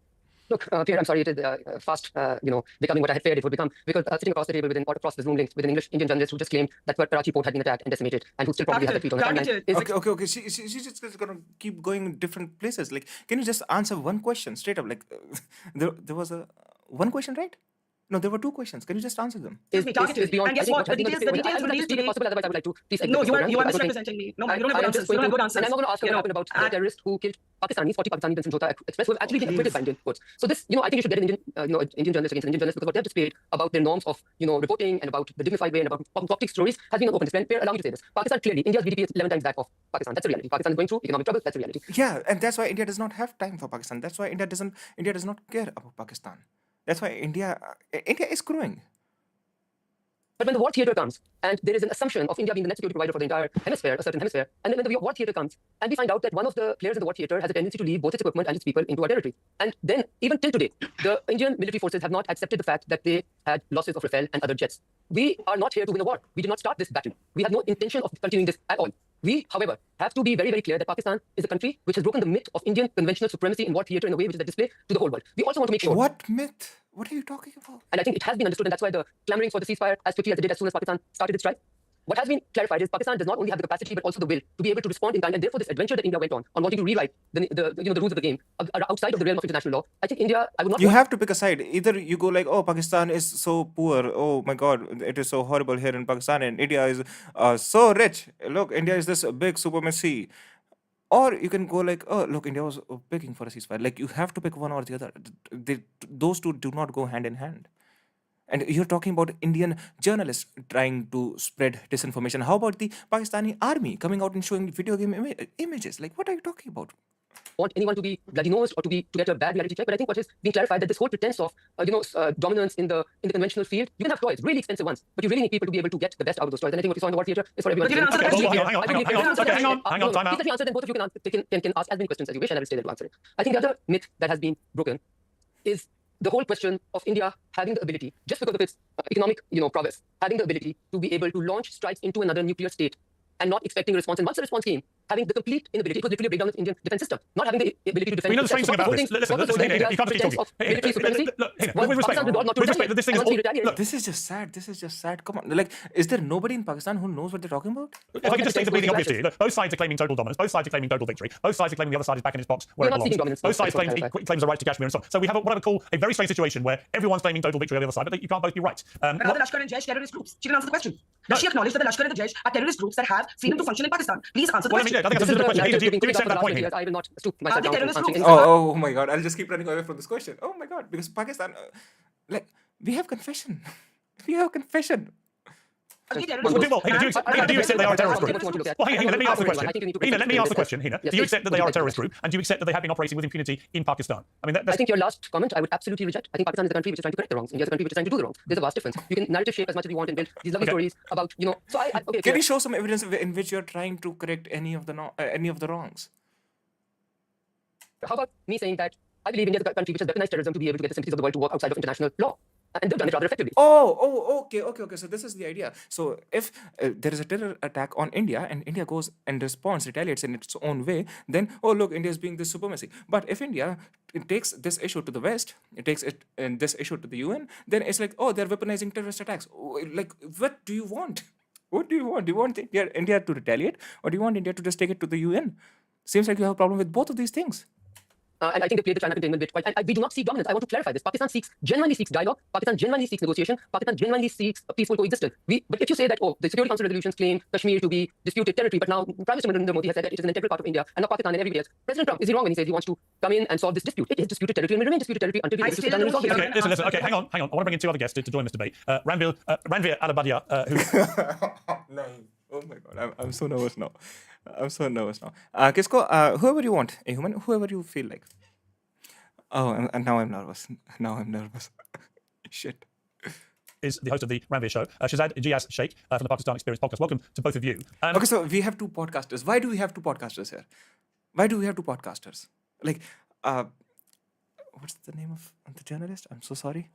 Look, Pierre, I'm sorry, it is fast, becoming what I had feared it would become, because sitting across the table across the Zoom link with an Indian journalist who just claimed that Karachi port had been attacked and decimated, and who still probably has a tweet on the timeline. Okay. She's just gonna keep going in different places. Like, can you just answer one question straight up? Like, there was one question, right? No, there were two questions. Can you just answer them? Excuse me, targeted. beyond. And guess I think what? The has been on details display. I would like to revealed speak if today. possible, otherwise I would like to please exit No, this you are program, you are because I don't think- misrepresenting me. No, you don't have good I'm just answers. You don't have good answers. and I'm not going to ask You what know, happened about the and- terrorist who killed Pakistanis, 40 Pakistanis in Jhota Express, who have actually been acquitted by Indian courts. So this, I think you should get an Indian, Indian journalist against an Indian journalist, because what they have displayed about their norms of, reporting and about the dignified way and about topic stories has been an open display. And allow me to say this: Pakistan clearly, India's GDP is 11 times that of Pakistan. That's the reality. Pakistan is going through economic trouble. That's the reality. Yeah, and that's why India does not have time for Pakistan. That's why India does not care about Pakistan. That's why India is growing. But when the war theater comes, and there is an assumption of India being the net security provider for the entire hemisphere, a certain hemisphere, and then when the war theater comes, and we find out that one of the players in the war theater has a tendency to leave both its equipment and its people into our territory, and then even till today, the Indian military forces have not accepted the fact that they had losses of Rafale and other jets. We are not here to win a war. We did not start this battle. We have no intention of continuing this at all. We, however, have to be very, very clear that Pakistan is a country which has broken the myth of Indian conventional supremacy in war theater in a way which is a display to the whole world. We also want to make sure. What myth? What are you talking about? And I think it has been understood, and that's why the clamoring for the ceasefire as quickly as it did as soon as Pakistan started its strike. What has been clarified is Pakistan does not only have the capacity but also the will to be able to respond in time, and therefore this adventure that India went on wanting to rewrite the rules of the game outside of the realm of international law. I think India, I would not. You have to pick a side. Either you go like, oh, Pakistan is so poor. Oh my God, it is so horrible here in Pakistan, and India is so rich. Look, India is this big supremacy. Or you can go like, oh, look, India was begging for a ceasefire. Like, you have to pick one or the other. Those two do not go hand in hand. And you're talking about Indian journalists trying to spread disinformation. How about the Pakistani army coming out and showing video game images? Like, what are you talking about? Want anyone to be bloody nosed or to get a bad reality check, but I think what is being clarified that this whole pretense of dominance in the conventional field, you can have toys, really expensive ones, but you really need people to be able to get the best out of those toys. And I think what you saw in the war theater is for everyone. But you didn't answer the Okay, question. well, hang on, time out. Please let me answer, then both of you can ask as many questions as you wish, and I will stay there to answer it. I think the other myth that has been broken is the whole question of India having the ability, just because of its economic prowess, having the ability to be able to launch strikes into another nuclear state and not expecting a response. And once the response came, having the complete inability, it was literally a breakdown of the Indian defense system, not having the ability to defend. We know the strange thing about this. Listen, you can't just keep talking. With respect, this thing is all. Look, This is just sad. This is just sad. Come on. Like, is there nobody in Pakistan who knows what they're talking about? if I could just state the bleeding obvious to you, look, both sides are claiming total dominance, both sides are claiming total victory, both sides are claiming the other side is back in its box where We're it not seeking belongs. dominance. Both sides That's claim what claims the right to Kashmir and so on. So we have what I would call a very strange situation where everyone's claiming total victory on the other side, but you can't both be right. And are the Lashkar and Jaish terrorist groups? She didn't answer the question. Does she acknowledge that the Lashkar and the Jaish are terrorist groups that have freedom to function in Pakistan? Please answer the Well, I mean, question. I think that's a good question. Hina, do you accept that point, Hina? I will not stoop myself down to terrorist answering groups? any- Oh my God. I'll just keep running away from this question. Oh my God. Because Pakistan, we have confession. We have confession. Are they terrorist Well, groups? Hina, do you accept they are a terrorist group? What you want to look at. Well, Hina, let me ask the question. I think you need to Hina, let me ask the question. Hina, Yes, do you please. accept that they are a terrorist group, and do you accept that they have been operating with impunity in Pakistan? I mean, I that's think your last comment I would absolutely reject. I think Pakistan is a country which is trying to correct the wrongs. India is a country which is trying to do the wrongs. There's a vast difference. You can narrative shape as much as you want and build these lovely Okay. stories about, So okay. Can you show some evidence in which you're trying to correct any of the wrongs? How about me saying that I believe India is a country which has weaponized terrorism to be able to get the sympathies of the world to work outside of international law, and they've done it rather effectively. Okay. So this is the idea. So if there is a terror attack on India and India goes and responds, retaliates in its own way, then look, India is being this supremacy. But if India takes this issue to the West, it takes it and this issue to the UN, then it's like, they're weaponizing terrorist attacks. Like, what do you want? What do you want? Do you want India to retaliate, or do you want India to just take it to the UN? Seems like you have a problem with both of these things. And I think they played the China containment bit. And we do not seek dominance. I want to clarify this. Pakistan genuinely seeks dialogue. Pakistan genuinely seeks negotiation. Pakistan genuinely seeks a peaceful coexistence. But if you say that, the Security Council resolutions claim Kashmir to be disputed territory, but now Prime Minister Narendra Modi has said that it is an integral part of India and not Pakistan and everybody else. President Trump, is he wrong when he says he wants to come in and solve this dispute? It is disputed territory and will remain disputed territory until we I able to sit still down and don't resolve hear it. Okay, listen. Okay, hang on. I want to bring in two other guests to join this debate. Ranveer Alabadia, who Oh my God, I'm so nervous now. Kisko, whoever you want, a human, whoever you feel like. Oh, and now I'm nervous. Shit. is the host of the Ranveer Show. Shahzad Gias Sheikh from the Pakistan Experience podcast. Welcome to both of you. Okay, so we have two podcasters. Why do we have two podcasters here? Why do we have two podcasters? Like, what's the name of the journalist? I'm so sorry.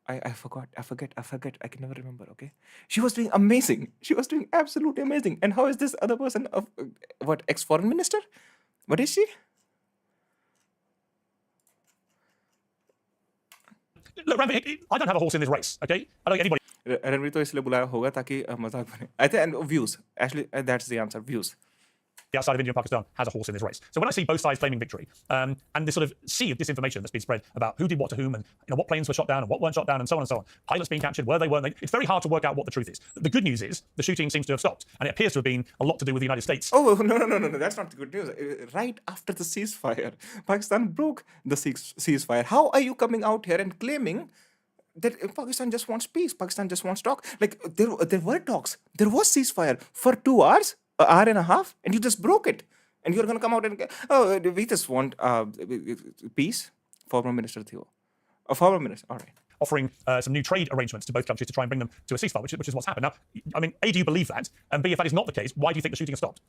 I forgot. I can never remember, okay? She was doing amazing. She was doing absolutely amazing. And how is this other person of, ex-foreign minister? What is she? Look, Ranveer, I don't have a horse in this race, okay? I don't get anybody. Ranveer तो इसलिए बुलाया होगा ताकि मजाक बने. I think and views. Actually, that's the answer. Views. the outside of India and Pakistan has a horse in this race. So when I see both sides claiming victory, and this sort of sea of disinformation that's been spread about who did what to whom, and what planes were shot down and what weren't shot down, and so on and so on, pilots being captured, were they, weren't they? It's very hard to work out what the truth is. The good news is the shooting seems to have stopped, and it appears to have been a lot to do with the United States. Oh, no, that's not the good news. Right after the ceasefire, Pakistan broke the ceasefire. How are you coming out here and claiming that Pakistan just wants peace, Pakistan just wants talk? Like, there were talks, there was ceasefire for 2 hours, an hour and a half, and you just broke it. And you're going to come out and, oh, we just want peace? Former Minister Theo. A former minister, all right. Offering some new trade arrangements to both countries to try and bring them to a ceasefire, which is what's happened. Now, I mean, A, do you believe that? And B, if that is not the case, why do you think the shooting has stopped?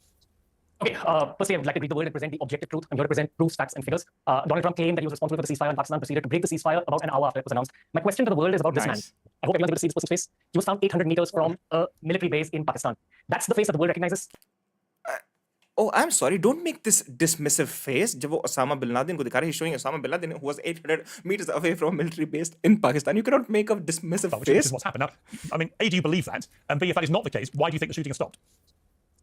Okay, firstly, I would like to read the word and present the objective truth. I'm here to present proofs, facts, and figures. Donald Trump claimed that he was responsible for the ceasefire, and Pakistan proceeded to break the ceasefire about an hour after it was announced. My question to the world is about this man. I hope everyone's able to see this person's face. He was found 800 meters from a military base in Pakistan. That's the face that the world recognizes. Oh, I'm sorry. Don't make this dismissive face. जब वो Osama bin Laden को दिखा रहे, he's showing Osama bin Laden who was 800 meters away from a military base in Pakistan. You cannot make a dismissive Which is face. what's happened. Now, I mean, A, do you believe that? And B, if that is not the case, why do you think the shooting has stopped?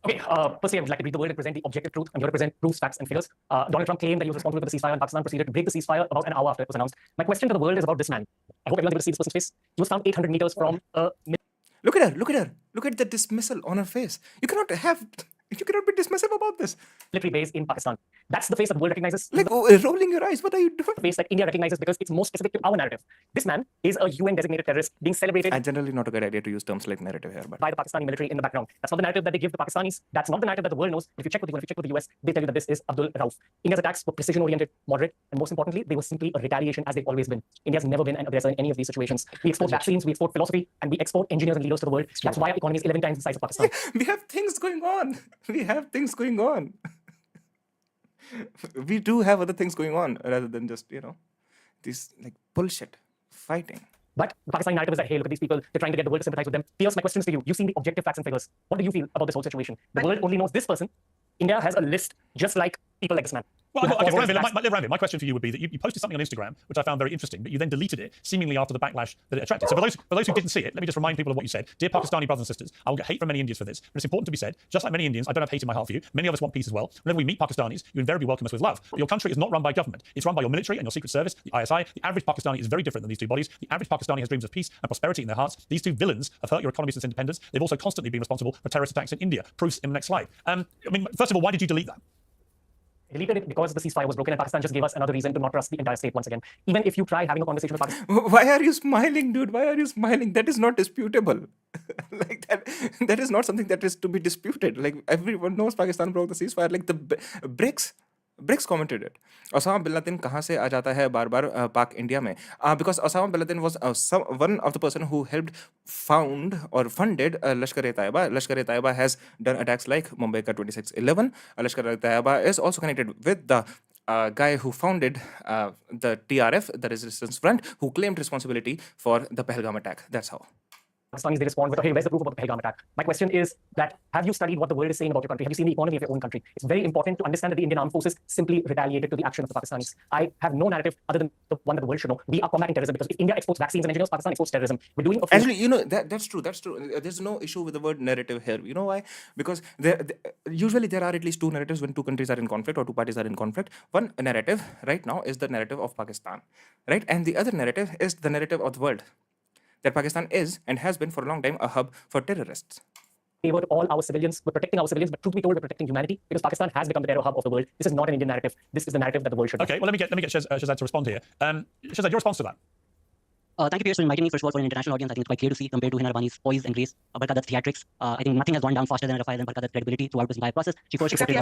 Okay, firstly, I would like to read the word and present the objective truth. I'm here to present proofs, facts, and figures. Donald Trump claimed that he was responsible for the ceasefire, and Pakistan proceeded to break the ceasefire about an hour after it was announced. My question to the world is about this man. I hope everyone's able to see this person's face. He was found 800 meters from a Look at her. Look at her. Look at the dismissal on her face. You cannot be dismissive about this. military base in Pakistan. That's the face that the world recognizes. Like, rolling your eyes. What are you doing? The face that India recognizes because it's more specific to our narrative. This man is a UN designated terrorist being celebrated And generally not a good idea to use terms like narrative here, but by the Pakistani military in the background. That's not the narrative that they give the Pakistanis. That's not the narrative that the world knows. If you check with the US, they tell you that this is Abdul Rauf. India's attacks were precision-oriented, moderate, and most importantly, they were simply a retaliation as they've always been. India's never been an aggressor in any of these situations. We export vaccines, we export philosophy, and we export engineers and leaders to the world. That's why our economy is 11 times the size of Pakistan. we have things going on. We have things going on. We do have other things going on rather than just, this like bullshit fighting. But the Pakistani narrative is that, hey, look at these people, they're trying to get the world to sympathize with them. Here's my questions to you. You've seen the objective facts and figures. What do you feel about this whole situation? The world only knows this person. India has a list just like people like this man. Well, okay, Ranveer, my question for you would be that you posted something on Instagram, which I found very interesting, but you then deleted it, seemingly after the backlash that it attracted. So for those who didn't see it, let me just remind people of what you said. Dear Pakistani brothers and sisters, I will get hate from many Indians for this, but it's important to be said, just like many Indians, I don't have hate in my heart for you. Many of us want peace as well. Whenever we meet Pakistanis, you invariably welcome us with love. But your country is not run by government. It's run by your military and your secret service, the ISI. The average Pakistani is very different than these two bodies. The average Pakistani has dreams of peace and prosperity in their hearts. These two villains have hurt your economy since independence. They've also constantly been responsible for terrorist attacks in India. Proofs in the next slide. I mean, first of all, why did you delete that? I deleted it because the ceasefire was broken and Pakistan just gave us another reason to not trust the entire state once again. Even if you try having a conversation with Pakistan. Why are you smiling, dude? Why are you smiling? That is not disputable. Like that is not something that is to be disputed. Like, everyone knows Pakistan broke the ceasefire. Like, the BRICS commented it. Osama bin Laden कहाँ से आ जाता है बार-बार पाक India में? Because Osama bin Laden was one of the person who helped found or funded Lashkar-e-Taiba. Lashkar-e-Taiba has done attacks like Mumbai ka 26/11. Lashkar-e-Taiba is also connected with the guy who founded the TRF, the Resistance Front, who claimed responsibility for the Pahalgam attack. That's how. Pakistanis, they respond with, hey, where's the proof about the Pahalgam attack? My question is that, have you studied what the world is saying about your country? Have you seen the economy of your own country? It's very important to understand that the Indian armed forces simply retaliated to the action of the Pakistanis. I have no narrative other than the one that the world should know. We are combating terrorism because if India exports vaccines and engineers, Pakistan exports terrorism. We're doing Actually, that's true. That's true. There's no issue with the word narrative here. You know why? Because usually there are at least two narratives when two countries are in conflict or two parties are in conflict. One narrative right now is the narrative of Pakistan, right? And the other narrative is the narrative of the world. That Pakistan is and has been for a long time a hub for terrorists. Favor to all our civilians. We're protecting our civilians, but truth be told, we're protecting humanity because Pakistan has become the terror hub of the world. This is not an Indian narrative. This is the narrative that the world should know. Okay, well, let me get Shahzad to respond here. Shahzad, your response to that? Thank you, Pierce, for inviting me. First of all, for an international audience, I think it's quite clear to see compared to Hina Rabbani's poise and grace, Barkada's theatrics. I think nothing has gone down faster than Barkada's credibility throughout this entire process. She first reported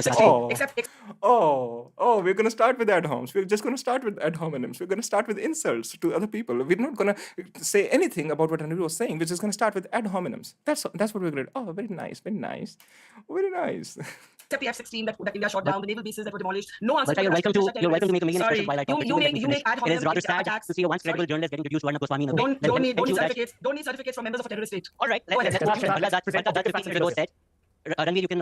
We're going to start with ad homs. We're just going to start with ad hominems. We're going to start with insults to other people. We're not going to say anything about what Ranveer was saying. We're just going to start with ad hominems. That's what we're going to do. Oh, very nice, very nice, very nice. Except the F-16 that India shot down, the naval bases that were demolished. No answer. But you're welcome to make a million expressions while I talk. You make ad hominem It is rather sad attacks. to see a once credible journalist getting reduced to Varna Goswami in a way. Don't need certificates from members of a terrorist state. All right, let's Ranveer, you can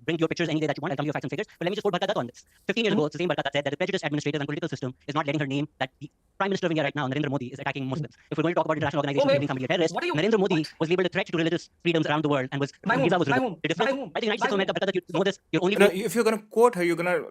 bring your pictures any day that you want. I'll come to your facts and figures. But let me just quote Barka Dutt on this. 15 years ago, it's the same Barka Dutt said that the prejudiced administrative and political system is not letting her name that the Prime Minister of India right now, Narendra Modi, is attacking Muslims. If we're going to talk about international organizations labeling somebody a terrorist, Narendra Modi was labeled a threat to religious freedoms around the world and was visa was revoked. The difference, I think United States of America, Barka Dutt, you know this. You're only. No, if you're gonna quote her, you're gonna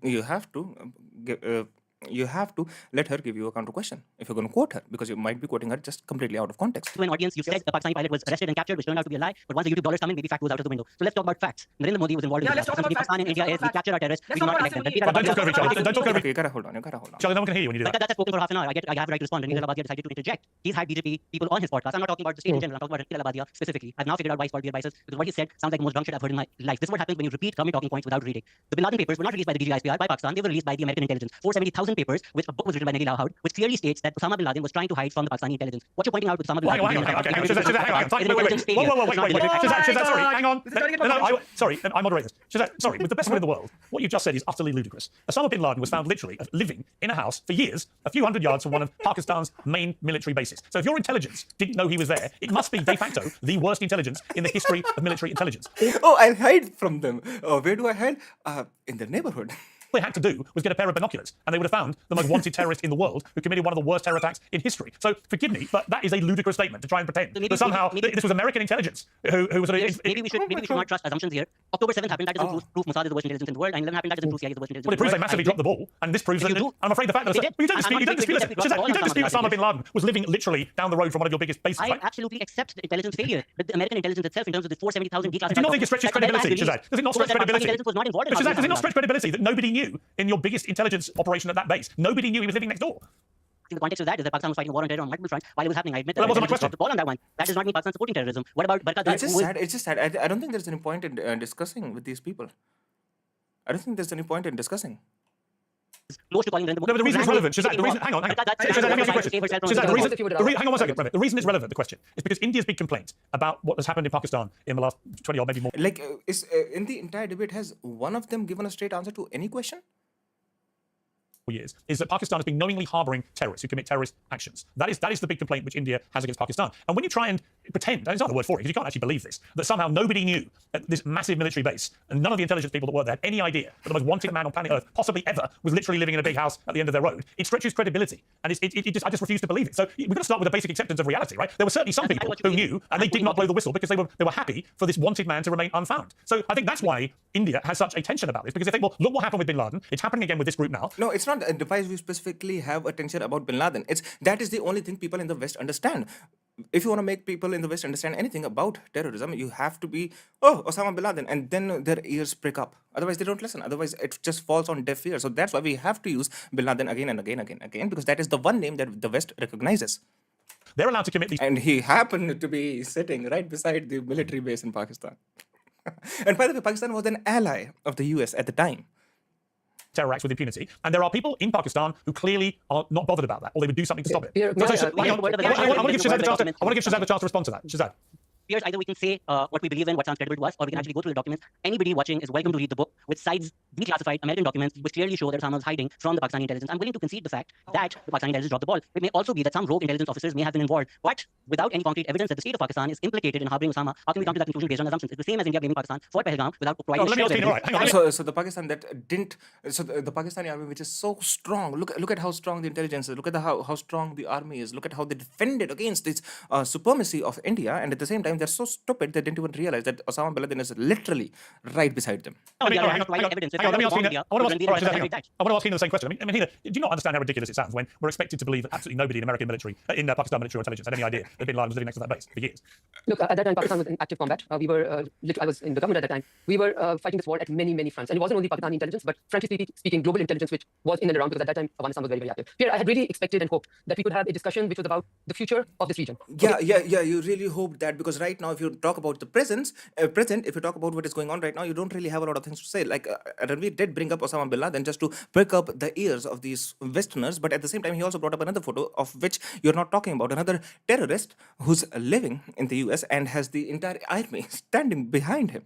you have to you have to let her give you a counter question if you're going to quote her, because you might be quoting her just completely out of context. To an audience, you said the Pakistani pilot was arrested and captured, which turned out to be a lie. But once the YouTube dollars come in, maybe fact goes out of the window. So let's talk about facts. Narendra Modi was involved in let's talk about Pakistan and India. We capture our terrorists. We do not elect them. Don't talk over each other. Don't talk over. Okay, you gotta hold on. Charlie, no one can hear you when you do that. That's spoken for half an hour. I have a right to respond. And Nizar Labadia decided to interject. He's had BJP people on his podcast. I'm not talking about the state in general. I'm talking about Nizar Labadia specifically. I've now figured out why he's called beer biases, because what he said sounds like the most drunk shit I've heard in my life. This is what happens when you repeat government talking points without reading. The Bin Laden papers were not released by the DGISPR by Pakistan. They were released by the American intelligence. 470,000 papers, which a book was written by Nellie Lowhoud, which clearly states that Osama bin Laden was trying to hide from the Pakistani intelligence. What you're pointing out with Osama bin Laden. Hang on. Sorry, I moderate this. Shazad, sorry, with the best will in the world, what you just said is utterly ludicrous. Osama bin Laden was found literally living in a house for years, a few hundred yards from one of Pakistan's main military bases. So if your intelligence didn't know he was there, it must be de facto the worst intelligence in the history of military intelligence. Oh, I'll hide from them. Where do I hide? In their neighborhood. All they had to do was get a pair of binoculars, and they would have found the most wanted terrorist in the world who committed one of the worst terror attacks in history. So forgive me, but that is a ludicrous statement to try and pretend that somehow this was American intelligence who was sort of. Maybe we should not trust assumptions here. October 7th happened. That doesn't prove Mossad is the worst intelligence in the world. 9/11 happened. That doesn't prove CIA is the worst intelligence. Well, it proves they massively dropped the ball, and this proves that. I'm afraid the fact that you don't dispute Osama bin Laden was living literally down the road from one of your biggest bases. I absolutely accept the intelligence failure. The American intelligence itself, in terms of the 470,000 declassified. Do you not think it stretches credibility, Shazad? Does it not stretch credibility? Was not involved in Shazad, does it not stretch credibility that nobody knew in your biggest intelligence operation at that base? Nobody knew he was living next door. The context of that is that Pakistan was fighting a war on terror on multiple fronts while it was happening. I admit that. That wasn't my question. The ball on that one. That does not mean Pakistan supporting terrorism. What about Barka Dutt? It's just sad. I don't think there's any point in discussing with these people. I don't think there's any point in discussing. Close to calling Narendra Modi. No, but the reason it's relevant, Shazad, the reason, hang on. Shazad, let me ask you a question. Shazad, hang on one second. The reason it's relevant, the question, is because India's big complaint about what has happened in Pakistan in the last 20 or maybe more. Like, in the entire debate, has one of them given a straight answer to any question? Years is that Pakistan has been knowingly harboring terrorists who commit terrorist actions. That is the big complaint which India has against Pakistan. And when you try and pretend, and it's not the word for it, because you can't actually believe this, that somehow nobody knew at this massive military base, and none of the intelligence people that worked there had any idea that the most wanted man on planet Earth, possibly ever, was literally living in a big house at the end of their road, it stretches credibility. And I just refuse to believe it. So we've got to start with a basic acceptance of reality, right? There were certainly some people who knew, and they did not blow the whistle because they were happy for this wanted man to remain unfound. So I think that's why India has such a tension about this, because they think, well, look what happened with bin Laden. It's happening again with this group now. No, it's not a device we specifically have a tension about bin Laden. That is the only thing people in the West understand. If you want to make people in the West understand anything about terrorism, you have to be, Osama bin Laden, and then their ears prick up. Otherwise, they don't listen. Otherwise, it just falls on deaf ears. So that's why we have to use bin Laden again and again, because that is the one name that the West recognizes. They're allowed to commit these. And he happened to be sitting right beside the military base in Pakistan. And by the way, Pakistan was an ally of the US at the time. Terror acts with impunity, and there are people in Pakistan who clearly are not bothered about that, or they would do something to stop it. I want to give Shazad the chance to respond to that. Shazad. Here's either we can say what we believe in, what sounds credible to us, or we can actually go through the documents. Anybody watching is welcome to read the book, which cites declassified American documents which clearly show that Osama was hiding from the Pakistani intelligence. I'm willing to concede the fact that the Pakistani intelligence dropped the ball. It may also be that some rogue intelligence officers may have been involved, but without any concrete evidence that the state of Pakistan is implicated in harboring Osama, how can we come to that conclusion based on assumptions? It's the same as India blaming Pakistan for Pahalgam without providing So the Pakistan that didn't, so the Pakistani army, which is so strong, look at how strong the intelligence is, look at how strong the army is, look at how they defended against this supremacy of India, and at the same time they're so stupid they didn't even realize that Osama bin Laden is literally right beside them. I want to ask Hina the same question. I mean, Hina, do you not understand how ridiculous it sounds when we're expected to believe that absolutely nobody in American military, in Pakistan military intelligence, had any idea that bin Laden was living next to that base for years? Look, at that time, Pakistan was in active combat. I was in the government at that time. We were fighting this war at many, many fronts. And it wasn't only Pakistani intelligence, but frankly speaking, global intelligence, which was in and around, because at that time, Afghanistan was very, very active. Here, I had really expected and hoped that we could have a discussion which was about the future of this region. Yeah, you really hoped that, because right now, if you talk about the present, if you talk about what is going on right now, you don't really have a lot of things to say. Like, Ranveer did bring up Osama bin Laden just to prick up the ears of these Westerners, but at the same time, he also brought up another photo of which you're not talking about, another terrorist who's living in the US and has the entire army standing behind him.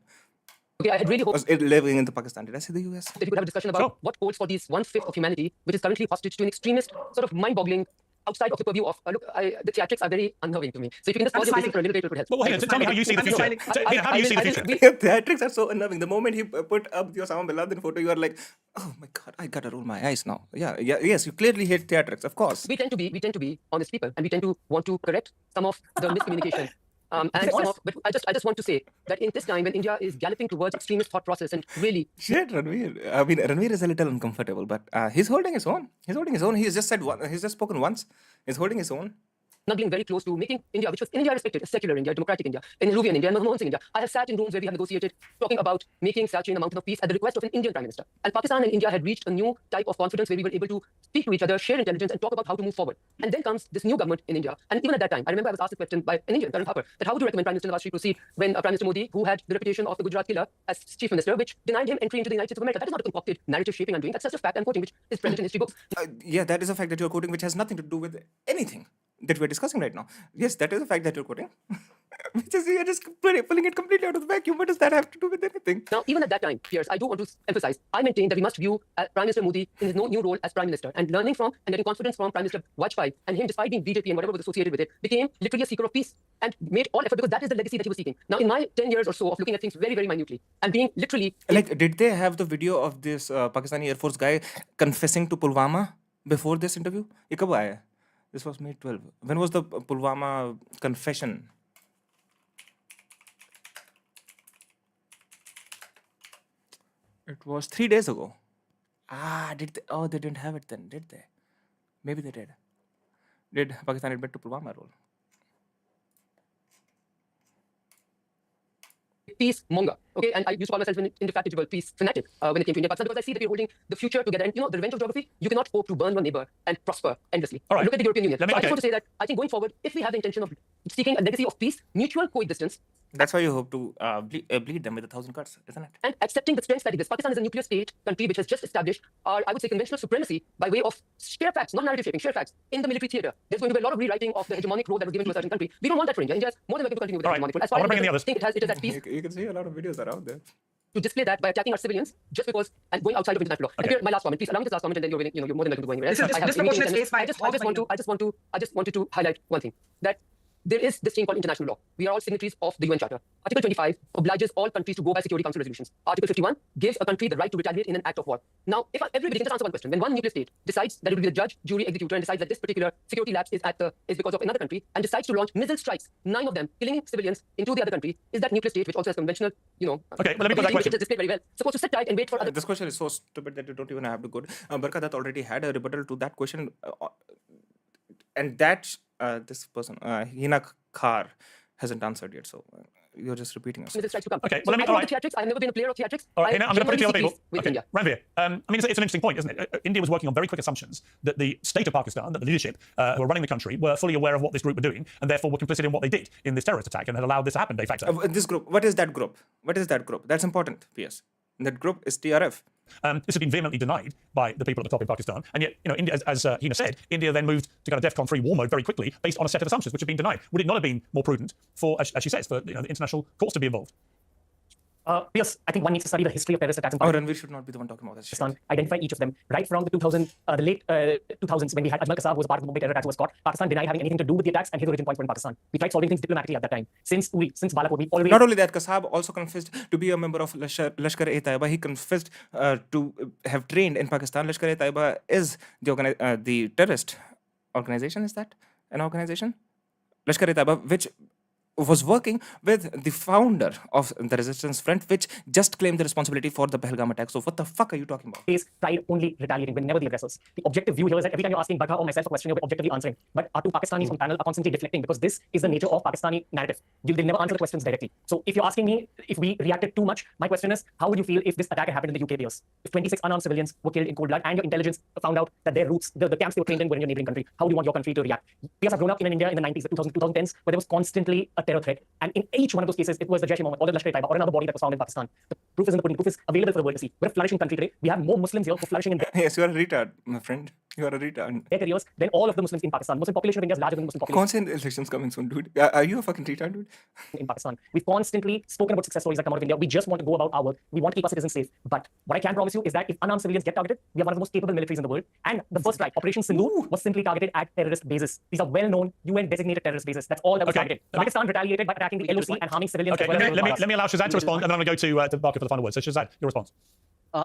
Okay, I had really hoped living in the Pakistan. Did I say the US? that we could have a discussion about what holds for these 1/5 of humanity, which is currently hostage to an extremist, sort of mind-boggling outside of the purview of look, the theatrics are very unnerving to me. So if you can just pause your basic for a little bit, it would help. Well, hang on, tell me how you see the future. How do you see the future? Theatrics are so unnerving. The moment he put up your Osama bin Laden photo, you are like, oh my god, I gotta roll my eyes now. Yes, you clearly hate theatrics, of course. We tend to be honest people, and we tend to want to correct some of the miscommunication. But I just want to say that in this time when India is galloping towards extremist thought process and really Shit, Ranveer. I mean, Ranveer is a little uncomfortable, but he's holding his own. He's just said one. He's just spoken once. He's holding his own. snuggling very close to making India, which was in India respected, a secular India, democratic India, in Peruvian India, and Manmohan Singh India. I have sat in rooms where we have negotiated, talking about making Sachin a mountain of peace at the request of an Indian Prime Minister. And Pakistan and India had reached a new type of confidence where we were able to speak to each other, share intelligence, and talk about how to move forward. And then comes this new government in India. And even at that time, I remember I was asked a question by an Indian, Tarun Thapar, that how would you recommend Prime Minister Nawaz Sharif proceed when Prime Minister Modi, who had the reputation of the Gujarat killer as Chief Minister, which denied him entry into the United States of America. That is not a concocted narrative shaping I'm doing. That's just a fact I'm quoting, which is present in history books. Yeah, that is a fact that you're quoting, which has nothing to do with anything that we're discussing right now. Yes, that is a fact that you're quoting. Which is, you're just pulling it completely out of the vacuum. What does that have to do with anything? Now, even at that time, Piers, I do want to emphasize, I maintain that we must view Prime Minister Modi in his new role as Prime Minister, and learning from and getting confidence from Prime Minister Vajpayee, and him, despite being BJP and whatever was associated with it, became literally a seeker of peace and made all effort, because that is the legacy that he was seeking. Now, in my 10 years or so of looking at things very, very minutely and being literally... Like, did they have the video of this Pakistani Air Force guy confessing to Pulwama before this interview? Ye kab aaya? This was May 12. When was the Pulwama confession? It was 3 days ago. Did they? Oh, they didn't have it then, did they? Maybe they did. Did Pakistan admit to Pulwama role? Peace monger, okay? And I used to call myself an indefatigable peace fanatic when it came to India, Pakistan, because I see that we're holding the future together. And you know, the revenge of geography, you cannot hope to burn your neighbor and prosper endlessly. All right. Look at the European Union. I just want to say that I think going forward, if we have the intention of seeking a legacy of peace, mutual coexistence, That's why you hope to bleed them with 1,000 cuts, isn't it? and accepting the strengths that exist. Pakistan is a nuclear state country which has just established our, I would say, conventional supremacy by way of sheer facts, not narrative shaping, sheer facts in the military theater. There's going to be a lot of rewriting of the hegemonic role that was given to a certain country. We don't want that for India. India is more than welcome to continue with the All right. hegemonic role. As I far wanna as bring in the others. think it is at peace You can see a lot of videos around there. to display that by attacking our civilians just because and going outside of international law. And Okay. here, my last comment, please allow me this last comment, and then you're more than welcome to go anywhere else. This is I have disproportionate meetings space by and I just wanted to highlight one thing, that there is this thing called international law. We are all signatories of the UN Charter. Article 25 obliges all countries to go by Security Council resolutions. Article 51 gives a country the right to retaliate in an act of war. Now, if everybody can just answer one question, when one nuclear state decides that it will be the judge, jury, executor, and decides that this particular security lapse is because of another country, and decides to launch missile strikes, 9 of them killing civilians into the other country, is that nuclear state, which also has conventional, Okay, well, let me put that question. which is displayed very well, supposed to sit tight and wait for other... This question is so stupid that you don't even have to go. Barkadat already had a rebuttal to that question. And that this person, Hina Khar, hasn't answered yet. So you're just repeating yourself. missile strikes to come. Okay, So well, let me- I don't all want the theatrics. I've never been a player of theatrics. All right, Hina, I'm going to put it to genuinely other see people. peace with Okay, India. Ranveer, I mean, it's an interesting point, isn't it? India was working on very quick assumptions that the state of Pakistan, that the leadership who were running the country, were fully aware of what this group were doing, and therefore were complicit in what they did in this terrorist attack, and had allowed this to happen de facto. This group, what is that group? What is that group? That's important, PS. That group is TRF. This has been vehemently denied by the people at the top in Pakistan, and yet, you know, India, as Hina said, India then moved to kind of DEFCON 3 war mode very quickly based on a set of assumptions which have been denied. Would it not have been more prudent for, as she says, for the international courts to be involved? Yes, I think one needs to study the history of terrorist attacks in Oh, Pakistan. Ranveer should not be the one talking about this shit. Identify each of them. Right from the late 2000s, when we had Ajmal Kasab, who was part of the Mumbai terror attacks, who was caught. Pakistan denied having anything to do with the attacks, and his origin points were in Pakistan. We tried solving things diplomatically at that time. Since Balapur, we always... Not only that, Kasab also confessed to be a member of Lashkar-e-Taiba. He confessed to have trained in Pakistan. Lashkar-e-Taiba is the terrorist organization. Is that an organization? Lashkar-e-Taiba, which was working with the founder of the Resistance Front, which just claimed the responsibility for the Pahalgam attack. So what the fuck are you talking about? tried only retaliating, we're never the aggressors. The objective view here is that every time you're asking Bagha or myself a question, you're objectively answering. But our two Pakistanis on panel are constantly deflecting, because this is the nature of Pakistani narrative. They'll never answer the questions directly. So if you're asking me if we reacted too much, my question is, how would you feel if this attack had happened in the UK Piers? If 26 unarmed civilians were killed in cold blood and your intelligence found out that their roots, the camps they were trained in, were in your neighboring country, how do you want your country to react? Piers have grown up in India in the 90s, the 2010s, where there was constantly a terror threat. And in each one of those cases, it was the Jaish-e-Mohammed or the Lashkar-e-Taiba or another body that was found in Pakistan. The proof is in the pudding. Proof is available for the world to see. We're a flourishing country today. We have more Muslims here who are flourishing in... Yes, you are a retard, my friend. You are a retard. their careers than all of the Muslims in Pakistan. Muslim population of India is larger than the Muslim population कौन से elections coming soon, dude? Are you a fucking retard, dude? in Pakistan. We've constantly spoken about success stories that come out of India. We just want to go about our work. We want to keep our citizens safe. But what I can promise you is that if unarmed civilians get targeted, we are one of the most capable militaries in the world. And the first strike, Operation Sindoor, was simply targeted at terrorist bases. These are well-known UN-designated terrorist bases. That's all that was Okay. targeted. Pakistan retaliated by attacking the LOC and harming civilians. Okay, as well as let me allow Shazad to respond, and then I'm going to go to Barker for the final word. So Shazad, your response.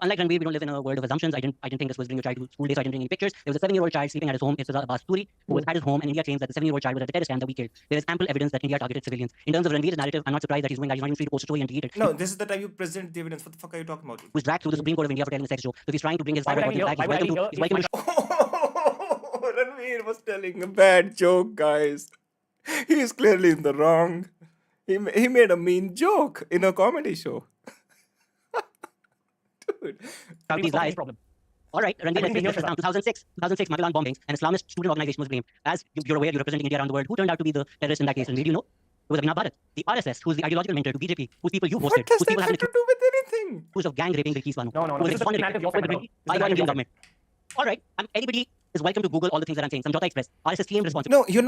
Unlike Ranveer, we don't live in a world of assumptions. I didn't think this was bring your child to school day, so I didn't bring any pictures. There was a 7-year-old child sleeping at his home. It's Abbas Turi, who was at his home, and India claims that the 7-year-old child was at the terrorist camp that we killed. There is ample evidence that India targeted civilians. In terms of Ranveer's narrative, I'm not surprised that he's doing that. He's not even free to post a story and delete it. No, this is the time you present the evidence. What the fuck are you talking about? He was dragged through the Supreme Court of India for telling a sex joke. So if he's trying to bring his Why would I father be back, here? he's welcome to Ranveer was telling a bad joke, guys. He is clearly in the wrong. He made a mean joke in a comedy show. Dude. shout these lies. Problem. All right, Ranveer, wouldn't be let's here break for this down. 2006 Magelang bombings, an Islamist student organization was blamed. As you're aware, you're representing India around the world. Who turned out to be the terrorist in that case? And did you know? It was Abhinav Bharat, the RSS, who's the ideological mentor to BJP, whose people you hosted, What does whose that people have have to been do with anything? accused of gang raping Bilkis Banu. No. Who was This is the responded narrative you're by the framing. British- This is by the the narrative Indian you're government. All right, anybody is welcome to Google all the things that I'm saying. Samjhauta Express, RSS claimed responsibility. No,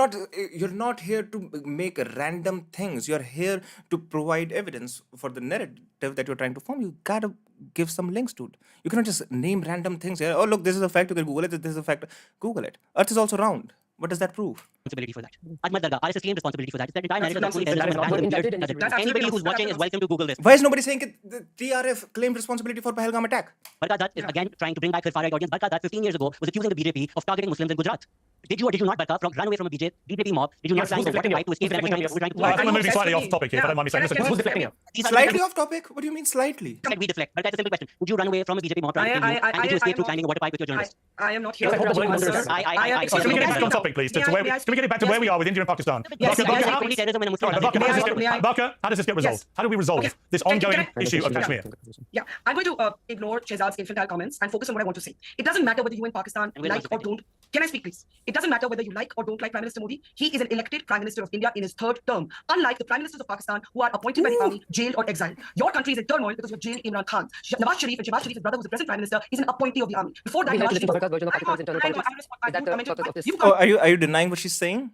you're not here to make random things. You're here to provide evidence for the narrative that you're trying to form. You gotta give some links to it. You cannot just name random things here. Oh, look, this is a fact. You can Google it. This is a fact. Google it. Earth is also round. What does that prove? Responsibility for that. Ahmad Dargah, RSS claimed responsibility for that. It's that entire narrative that's fully nonsense. terrorism and That is gang not raping. That's Anybody absolutely who's watching is nonsense. welcome to Google this. Why is nobody saying it? The TRF claimed responsibility for Pahalgam attack? Barka Dutt is again trying to bring back her far right audience. Barka Dutt, 15 years ago, was accusing the BJP of targeting Muslims in Gujarat. Did you or did you not, Barka, run away from a BJP mob? Did you not Yes, try who's to deflecting fight to escape? you? And we're trying to Well, I think we're you moving slightly obsessed off topic here, if I don't mind me saying. Yeah. Listen, Who's deflecting you? These are the Slightly off topic? What do you mean slightly? Said we deflect. But that's a simple question. Would you run away from a BJP mob trying to kill you? And did you escape through climbing a water pipe with your journalist? I am not here Yes, I hope the to world knows answer. this. can we get back on topic, please? May I- Can we get it back to where we are with India and Pakistan? Yes, Barker, yes, how- Only terrorism and a Muslim. Sorry, Barker, May how does I- this may I- Barker, how does this get resolved? Yes. How do we resolve Okay. this Can ongoing I- issue of Kashmir? Yeah, I'm going to ignore Shehzad's infantile comments and focus on what I want to say. It doesn't matter whether you in Pakistan And we're like not or don't. Can I speak, please? It doesn't matter whether you like or don't like Prime Minister Modi. He is an elected Prime Minister of India in his 3rd term, unlike the Prime Ministers of Pakistan who are appointed by the army, jailed or exiled. Your country is in turmoil because you have jailed Imran Khan. Nawaz Sharif and Shehbaz Sharif, his brother, who's the present Prime Minister, is an appointee of the army. Before that, We have to Nawaz listen to Sharif. Sarkar's version of Hang Pakistan's on, internal hang on, politics. I Is that you the commented- purpose of this? you Oh, are you denying what she's saying?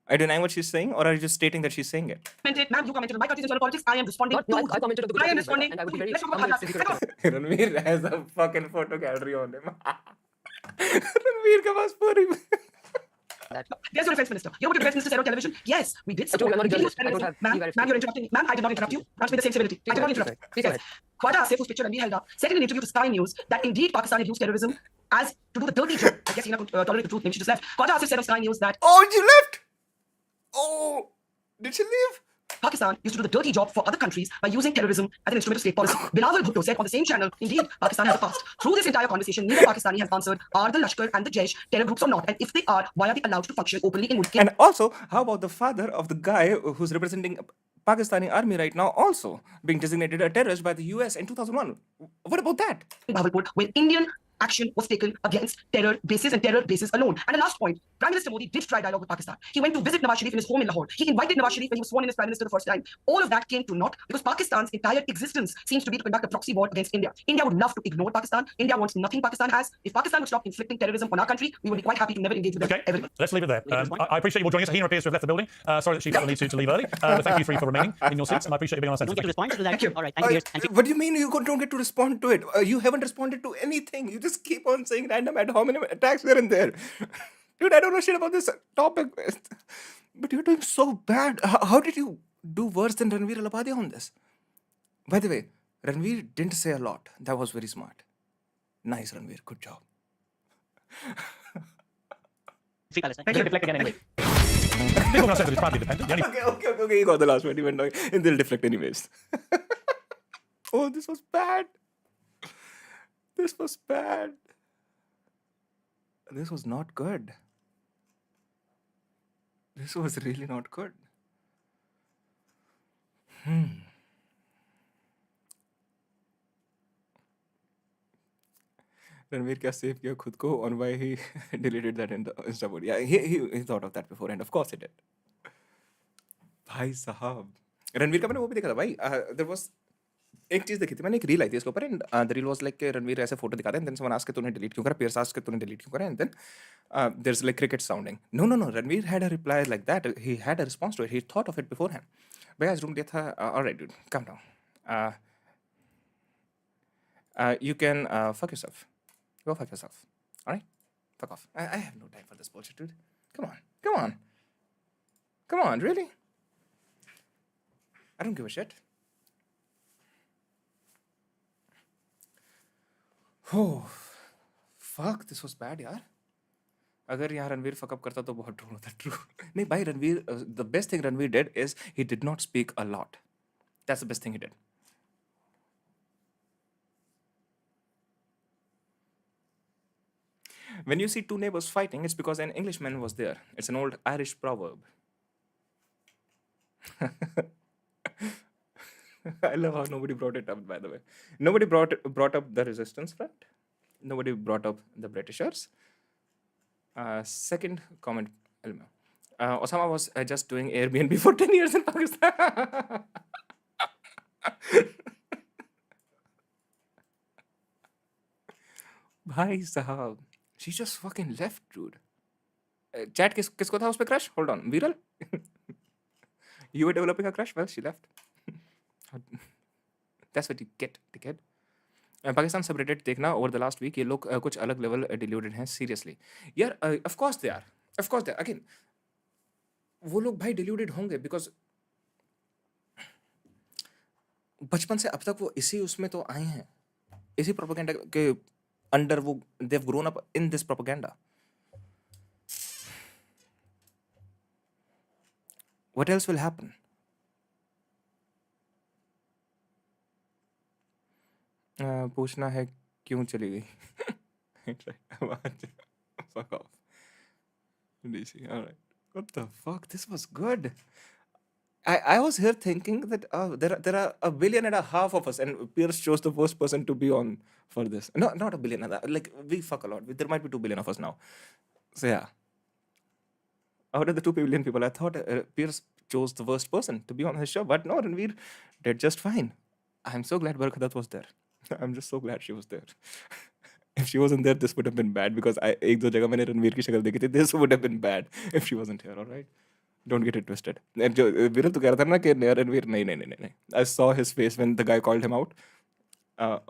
Are you denying what she's saying, or are you just stating that she's saying it? commented, ma'am, you commented on my country's internal politics. I am responding No, to. I commented on the good I am things, responding. and I would be very Let's talk about humble Bharat. if you could- Hang on. Ranveer has a fucking photo gallery on him. Ranveer ka paas puri. There's your defense minister. You know what your defense minister said on television? Yes, we did I told you I'm not a We journalist. used I don't terrorism. have Ma'am, e-verification. ma'am, you're interrupting me. Ma'am, I did not interrupt you. Grant me the same civility. I did not interrupt. Please go ahead. Khwaja Asif, whose picture Ranveer held up, said in an interview to Sky News that indeed Pakistan had used terrorism as to do the dirty job. I guess he could tolerate the truth. Maybe she just left. Khwaja Asif said on Sky News that Oh, she left. Oh, did she leave? Pakistan used to do the dirty job for other countries by using terrorism as an instrument of state policy. Bilawal Bhutto said on the same channel, indeed, Pakistan has a past. Through this entire conversation, neither Pakistani has answered, are the Lashkar and the Jaish terror groups or not? And if they are, why are they allowed to function openly in Mulki? And also, how about the father of the guy who's representing Pakistani army right now, also being designated a terrorist by the US in 2001? What about that? Bahawalpur, when Indian action was taken against terror bases alone. And the last point, Prime Minister Modi did try dialogue with Pakistan. He went to visit Nawaz Sharif in his home in Lahore. He invited Nawaz Sharif when he was sworn in as Prime Minister the first time. All of that came to naught because Pakistan's entire existence seems to be to conduct a proxy war against India. India would love to ignore Pakistan. India wants nothing Pakistan has. If Pakistan would stop inflicting terrorism on our country, we would be quite happy to never engage with them Okay, ever. let's leave it there. I appreciate you all joining us. Hina appears to have left the building. Sorry that she felt the need to leave early. But thank you three for remaining in your seats, and I appreciate you being on our Don't centre. get to respond to that. Thank you. All right, thank you. And What do you mean you don't get to respond to it? You haven't responded to anything. You just keep on saying random ad hominem attacks here and there. Dude, I don't know shit about this topic. But you're doing so bad. How did you do worse than Ranveer Alapadia on this? By the way, Ranveer didn't say a lot. That was very smart. Nice, Ranveer. Good job. Free Palestine. You're deflecting again anyway. People on our centre is proudly independent. The only Okay. You got the last one. You went down, and they'll deflect anyways. Oh, this was bad. This was bad. This was not good. This was really not good. Ranveer क्या save किया खुद को on why he deleted that in the Insta board. Yeah, he thought of that before, and of course he did. भाई साहब रणवीर का मैंने वो भी देखा था भाई. There was एक चीज देखी थी मैंने, एक रील आई थी इसके ऊपर, and the reel was like Ranveer ऐसे फोटो दिखाते हैं, देन समवन आस्क्ड तूने डिलीट क्यों करा, पियर्स आस्क्ड तूने डिलीट क्यों करा, and then there's like cricket sounding. No, Ranveer had a reply like that. He had a response to it. He thought of it beforehand. भैया room दिया था, all right dude, calm down. You can fuck yourself. Go fuck yourself. All right? Fuck off. I have no time for this bullshit, dude. Come on, really? I don't give a shit. Oh, fuck, this was bad, यार. अगर यहाँ Ranveer fuck up करता तो बहुत true होता. True नहीं भाई, Ranveer, the best thing Ranveer did is he did not speak a lot. That's the best thing he did. When you see two neighbors fighting, it's because an Englishman was there. It's an old Irish proverb. I love how nobody brought it up, by the way. Nobody brought up the resistance front. Nobody brought up the Britishers. Second comment, Osama was just doing Airbnb for 10 years in Pakistan. भाई साहब, she just fucking left, dude. Chat किसको था उस पे crush? Hold on, Viral? You were developing a crush? Well, she left. That's what you get, dickhead. Pakistan सबरेटेड देखना over the last week, ये लोग कुछ अलग लेवल डिल्यूटेड हैं, सीरियसली यार. Of course they are, again वो लोग भाई डिल्यूटेड होंगे बिकॉज बचपन से अब तक वो इसी उसमें तो आए हैं, इसी प्रोपेगेंडा के अंडर वो they have grown up in this propaganda. What else will happen? पूछना है क्यों चली गई. Fuck off. DC, all right. What the fuck? This was good. I was here thinking that there are 1.5 billion of us, and Pierce chose the first person to be on for this. No, not 1 billion. Like we fuck a lot. There might be 2 billion of us now. So yeah. Out of the 2 billion people, I thought Pierce chose the worst person to be on his show, but no, Ranveer did just fine. I'm so glad Barkhadat was there. I'm just so glad she was there. If she wasn't there, this would have been bad because एक दो जगह मैंने रणवीर की शक्ल देखी थी. This would have been bad if she wasn't here. All right, don't get it twisted. जो विरल तो कह रहा था ना कि रणवीर नहीं. I saw his face when the guy called him out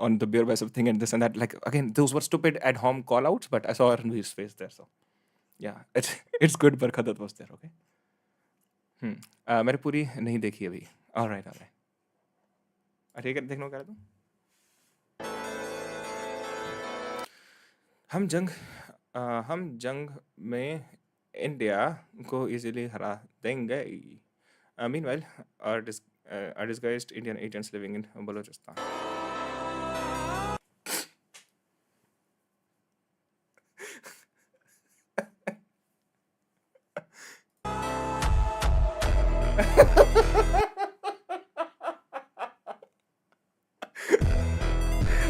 on the beer vessel thing and this and that. Like again, those were stupid at home call outs, but I saw Ranveer's face there. So yeah, it's good. Barkhadat was there. Okay. मैंने पूरी नहीं देखी अभी. All right. ठीक है, देखने को कह रहा था. हम जंग में इंडिया को इजीली हरा देंगे. Meanwhile, our disguised Indian agents living in Balochistan.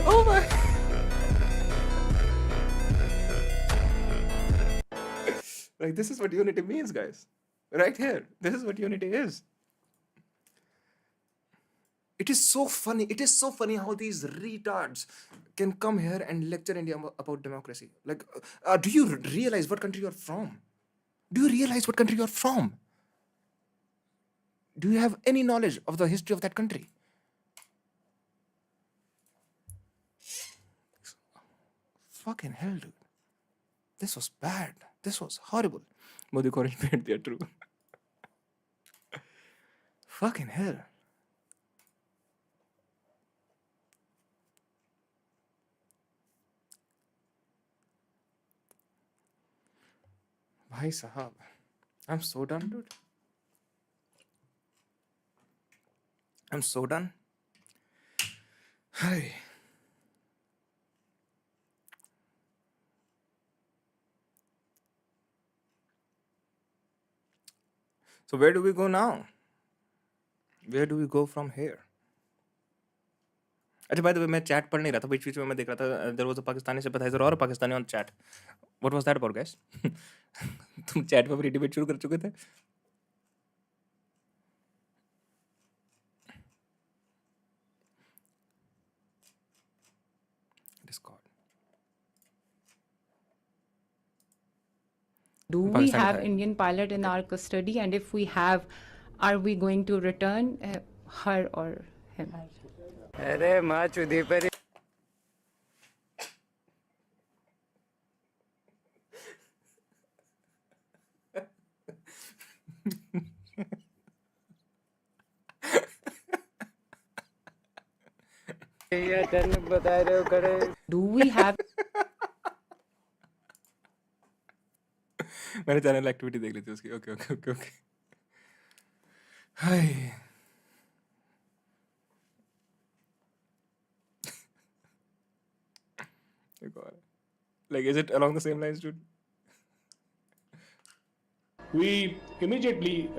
Oh my. Like, this is what unity means, guys. Right here. This is what unity is. It is so funny. It is so funny how these retards can come here and lecture India about democracy. Like, do you realize what country you're from? Do you realize what country you're from? Do you have any knowledge of the history of that country? Fucking hell, dude. This was bad. This was horrible. Modi ko orange paint diya, true. Fucking hell. Bhai sahab, I'm so done, dude. I'm so done. Hi. So where do we go now? Where do we go from here? अच्छा, by the way, मैं chat पढ़ नहीं रहा था, बीच में मैं देख रहा था there was a Pakistani sympathizer और Pakistani on chat. What was that about, guys? तुम चैट पे अपनी डिबेट शुरू कर चुके थे? Do we Pakistani have tha. Indian pilot in our custody? And if we have, are we going to return her or him? Do we have मैंने channel activity देख ली थी उसकी. Okay okay okay okay. Hi. एक और. Like, is it along the same lines, dude? We immediately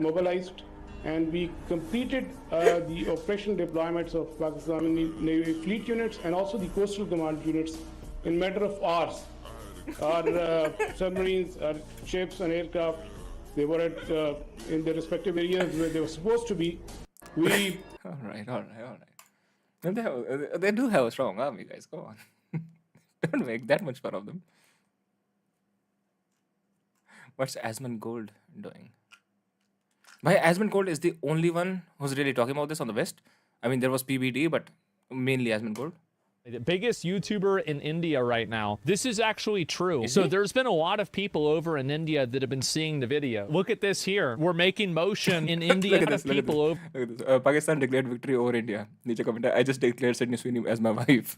mobilized and we completed the operational deployments of Pakistani Navy fleet units and also the coastal command units in matter of hours. Our submarines, our ships and aircraft, they were at in their respective areas where they were supposed to be. We All right, all right, all right. And they do have a strong army, guys. Come on. Don't make that much fun of them. What's Asmund Gold doing? Why Asmund Gold is the only one who's really talking about this on the West? I mean, there was PBD, but mainly Asmund Gold. The biggest YouTuber in India right now. This is actually true. Is So he? there's been a lot of people over in India that have been seeing the video. Look at this here. We're making motion in India. Look at A lot this. of Look at people this. over. Look at this. Pakistan declared victory over India. Niche comment. I just declared Sydney Sweeney as my wife.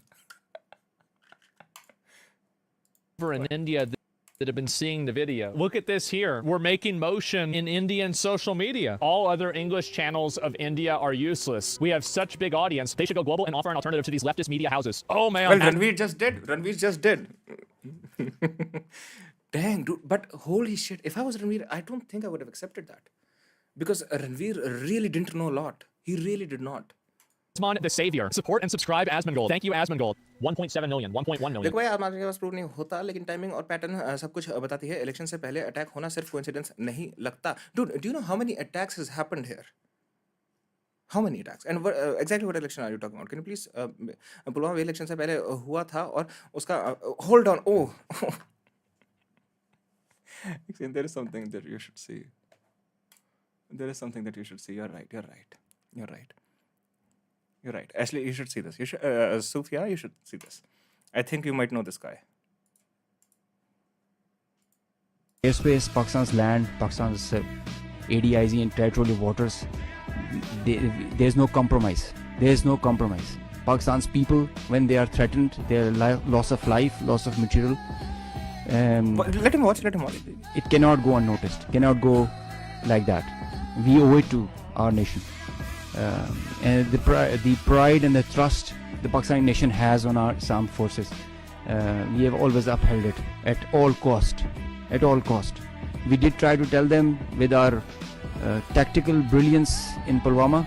in India that have been seeing the video. Look at this here. We're making motion in Indian social media. All other English channels of India are useless. We have such big audience. They should go global and offer an alternative to these leftist media houses. Oh man. Well, Ranveer just did. Ranveer just did. Dang, dude. But holy shit. If I was Ranveer, I don't think I would have accepted that. Because Ranveer really didn't know a lot. He really did not. Asman the savior. Support and subscribe Asmongold. Thank you Asmongold. 1.7 million, 1.1 million. देखो भाई हमारे पास proof नहीं होता लेकिन timing और pattern सब कुछ बताती है. इलेक्शन से पहले अटैक होना सिर्फ कोइंसिडेंस नहीं लगता. Dude, do you know how many attacks has happened here? How many attacks? And exactly what election are you talking about? Can you please Pulwama election से पहले हुआ था और उसका hold on. Oh. There is something that you should see. There is something that you should see. You're right. You're right. You're right. You're right. Ashley, you should see this. You should, Sufia, you should see this. I think you might know this guy. Airspace, Pakistan's land, Pakistan's ADIZ and territorial waters. There's no compromise. There's no compromise. Pakistan's people, when they are threatened, their loss of life, loss of material. But let him watch. Let him watch. It cannot go unnoticed. Cannot go like that. We owe it to our nation. And the pride and the trust the Pakistani nation has on our armed forces, we have always upheld it at all cost. At all cost. We did try to tell them with our tactical brilliance in Pulwama.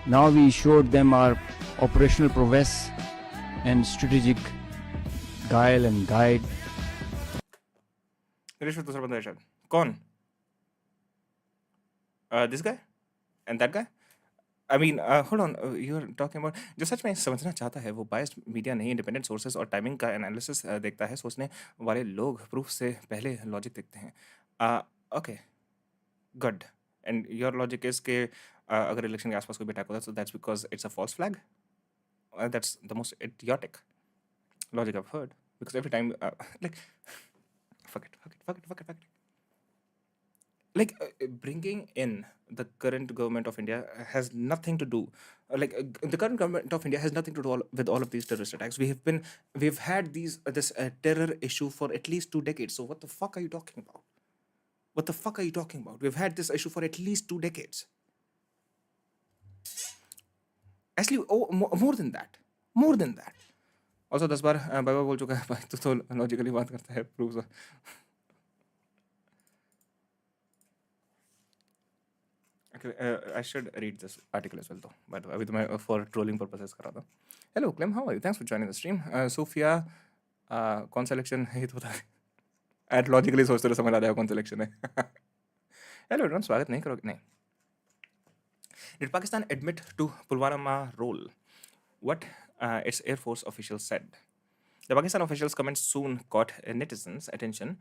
Now we showed them our operational prowess and strategic guile and guide. कौन? This guy? And that guy? I mean, hold on, you're talking about जो सच में समझना चाहता है वो biased media नहीं, independent sources और timing का एनालिसिस देखता है. सोचने वाले लोग प्रूफ से पहले लॉजिक देखते हैं. Okay good. And your logic is के अगर इलेक्शन के आसपास कोई भी अटैक होता है तो that's because it's a false flag. That's the most idiotic logic I've heard. Because every time, like, fuck it. Like, bringing in the current government of India has nothing to do. The current government of India has nothing to do with all of these terrorist attacks. We've had this terror issue for at least 2 decades. So what the fuck are you talking about? What the fuck are you talking about? We've had this issue for at least 2 decades. Actually, more than that. More than that. Also, 10 बार बाबा बोल चुका है भाई तो logically बात करता है proof. Okay, I should read this article as well though. By the way, अभी तो मैं for trolling purposes कर रहा था. Hello Clem, how are you? Thanks for joining the stream. Sophia, कौन सा election है ये तो बता. At logically सोचते रहे समझ आ जाएगा कौन सा election है. Hello everyone, स्वागत नहीं करोगे? नहीं. Did Pakistan admit to Pulwama role? What its Air Force officials said. The Pakistan officials' comments soon caught netizens' attention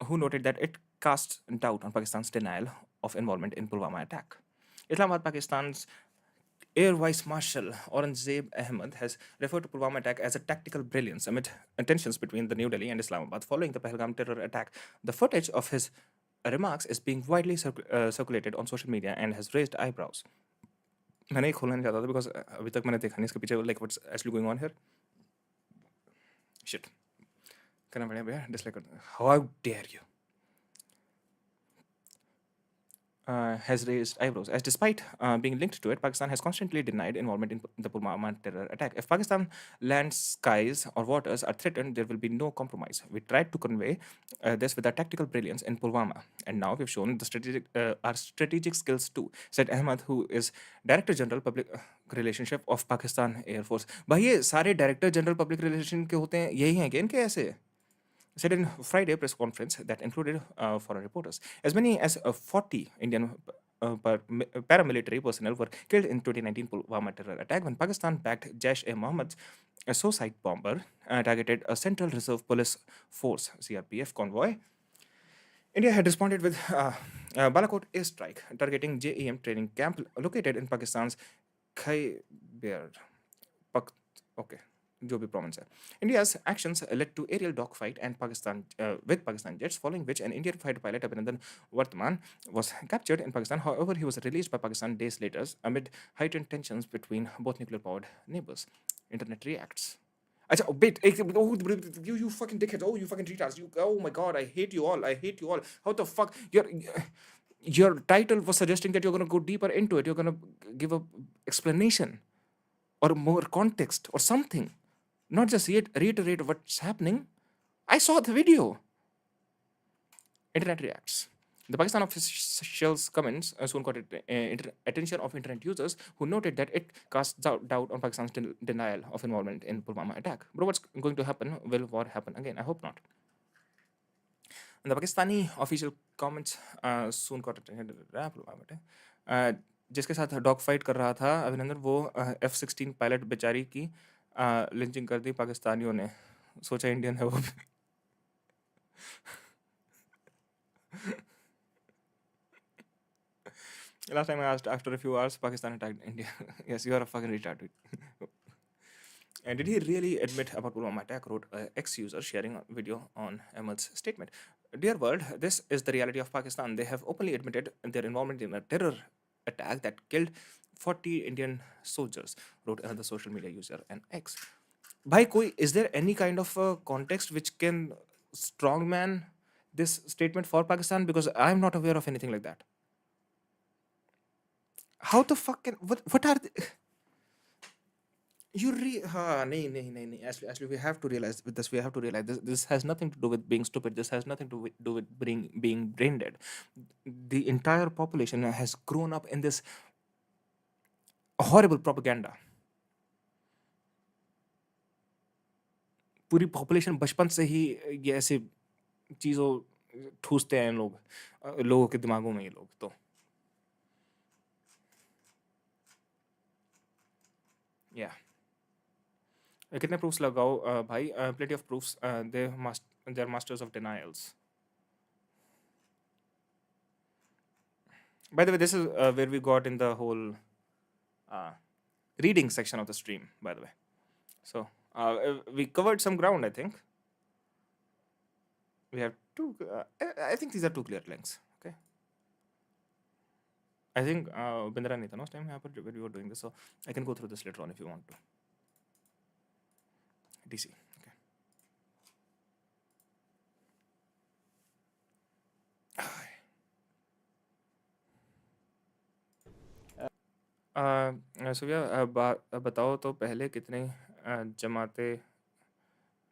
who noted that it casts doubt on Pakistan's denial of involvement in Pulwama attack. Islamabad, Pakistan's Air Vice Marshal Aurangzeb Ahmed has referred to Pulwama attack as a tactical brilliance amid tensions between the New Delhi and Islamabad following the Pahalgam terror attack. The footage of his remarks is being widely circulated on social media and has raised eyebrows. मैंने ये खोलना नहीं चाहता था because अभी तक मैंने देखा नहीं इसके पीछे like what's actually going on here. Shit. करना पड़ेगा भैया dislike कर दो. How dare you? Has raised eyebrows, as despite being linked to it, Pakistan has constantly denied involvement in the Pulwama terror attack. If Pakistan land, skies, or waters are threatened, there will be no compromise. We tried to convey this with our tactical brilliance in Pulwama, and now we've shown our strategic skills too, said Ahmad, who is Director General Public Relationship of Pakistan Air Force. भाई ये सारे Director General Public Relation के होते हैं यही हैं क्या इनके ऐसे? Said in Friday press conference that included foreign reporters. As many as 40 Indian paramilitary personnel were killed in 2019 Pulwama terror attack when Pakistan-backed Jaish-e-Mohammed's a suicide bomber targeted a Central Reserve Police Force (CRPF) convoy. India had responded with Balakot airstrike targeting JEM training camp located in Pakistan's Khyber. Okay. जो भी province है. India's actions led to aerial dogfight and with Pakistan jets, following which an Indian fighter pilot Abhinandan Vartman was captured in Pakistan. However, he was released by Pakistan days later amid heightened tensions between both nuclear-powered neighbors. Internet reacts. अच्छा, wait, you fucking dickheads, you fucking retards, oh my god, I hate you all. How the fuck, your title was suggesting that you're going to go deeper into it, you're going to give a explanation or more context or something. Not just reiterate what's happening. I saw the video. Internet reacts. The Pakistan official's comments soon caught attention of internet users who noted that it casts doubt on Pakistan's denial of involvement in Pulwama attack. Bro, what's going to happen? Will war happen again? I hope not. And the Pakistani official comments soon caught attention. जिसके साथ dog fight कर रहा था अभिनंदन वो F-16 pilot बेचारी की lynching कर दी पाकिस्तानियों ने. सोचा इंडियन है वो भी. Last time I asked, after a few hours, Pakistan attacked India. Yes, you are a fucking retard. And did he really admit about Pulwama attack? Wrote an ex-user sharing a video on Ahmed's statement. Dear world, this is the reality of Pakistan. They have openly admitted their involvement in a terror attack that killed 40 Indian soldiers, wrote another social media user, an ex. Bhai, is there any kind of context which can strongman this statement for Pakistan? Because I'm not aware of anything like that. How the fuck can... What are... Actually, we have to realize with this. We have to realize this has nothing to do with being stupid. This has nothing to do with being brain dead. The entire population has grown up in this horrible propaganda. पूरी population बचपन से ही ये ऐसे चीज़ों ठूसते हैं लोगों के दिमागों में ये लोग तो. Yeah. कितने proofs लगाओ भाई? Plenty of proofs. They're masters of denials. By the way, this is where we got in the whole reading section of the stream, by the way. So we covered some ground, I think. We have two, I think these are two clear links, okay? I think Bindra nahi tha last time when we were doing this, so I can go through this later on if you want to. DC, okay. सुविया बताओ तो पहले कितने जमातें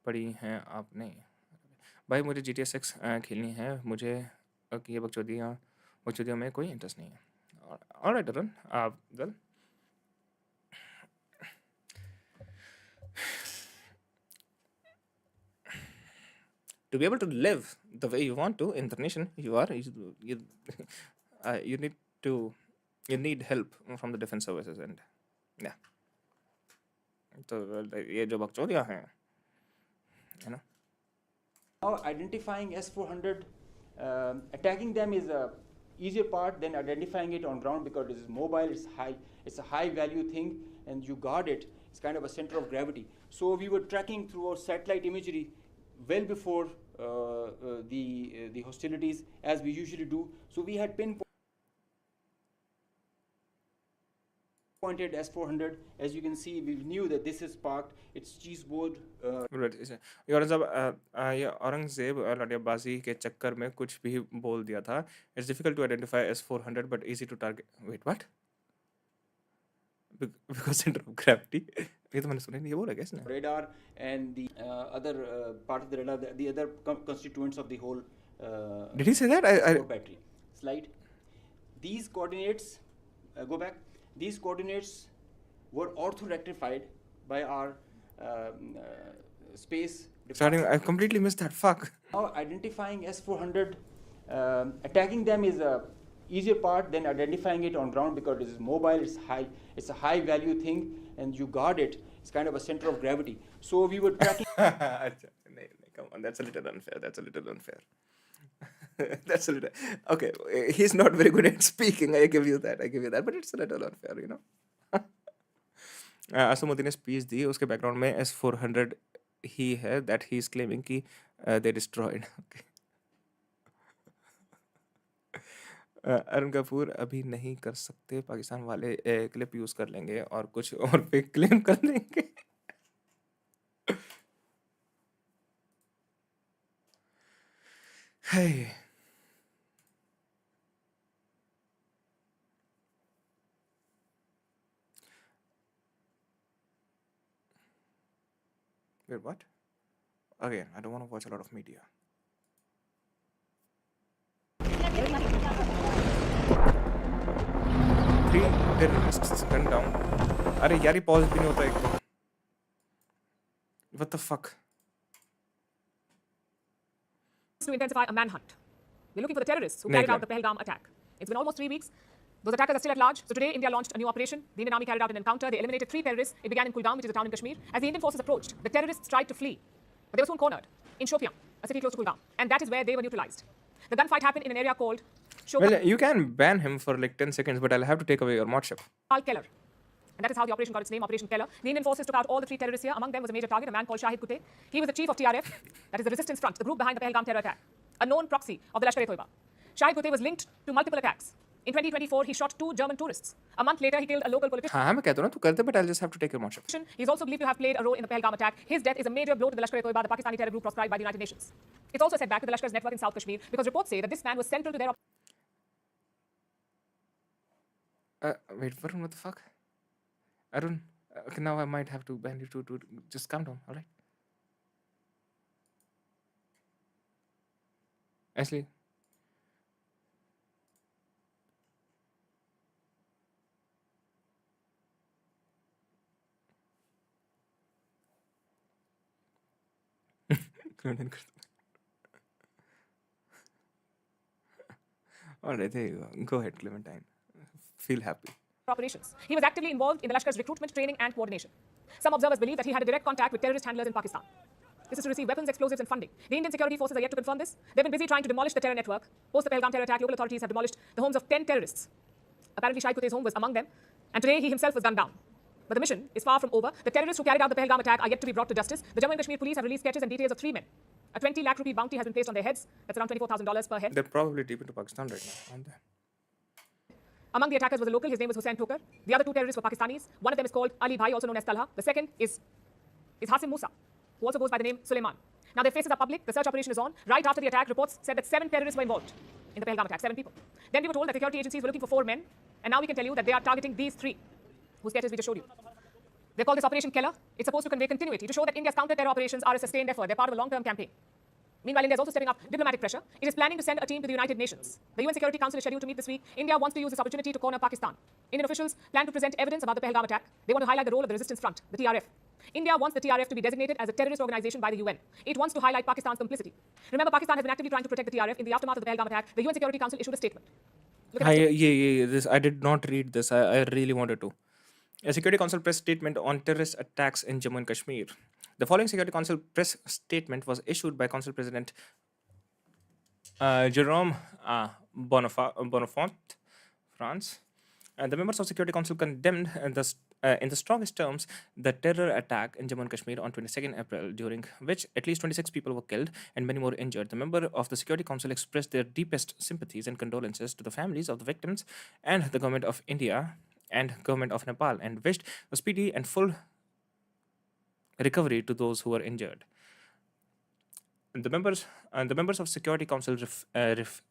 पढ़ी हैं आपने? भाई मुझे GTA 6 खेलनी है. मुझे ये बकचोदियों में कोई इंटरेस्ट नहीं है. Alright, Arun. Well, to be able to live the way you want to in the nation you need help from the defense services and yeah. So ये जो बकचोदियां हैं, you know. Now identifying S-400, attacking them is a easier part than identifying it on ground because it is mobile, it's a high value thing, and you guard it. It's kind of a center of gravity. So we were tracking through our satellite imagery well before the hostilities, as we usually do. So we had pinpointed S-400. As you can see, we knew that this is parked. It's cheeseboard. ये औरंगजेब लड़ियाबाजी के चक्कर में कुछ भी बोल दिया था. It's difficult to identify S-400 but easy to target. Wait, what? Because center of gravity. ये तो मैंने सुना नहीं, ये बोला क्या इसने? Radar and the other part of the radar, the other constituents of the whole. Did he say that? I battery. Slide. These coordinates, go back. These coordinates were ortho-rectified by our space. Starting, I completely missed that. Fuck. Now identifying S-400, attacking them is a easier part than identifying it on ground because it is mobile, it's a high value thing, and you guard it. It's kind of a center of gravity. So we were tracking. Come on, that's a little unfair. That's a little unfair. That's a little. Okay, he's not very good at speaking. I give you that. But it's a little unfair, you know. असमुद्दीन ने speech दी, उसके background में S-400 ही है that he is claiming कि they destroyed. Okay. Arun Kapoor अभी नहीं कर सकते, पाकिस्तान वाले क्लिप यूज कर लेंगे और कुछ और पे क्लेम कर लेंगे. Hey. Wait, what? Again, I don't want to watch a lot of media. Three terrorists gunned down. अरे यार ये pause भी नहीं होता एक तो. What the fuck? To intensify a manhunt. We're looking for the terrorists who carried out the Pahalgam attack. It's been almost 3 weeks. Those attackers are still at large. So today, India launched a new operation. The Indian Army carried out an encounter. They eliminated 3 terrorists. It began in Kulgam, which is a town in Kashmir. As the Indian forces approached, the terrorists tried to flee. But they were soon cornered in Shopian, a city close to Kulgam. And that is where they were neutralized. The gunfight happened in an area called Shopian. Well, you can ban him for like 10 seconds, but I'll have to take away your mod ship. Keller. And that is how the operation got its name, Operation Keller. The Indian forces took out all the 3 terrorists here. Among them was a major target, a man called Shahid Kutte. He was the chief of TRF, that is the Resistance Front, the group behind the Pahalgam terror attack. A known proxy of the Lashkar-e-Toiba. Shahid Kutte was linked to multiple attacks. In 2024, he shot 2 German tourists. A month later, he killed a local politician. हाँ मैं कहता हूँ ना तू कर दे, but I'll just have to take your mod ship. He's also believed to have played a role in the Pahalgam attack. His death is a major blow to the Lashkar-e-Toiba, the Pakistani terror group proscribed by the United Nations. It's also a setback to the Lashkar's network in South Kashmir because reports say that this man was central to their Wait, Varun, what the fuck? Arun, okay, now I might have to ban you to just calm down, alright? Ashley. Alright, there you go. Go ahead, Clementine. Feel happy. Operations. He was actively involved in the Lashkar's recruitment, training, and coordination. Some observers believe that he had a direct contact with terrorist handlers in Pakistan. This is to receive weapons, explosives, and funding. The Indian security forces are yet to confirm this. They've been busy trying to demolish the terror network. Post the Pahalgam terror attack, local authorities have demolished the homes of 10 terrorists. Apparently, Shahid Kutte's home was among them, and today he himself was gunned down. But the mission is far from over. The terrorists who carried out the Pahalgam attack are yet to be brought to justice. The Jammu and Kashmir police have released sketches and details of 3 men. A 20 lakh rupee bounty has been placed on their heads. That's around $24,000 per head. They're probably deep into Pakistan right now, aren't they? Among the attackers was a local. His name was Hussain Thokar. The other 2 terrorists were Pakistanis. One of them is called Ali Bhai, also known as Talha. The second is Hasim Musa, who also goes by the name Suleiman. Now their faces are public. The search operation is on. Right after the attack, reports said that 7 terrorists were involved in the Pahalgam attack. 7 people. Then we were told that security agencies were looking for 4 men. And now we can tell you that they are targeting these 3, whose sketches we just showed you. They call this Operation Keller. It's supposed to convey continuity, to show that India's counter-terror operations are a sustained effort. They're part of a long-term campaign. Meanwhile, India is also stepping up diplomatic pressure. It is planning to send a team to the United Nations. The UN Security Council is scheduled to meet this week. India wants to use this opportunity to corner Pakistan. Indian officials plan to present evidence about the Pahalgam attack. They want to highlight the role of the Resistance Front, the TRF. India wants the TRF to be designated as a terrorist organization by the UN. It wants to highlight Pakistan's complicity. Remember, Pakistan has been actively trying to protect the TRF. In the aftermath of the Pahalgam attack, the UN Security Council issued a statement. This I did not read this. I really wanted to. A Security Council press statement on terrorist attacks in Jammu and Kashmir. The following Security Council press statement was issued by Council President Jerome Bonifant, France. The members of Security Council condemned in the strongest terms the terror attack in Jammu and Kashmir on 22nd April, during which at least 26 people were killed and many more injured. The member of the Security Council expressed their deepest sympathies and condolences to the families of the victims and the government of India and government of Nepal, and wished a speedy and full recovery to those who were injured. The members of Security Council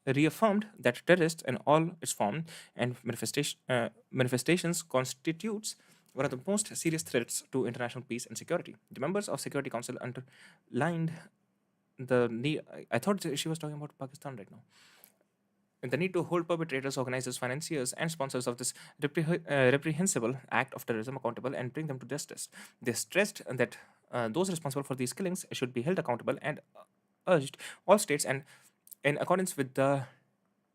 reaffirmed that terrorists in all its form and manifestations constitutes one of the most serious threats to international peace and security. The members of Security Council underlined the need. I thought she was talking about Pakistan right now. The need to hold perpetrators, organizers, financiers, and sponsors of this reprehensible act of terrorism accountable and bring them to justice. They stressed that those responsible for these killings should be held accountable, and urged all states, and in accordance with the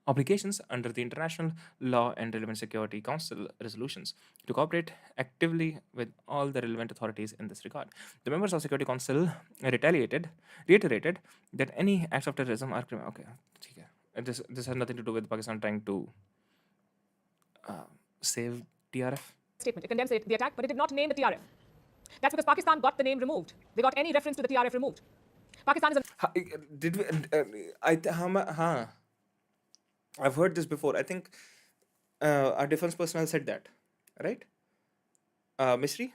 obligations under the international law and relevant Security Council resolutions, to cooperate actively with all the relevant authorities in this regard. The members of Security Council reiterated that any acts of terrorism are criminal. Okay, okay. This has nothing to do with Pakistan trying to save TRF. Statement. It condemns the attack, but it did not name the TRF. That's because Pakistan got the name removed. They got any reference to the TRF removed. Pakistan is Did we? I've heard this before. I think our defense personnel said that, right? Misri,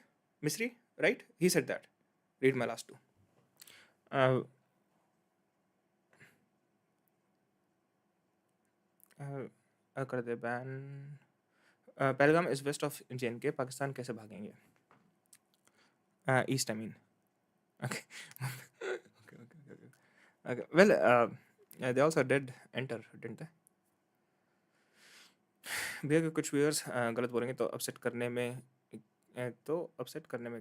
right? He said that. Read my last two. कर दे ban. Pahalgam is west of JNK. Pakistan कैसे भागेंगे? East, I mean. Okay. Okay. Well, they also did enter, didn't they? भैया के कुछ viewers गलत बोलेंगे तो upset करने में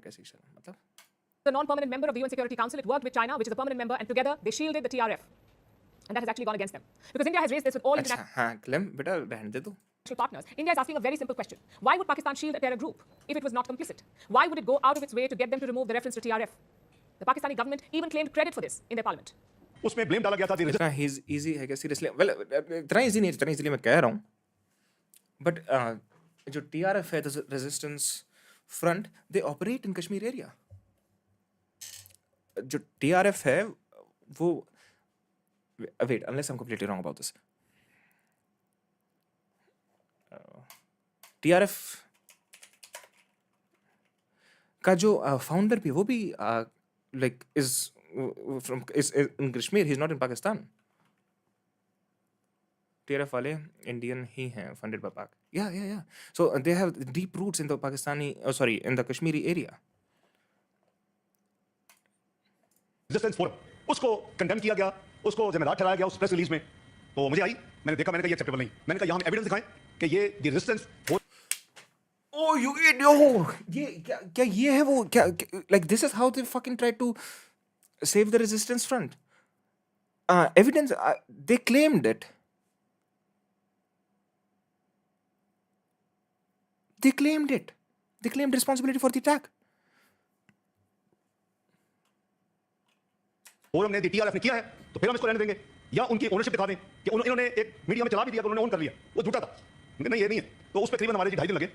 कैसी शर्म, मतलब? The non-permanent member of the UN Security Council. It worked with China, which is the permanent member, and together they shielded the TRF. And that has actually gone against them. Because India has raised this with all international partners. India is asking a very simple question. Why would Pakistan shield a terror group if it was not complicit? Why would it go out of its way to get them to remove the reference to TRF? The Pakistani government even claimed credit for this in their parliament. उसमें blame डाला गया था इतना easy है क्या seriously? Well, इतना easy नहीं है जितना easily मैं कह रहा हूँ. But जो TRF है, the resistance front, they operate in Kashmir area. जो TRF है वो wait, unless I'm completely wrong about this. TRF का जो founder भी वो भी like is in Kashmir. He's not in Pakistan. TRF वाले Indian ही हैं, funded by Pak. Yeah. So they have deep roots in the in the Kashmiri area. Resistance forum उसको condemn किया गया, उसको जिम्मेदार ठहराया गया उस प्रेस रिलीज में. तो मुझे आई, मैंने देखा, मैंने कहा ये एक्सेप्टेबल नहीं. मैंने कहा यहाँ हम एविडेंस दिखाएं कि ये the resistance. Oh, you idiot! क्या ये है वो क्या? Like this is how they fucking try to save the resistance front. Evidence. They claimed it. They claimed responsibility for the attack. Forum ने टीआरएफ ने किया है तो फिर हम इसको रहने देंगे, या उनकी ओनरशिप दिखा दें कि इन्होंने एक मीडिया में चला भी दिया, उन्होंने ओन कर लिया, वो झूठा था. नहीं, ये नहीं है. तो उस पर करीबन हमारे 2.5 दिन लगे.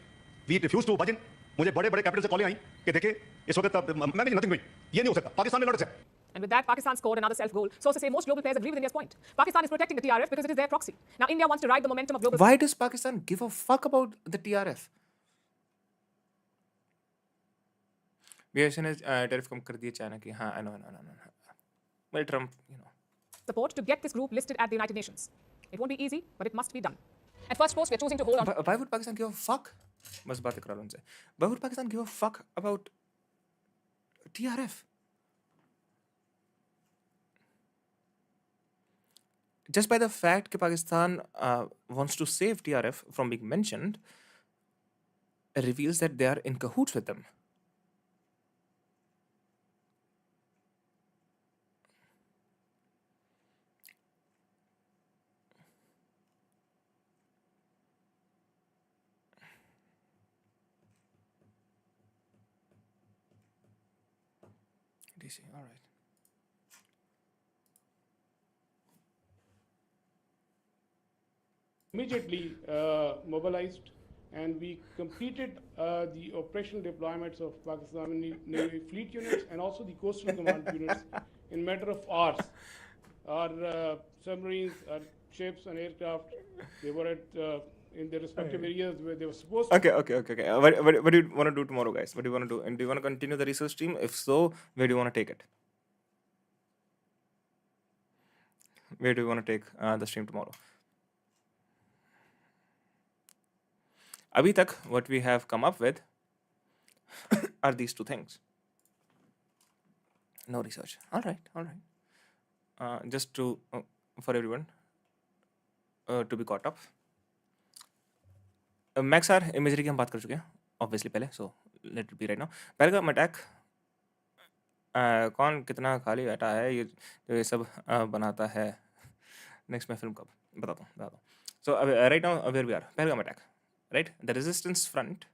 वी रिफ्यूज टू बज इन. मुझे बड़े बड़े कैपिटल से कॉलें आई कि देखिए इस वक्त मैं नथिंग डूइंग, ये नहीं हो सकता. पाकिस्तान में लड़ सकता. And with that, Pakistan scored another self-goal. Sources say most global players agree with India's point. Pakistan is protecting the TRF because it is their proxy. Now, India wants to ride the momentum of global... Why does Pakistan give a fuck about the TRF? BSN ने tariff कम कर दिए China की. हाँ, I know. Well, Trump, support to get this group listed at the United Nations. It won't be easy, but it must be done. At first post, we're choosing to hold on. Why would Pakistan give a fuck? बस बातें करा लो उनसे. Why would Pakistan give a fuck about TRF? Just by the fact that Pakistan wants to save TRF from being mentioned, reveals that they are in cahoots with them. PC. All right. Immediately mobilized, and we completed the operational deployments of Pakistani Navy fleet units and also the coastal command units in matter of hours. Our submarines, our ships and aircraft, they were at in their respective areas where they were supposed to. Okay. What do you want to do tomorrow, guys? What do you want to do? And do you want to continue the research team? If so, where do you want to take it? Where do you want to take the stream tomorrow? Abhi tak, what we have come up with are these two things. No research. All right. Just to for everyone to be caught up. Maxar imagery की हम बात कर चुके हैं obviously पहले, so let it be right now. Pahalgam attack, कौन कितना खाली बैठा है ये जो ये सब बनाता है। नेक्स्ट मैं फिल्म कब बताता हूँ। So right now where we are, Pahalgam attack, right. The resistance front,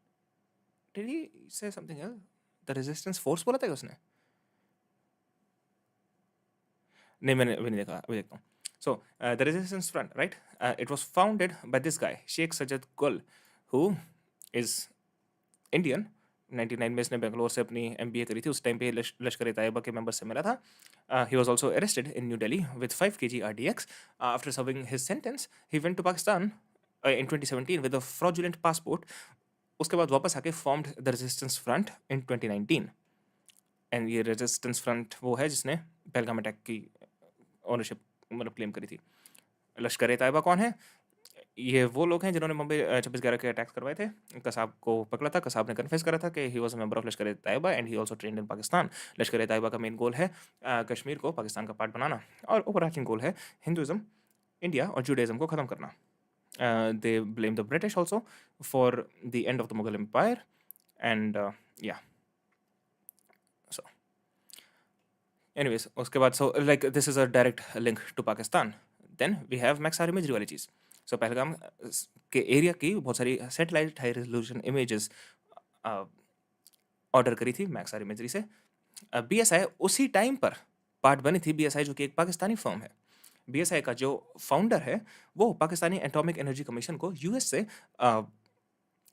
did he say something else? The resistance force बोला था क्या उसने? नहीं, मैंने अभी नहीं देखा, अभी देखता हूँ। So the resistance front, right, it was founded by this guy Sheikh Sajjad Gul, who is Indian। 99 में इसने बेंगलोर से अपनी MBA करी थी। उस टाइम पे लश्कर ए तैयबा के मेंबर से मिला था। He was also arrested in New Delhi with 5 kg RDX. After serving his sentence, he went to Pakistan in 2017 with a fraudulent passport. उसके बाद वापस आके formed the Resistance Front in 2019. And ये Resistance Front वो है जिसने Pahalgam attack की ownership मतलब क्लेम करी थी। लश्कर ए तैयबा कौन है? ये वो लोग हैं जिन्होंने मुंबई 26/11 के अटैक्स करवाए थे। कसाब को पकड़ा था, कसाब ने कन्फेस करा था कि he was a member of Lashkar e Taiba and he also trained in Pakistan. Lashkar e Taiba का मेन गोल है कश्मीर को पाकिस्तान का पार्ट बनाना, और ओवरआर्चिंग गोल है हिंदुइज्म, इंडिया और जुडाइज्म को ख़त्म करना। They blame the British also for the end of the Mughal empire and yeah so anyways उसके बाद so like this is a direct link to Pakistan. Then we have Maxar imagery वाली चीज़। So Pahalgam के area की बहुत सारी satellite high resolution images order करी थी मैक्सआर इमेजरी से। BSI उसी टाइम पर पार्ट बनी थी। BSI जो कि एक पाकिस्तानी फर्म है। BSI का जो फाउंडर है वो पाकिस्तानी एटॉमिक एनर्जी कमीशन को US से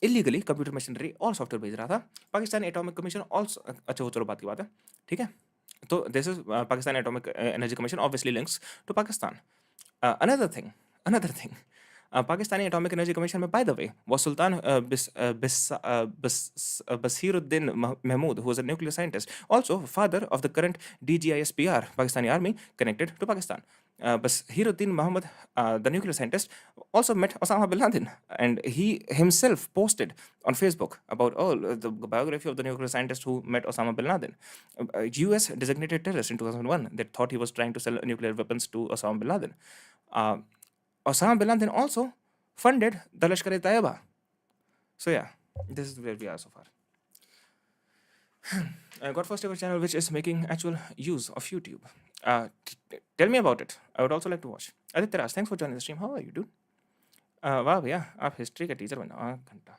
इलीगली कंप्यूटर मशीनरी और सॉफ्टवेयर भेज रहा था। पाकिस्तानी एटॉमिक कमीशन ऑल्सो, अच्छा वो चलो बात की बात है, ठीक है। तो this is Pakistan atomic energy commission obviously links to Pakistan. Another thing Pakistani Atomic Energy Commission में, by the way, was Sultan Basiruddin Mahmud, who was a nuclear scientist, also father of the current DGISPR, Pakistani Army, connected to Pakistan. Basiruddin Mahmud, the nuclear scientist, also met Osama bin Laden, and he himself posted on Facebook about the biography of the nuclear scientist who met Osama bin Laden. US designated terrorist in 2001 that thought he was trying to sell nuclear weapons to Osama bin Laden. Osama bin Laden also funded the Lashkar e Taiba. So yeah, this is where we are so far. I got first ever channel which is making actual use of YouTube. Tell me about it. I would also like to watch. Aditya Raj, thanks for joining the stream. How are you, dude? वाह भैया, आप history का teacher बना 8 घंटा।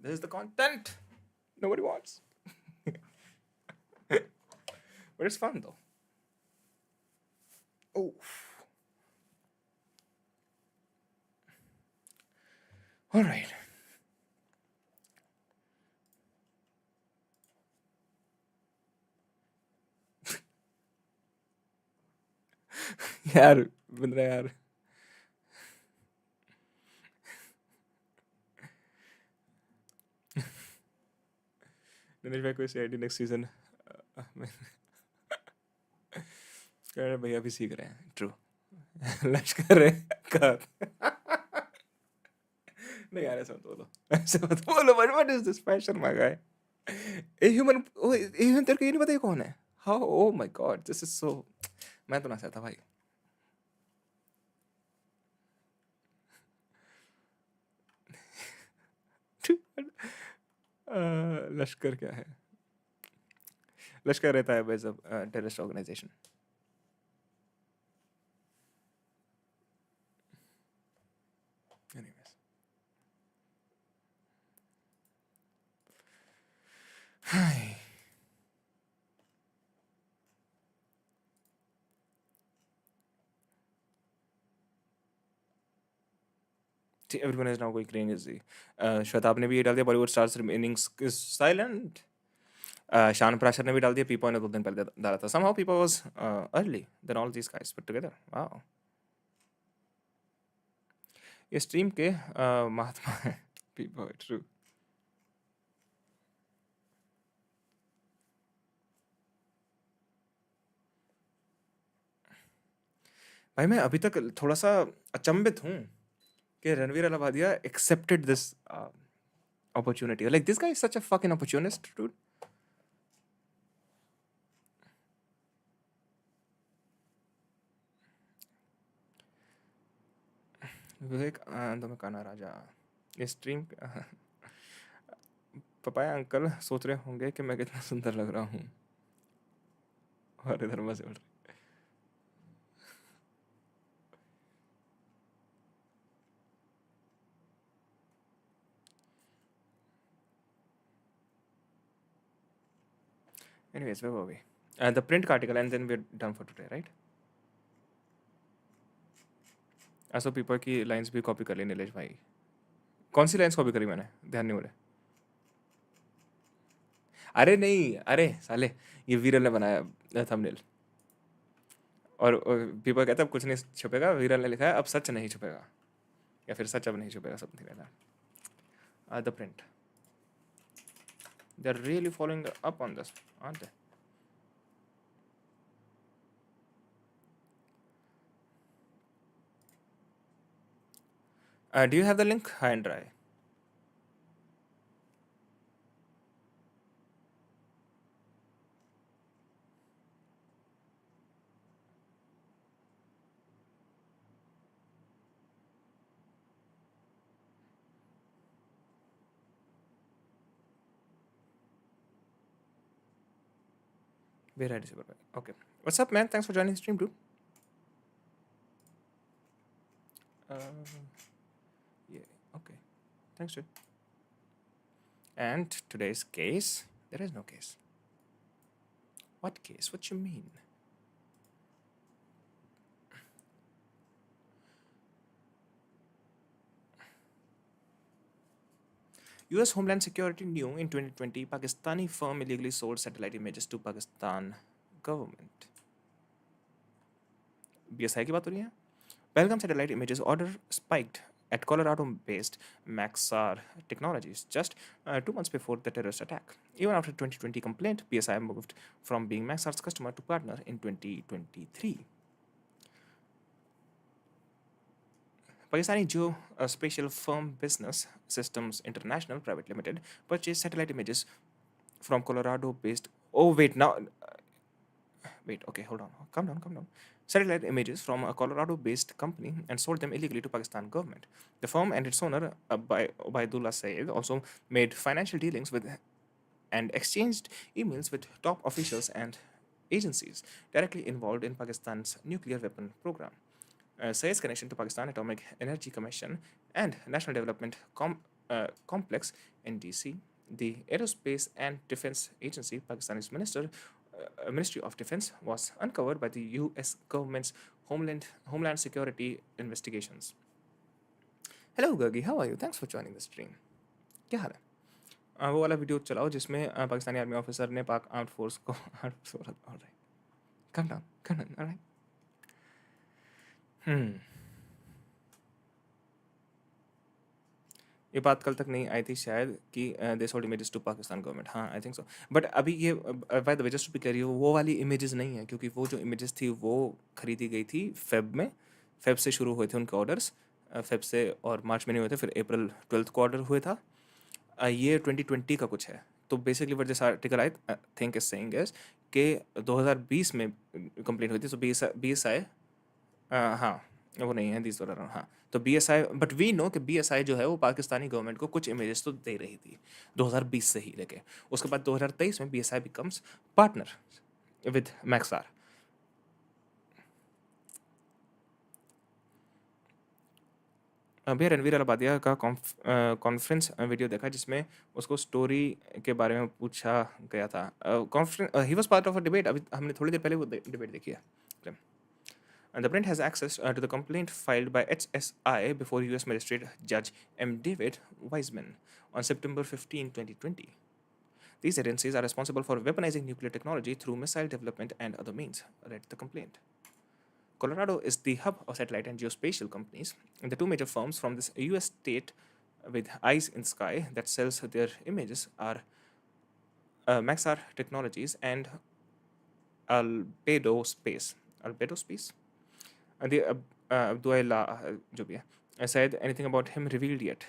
This is the content nobody wants. But it's fun though. Oh. All right. यार बंदरा यार दिनेश भाई कोई CID नेक्स्ट सीजन भैया भी सीख रहे हैं। ट्रू लश्कर है नहीं यार ऐसा मत बोलो। What is this fashion my guy? A human तेरे को ये नहीं पता ये कौन है? How? Oh my God, this is so, मैं तो ना चाहता भाई। लश्कर क्या है? लश्कर रहता है as a terrorist organisation. Anyways, See, everyone is now going crazy. Shwetab ने भी ये डाल दिया, बॉलीवुड स्टार्स रिमेनिंग साइलेंट. शान प्राशर ने भी डाल दिया, पीपा ने 2 दिन पहले डाला था. Somehow Pीपा was early than all these guys put together. Wow. ये स्ट्रीम के महात्मा है पीपा. ट्रू. भाई मैं अभी तक थोड़ा सा अचंभित हूँ कि Ranveer Allahbadia accepted this opportunity. Like, this guy is such a fucking opportunist, dude. विवेक आनंद में काना राजा. ये स्ट्रीम पपाया अंकल सोच रहे होंगे कि मैं कितना सुंदर लग रहा हूँ. और इधर मजे उड़ रहे. Anyways, where were we? The print article, and then we're done for today, right? ऐसा पीपा की लाइंस भी कॉपी कर ली नीलेश भाई. कौन सी लाइंस कॉपी करी मैंने? ध्यान नहीं हो रहा. अरे नहीं, अरे साले, ये वीरल ने बनाया थंबनेल. और पीपा कहता है अब कुछ नहीं छुपेगा. वीरल ने लिखा है अब सच नहीं छुपेगा, या फिर सच अब नहीं छुपेगा, something like that. The Print. They're really following up on this, aren't they? Do you have the link? High and dry. We're ready, super. Okay. What's up, man? Thanks for joining the stream, dude. Yeah. Okay. Thanks, dude. And today's case, there is no case. What case? What you mean? US Homeland Security knew in 2020 Pakistani firm illegally sold satellite images to Pakistan government. BSI की बात हो रही है. Pahalgam satellite images order spiked at Colorado-based Maxar Technologies just 2 months before the terrorist attack. Even after 2020 complaint, PSI moved from being Maxar's customer to partner in 2023. Pakistani geospatial firm Business Systems International Private Limited purchased satellite images from Colorado-based. Oh wait, now wait. Okay, hold on. Calm down. Satellite images from a Colorado-based company and sold them illegally to Pakistan government. The firm and its owner, Ubaidullah Saeed, also made financial dealings with and exchanged emails with top officials and agencies directly involved in Pakistan's nuclear weapon program. Saeed's connection to Pakistan Atomic Energy Commission and National Development Complex (NDC), the Aerospace and Defense Agency, Pakistani's Ministry of Defense, was uncovered by the U.S. government's Homeland Security investigations. Hello, Gurgi. How are you? Thanks for joining the stream. क्या हाल है? वो वाला video चलाओ जिसमें Pakistani army officer ने पाक armed force को Calm down. All right. ये बात कल तक नहीं आई थी शायद कि they sold images to Pakistan government. हाँ, आई थिंक सो. बट अभी ये by the way just to be clear, वो वाली इमेजेस नहीं है, क्योंकि वो जो इमेजेस थी वो खरीदी गई थी फेब में. फेब से शुरू हुए थे उनके ऑर्डर्स. फेब से और मार्च में नहीं हुए थे, फिर अप्रैल 12 को ऑर्डर हुए था. ये 2020 का कुछ है. तो basically what this article I think is saying is कि 2020 में कंप्लेंट हुई थी. सो BSI हाँ वो नहीं है दिस वाला. हाँ, तो BSI, बट वी नो कि BSI जो है वो पाकिस्तानी गवर्नमेंट को कुछ इमेजेस तो दे रही थी 2020 से ही लेके. उसके बाद 2023 में BSI becomes partner with Maxar. अभी रणवीर अलाबादिया का कॉन्फ्रेंस वीडियो देखा जिसमें उसको स्टोरी के बारे में पूछा गया था. He was part of a debate. अभी हमने थोड़ी देर पहले वो डिबेट देखी है. And the print has access to the complaint filed by HSI before US Magistrate Judge M. David Wiseman on September 15, 2020. These agencies are responsible for weaponizing nuclear technology through missile development and other means, read the complaint. Colorado is the hub of satellite and geospatial companies, and the two major firms from this US state with eyes in the sky that sells their images are Maxar Technologies and Albedo Space. Albedo Space? And the Abduela जो भी है, said anything about him revealed yet?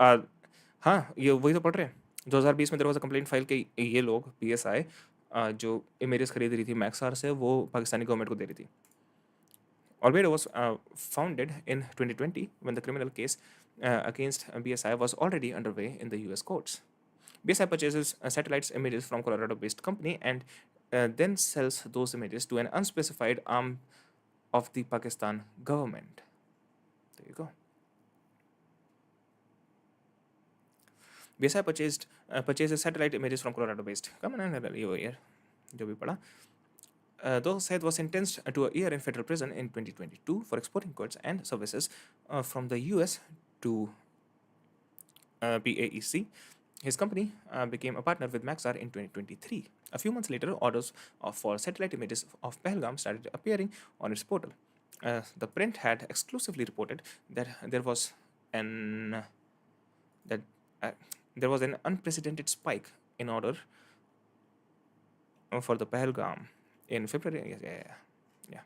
हाँ, ये वही तो पढ़ रहे हैं. 2020 में there was a complaint file कि ये लोग PSI जो इमेजेस खरीद रही थी मैक्सार से वो पाकिस्तानी गवर्नमेंट को दे रही थी. Albedo was founded in 2020 when the criminal case against BSI was already underway in the US courts. BSI purchases satellites images from Colorado-based company and then sells those images to an unspecified arm of the Pakistan government. There you go. BSI purchases satellite images from Colorado-based. Come on, here. जो भी पढ़ा. Those said was sentenced to a year in federal prison in 2022 for exporting goods and services from the US to PAEC. His company became a partner with Maxar in 2023. A few months later, orders for satellite images of Pahalgam started appearing on its portal. The print had exclusively reported that there was an unprecedented spike in order for the Pahalgam in February. Yeah.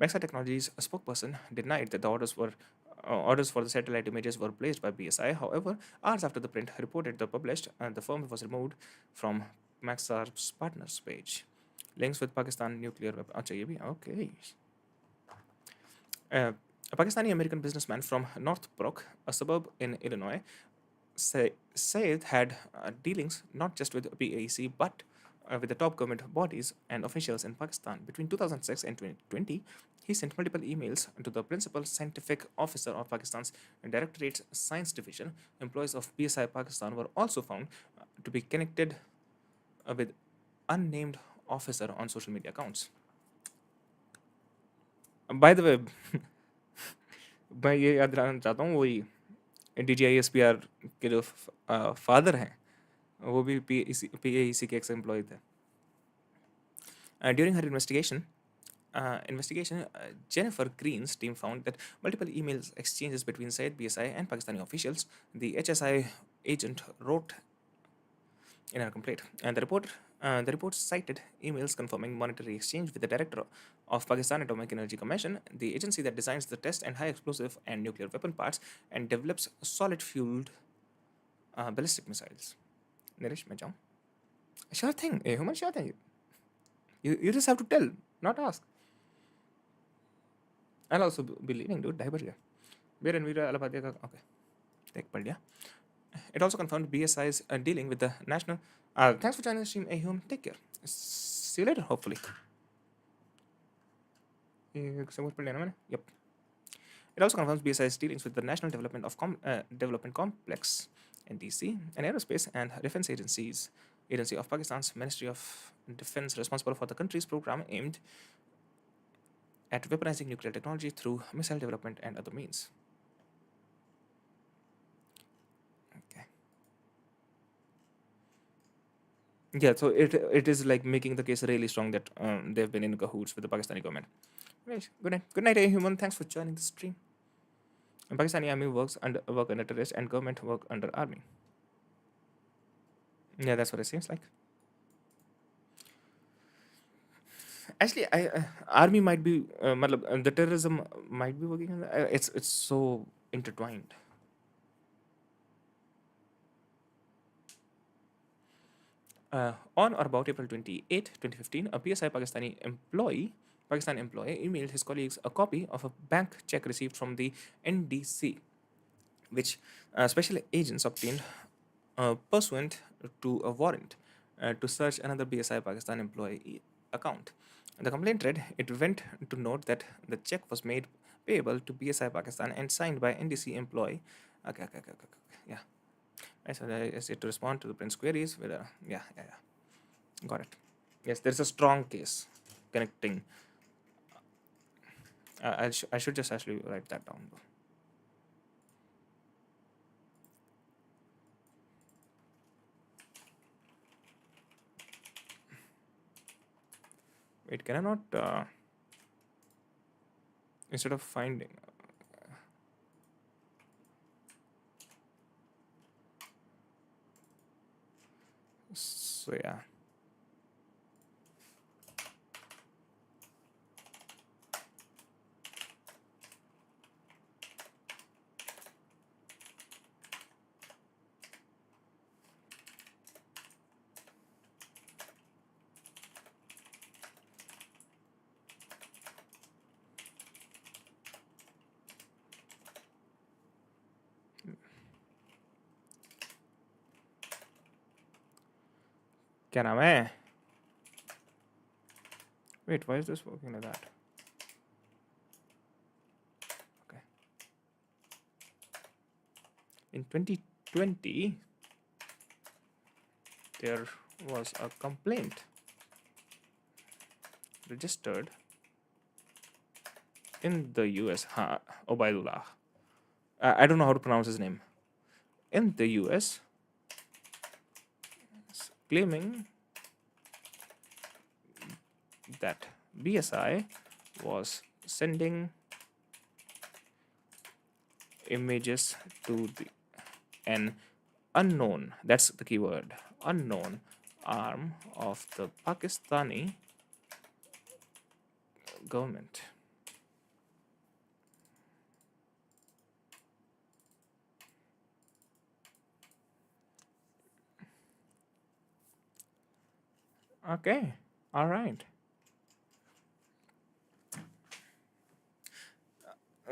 Maxar Technologies' spokesperson denied that the orders for the satellite images were placed by BSI. However, hours after the print reported the published, the firm was removed from Maxar's partners page. Links with Pakistan nuclear weapon. Acha, ye bhi? Okay. A Pakistani American businessman from Northbrook, a suburb in Illinois, Said had dealings not just with PAEC but with the top government bodies and officials in Pakistan. Between 2006 and 2020, he sent multiple emails to the principal scientific officer of Pakistan's Directorate's Science Division. Employees of BSI Pakistan were also found to be connected with unnamed officer on social media accounts. By the way, मैं ये याद दिलाना चाहता हूँ वही DGISPR के जो father हैं वो भी PAEC के एक्स एम्प्लॉय थे. During her investigation, Jennifer Green's team found that multiple emails exchanges between Syed BSI and Pakistani officials, the HSI agent wrote in her complaint. And the report cited emails confirming monetary exchange with the director of Pakistan Atomic Energy Commission, the agency that designs the test and high explosive and nuclear weapon parts and develops solid-fueled ballistic missiles. Narish, मैं जाऊँ? Sure thing, human, sure thing. You just have to tell, not ask. I'll also be leaving, dude. ढाई बज गए. Beer and Veera Alabadia का okay. देख पढ़ लिया. It also confirmed BSI's dealing with the national. Thanks for joining the stream, Ahum. Take care. See you later, hopefully. Yep. It also confirms BSI's dealings with the National Development Complex (NDC), an aerospace and defense agency of Pakistan's Ministry of Defense, responsible for the country's program aimed at weaponizing nuclear technology through missile development and other means. Okay. Yeah, so it is like making the case really strong that they've been in cahoots with the Pakistani government. Right. Good night. Good night, human. Thanks for joining the stream. And Pakistani army work under terrorist and government work under army. Yeah, that's what it seems like. Actually, army might be, the terrorism might be working on that. It's so intertwined. On or about April 28, 2015, a PSI Pakistan employee emailed his colleagues a copy of a bank check received from the NDC, which special agents obtained pursuant to a warrant to search another BSI Pakistan employee account. The complaint read, it went to note that the check was made payable to BSI Pakistan and signed by NDC employee. Okay. Yeah. I said I said to respond to the Prince queries with a yeah. Got it. Yes, there's a strong case connecting. I should just actually write that down. Wait, can I not? Instead of finding. So yeah. क्या नाम है? Wait, why is this working like that? Okay. In 2020, there was a complaint registered in the US. Obaidullah. I don't know how to pronounce his name. In the US, claiming that BSI was sending images to an unknown, that's the keyword, unknown arm of the Pakistani government. Okay, all right.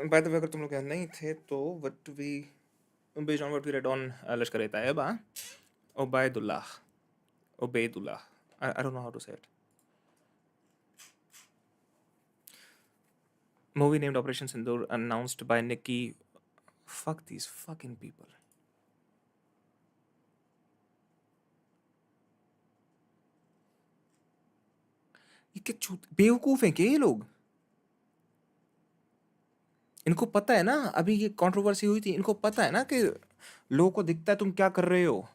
By the way, अगर तुम लोग यहाँ नहीं थे तो what we based on what we read on Lashkar e Taiba, Ubaidullah. I don't know how to say it. Movie named Operation Sindoor announced by Nikki. Fuck these fucking people. ये क्या बेवकूफ हैं क्या ये लोग? इनको पता है ना अभी ये कंट्रोवर्सी हुई थी, इनको पता है ना कि लोगों को दिखता है तुम क्या कर रहे हो,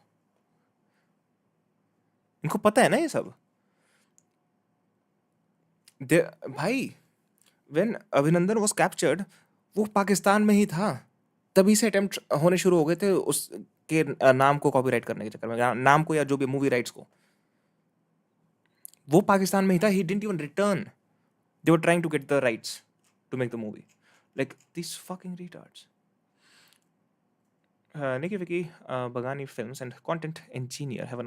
इनको पता है ना ये सब. भाई व्हेन अभिनंदन वाज कैप्चर्ड वो पाकिस्तान में ही था, तभी से अटेम्प्ट होने शुरू हो गए थे उसके नाम को कॉपीराइट करने के चक्कर में, नाम को या जो भी मूवी राइट्स को. वो पाकिस्तान में ही था. He didn't even return. They were trying to get the rights to make the movie. Like these fucking retards. Nikki Vicky Bagani Films and content engineer have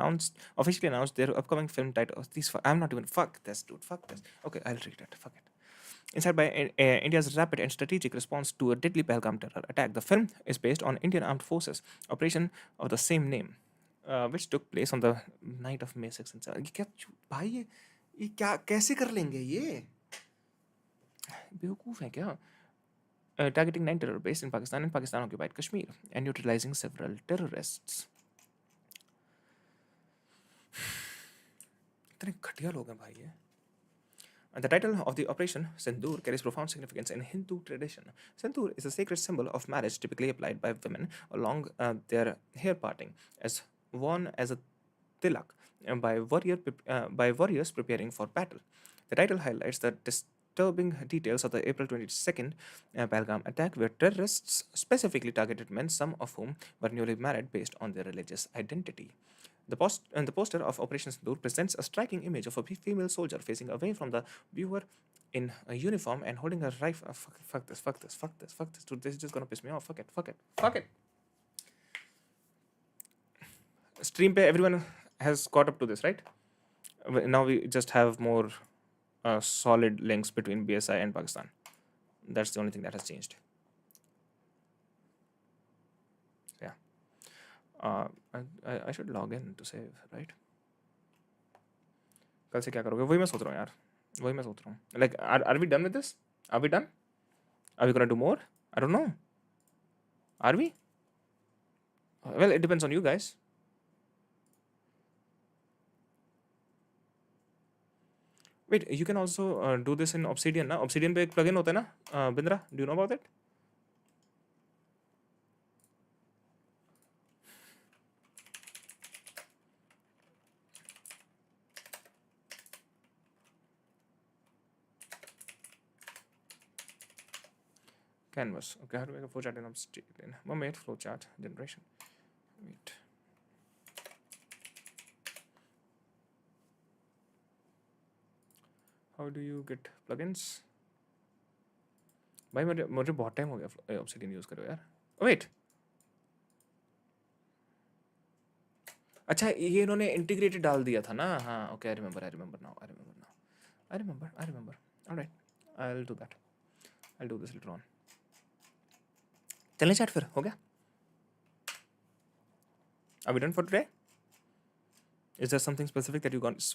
officially announced their upcoming film title. I'm not even. Fuck this, dude. Fuck this. Okay, I'll read it. Fuck it. Inspired by India's rapid and strategic response to a deadly Pahalgam terror attack, the film is based on Indian Armed Forces operation of the same name, which took place on the night of May 6 and 7. ये क्या भाई ये क्या कैसे कर लेंगे ये? बेवकूफ है क्या? Targeting 9 terror bases in Pakistan and Pakistan-occupied Kashmir and neutralizing several terrorists. इतने घटिया लोग हैं भाई ये. The title of the operation, Sindoor, carries profound significance in Hindu tradition. Sindoor is a sacred symbol of marriage typically applied by women along their hair parting, as worn as a tilak by warriors preparing for battle. The title highlights the disturbing details of the April 22nd Pahalgam attack, where terrorists specifically targeted men, some of whom were newly married based on their religious identity. The poster of Operation Sindoor presents a striking image of a female soldier facing away from the viewer in a uniform and holding a rifle. Fuck this, dude. This is just gonna piss me off. Fuck it. Stream pe everyone has caught up to this, right? Now we just have more solid links between BSI and Pakistan. That's the only thing that has changed. Yeah. I should log in to save, right? कल से क्या करोगे? वही मैं सोच रहा हूँ यार. Like, are we done with this? Are we done? Are we gonna do more? I don't know. Are we? Well, it depends on you guys. Wait, you can also do this in Obsidian ना? Obsidian पे एक plugin होता है ना? Bindra, do you know about it? Canvas. Okay, how do I make a flowchart in Obsidian? Mermaid flowchart generation. Wait. How do you get plugins? भाई मुझे बहुत time हो गया Obsidian यूज करो यार. Wait. अच्छा ये इन्होंने इंटीग्रेटेड डाल दिया था ना. हाँ, okay, I remember now. Alright, I will do that. I will do this later on. चलें चैट फिर, हो गया? Are we done for today? Is there something specific that you guys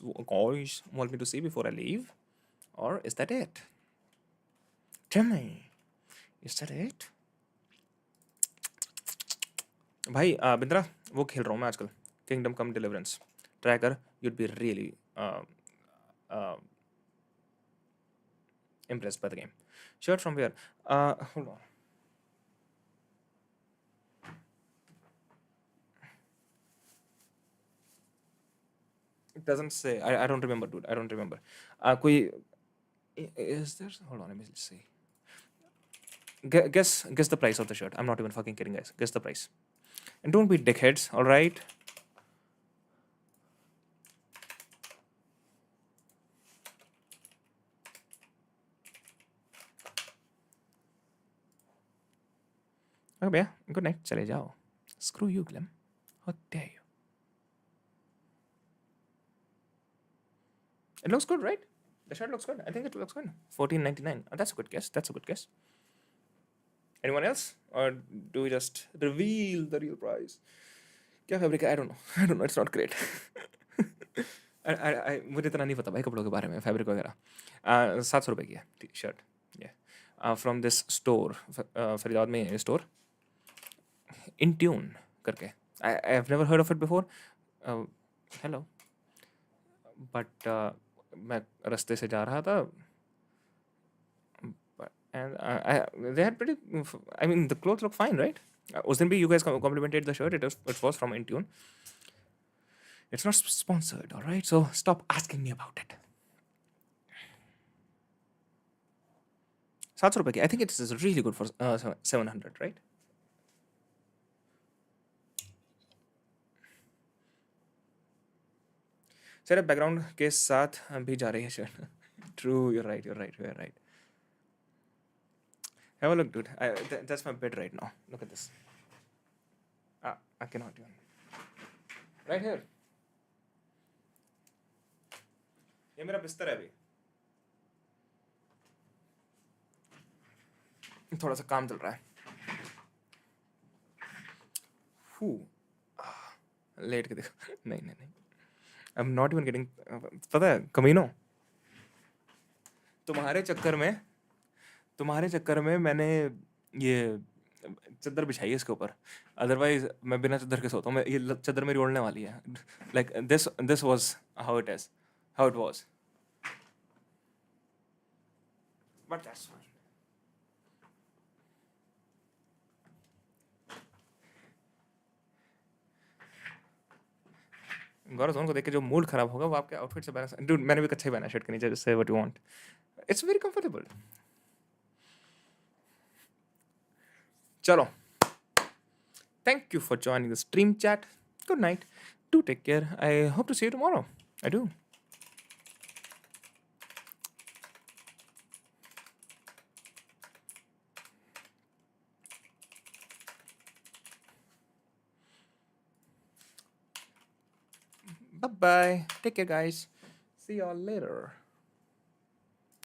want me to see before I leave? Or is that it? Tell me. Is that it? भाई बिंद्रा वो खेल रहा हूँ मैं आजकल. Kingdom Come Deliverance. Try कर. You'd be really impressed by the game. Shirt from where? Hold on. It doesn't say. I don't remember, dude. I don't remember. कोई is there? Hold on, let me see. Guess the price of the shirt. I'm not even fucking kidding, guys. Guess the price. And don't be dickheads, all right? Okay, भैया, good night. चले जाओ. Screw you, Clem. How dare you? It looks good, right? The shirt looks good. I think it looks good. $14.99. That's a good guess. Anyone else? Or do we just reveal the real price? क्या fabric है? I don't know. It's not great. मुझे इतना नहीं पता भाई कपड़ों के बारे में, फैब्रिक वगैरह. 700 रुपये की है shirt. From this store, Faridabad में है स्टोर, इन ट्यून करके. I have never heard of it before. Hello. But मैं रास्ते से जा रहा था and they had pretty. I mean, the clothes look fine, right? उस दिन भी you guys complimented the shirt. It was from Intune. It's not sponsored, all right? So stop asking me about it. 700 रुपये की. I think it is really good for 700, right? Sir background के साथ भी जा रही है shirt. True, you're right. Have a look, dude. That's my bed right now. Look at this. I cannot even. Right here. ये मेरा बिस्तर है अभी. थोड़ा सा काम चल रहा है. लेट के देखो. नहीं. I'm not even getting. पता है कमीनो, तुम्हारे चक्कर में मैंने ये चादर बिछाई है इसके ऊपर. अदरवाइज मैं बिना चादर के सोता हूँ. मैं ये चादर मेरी ओढ़ने वाली है. Like this was how it was. But that's fine. Gaurav को देख के जो मूड खराब होगा वो आपके आउटफिट से बैलेंस. डूड मैंने भी अच्छा ही पहना शर्ट के नीचे. Just say what you want. It's very comfortable. चलो. Thank you for joining the stream chat. Good night. Do take care. I hope to see you tomorrow. I do. Bye-bye. Take care, guys. See y'all later.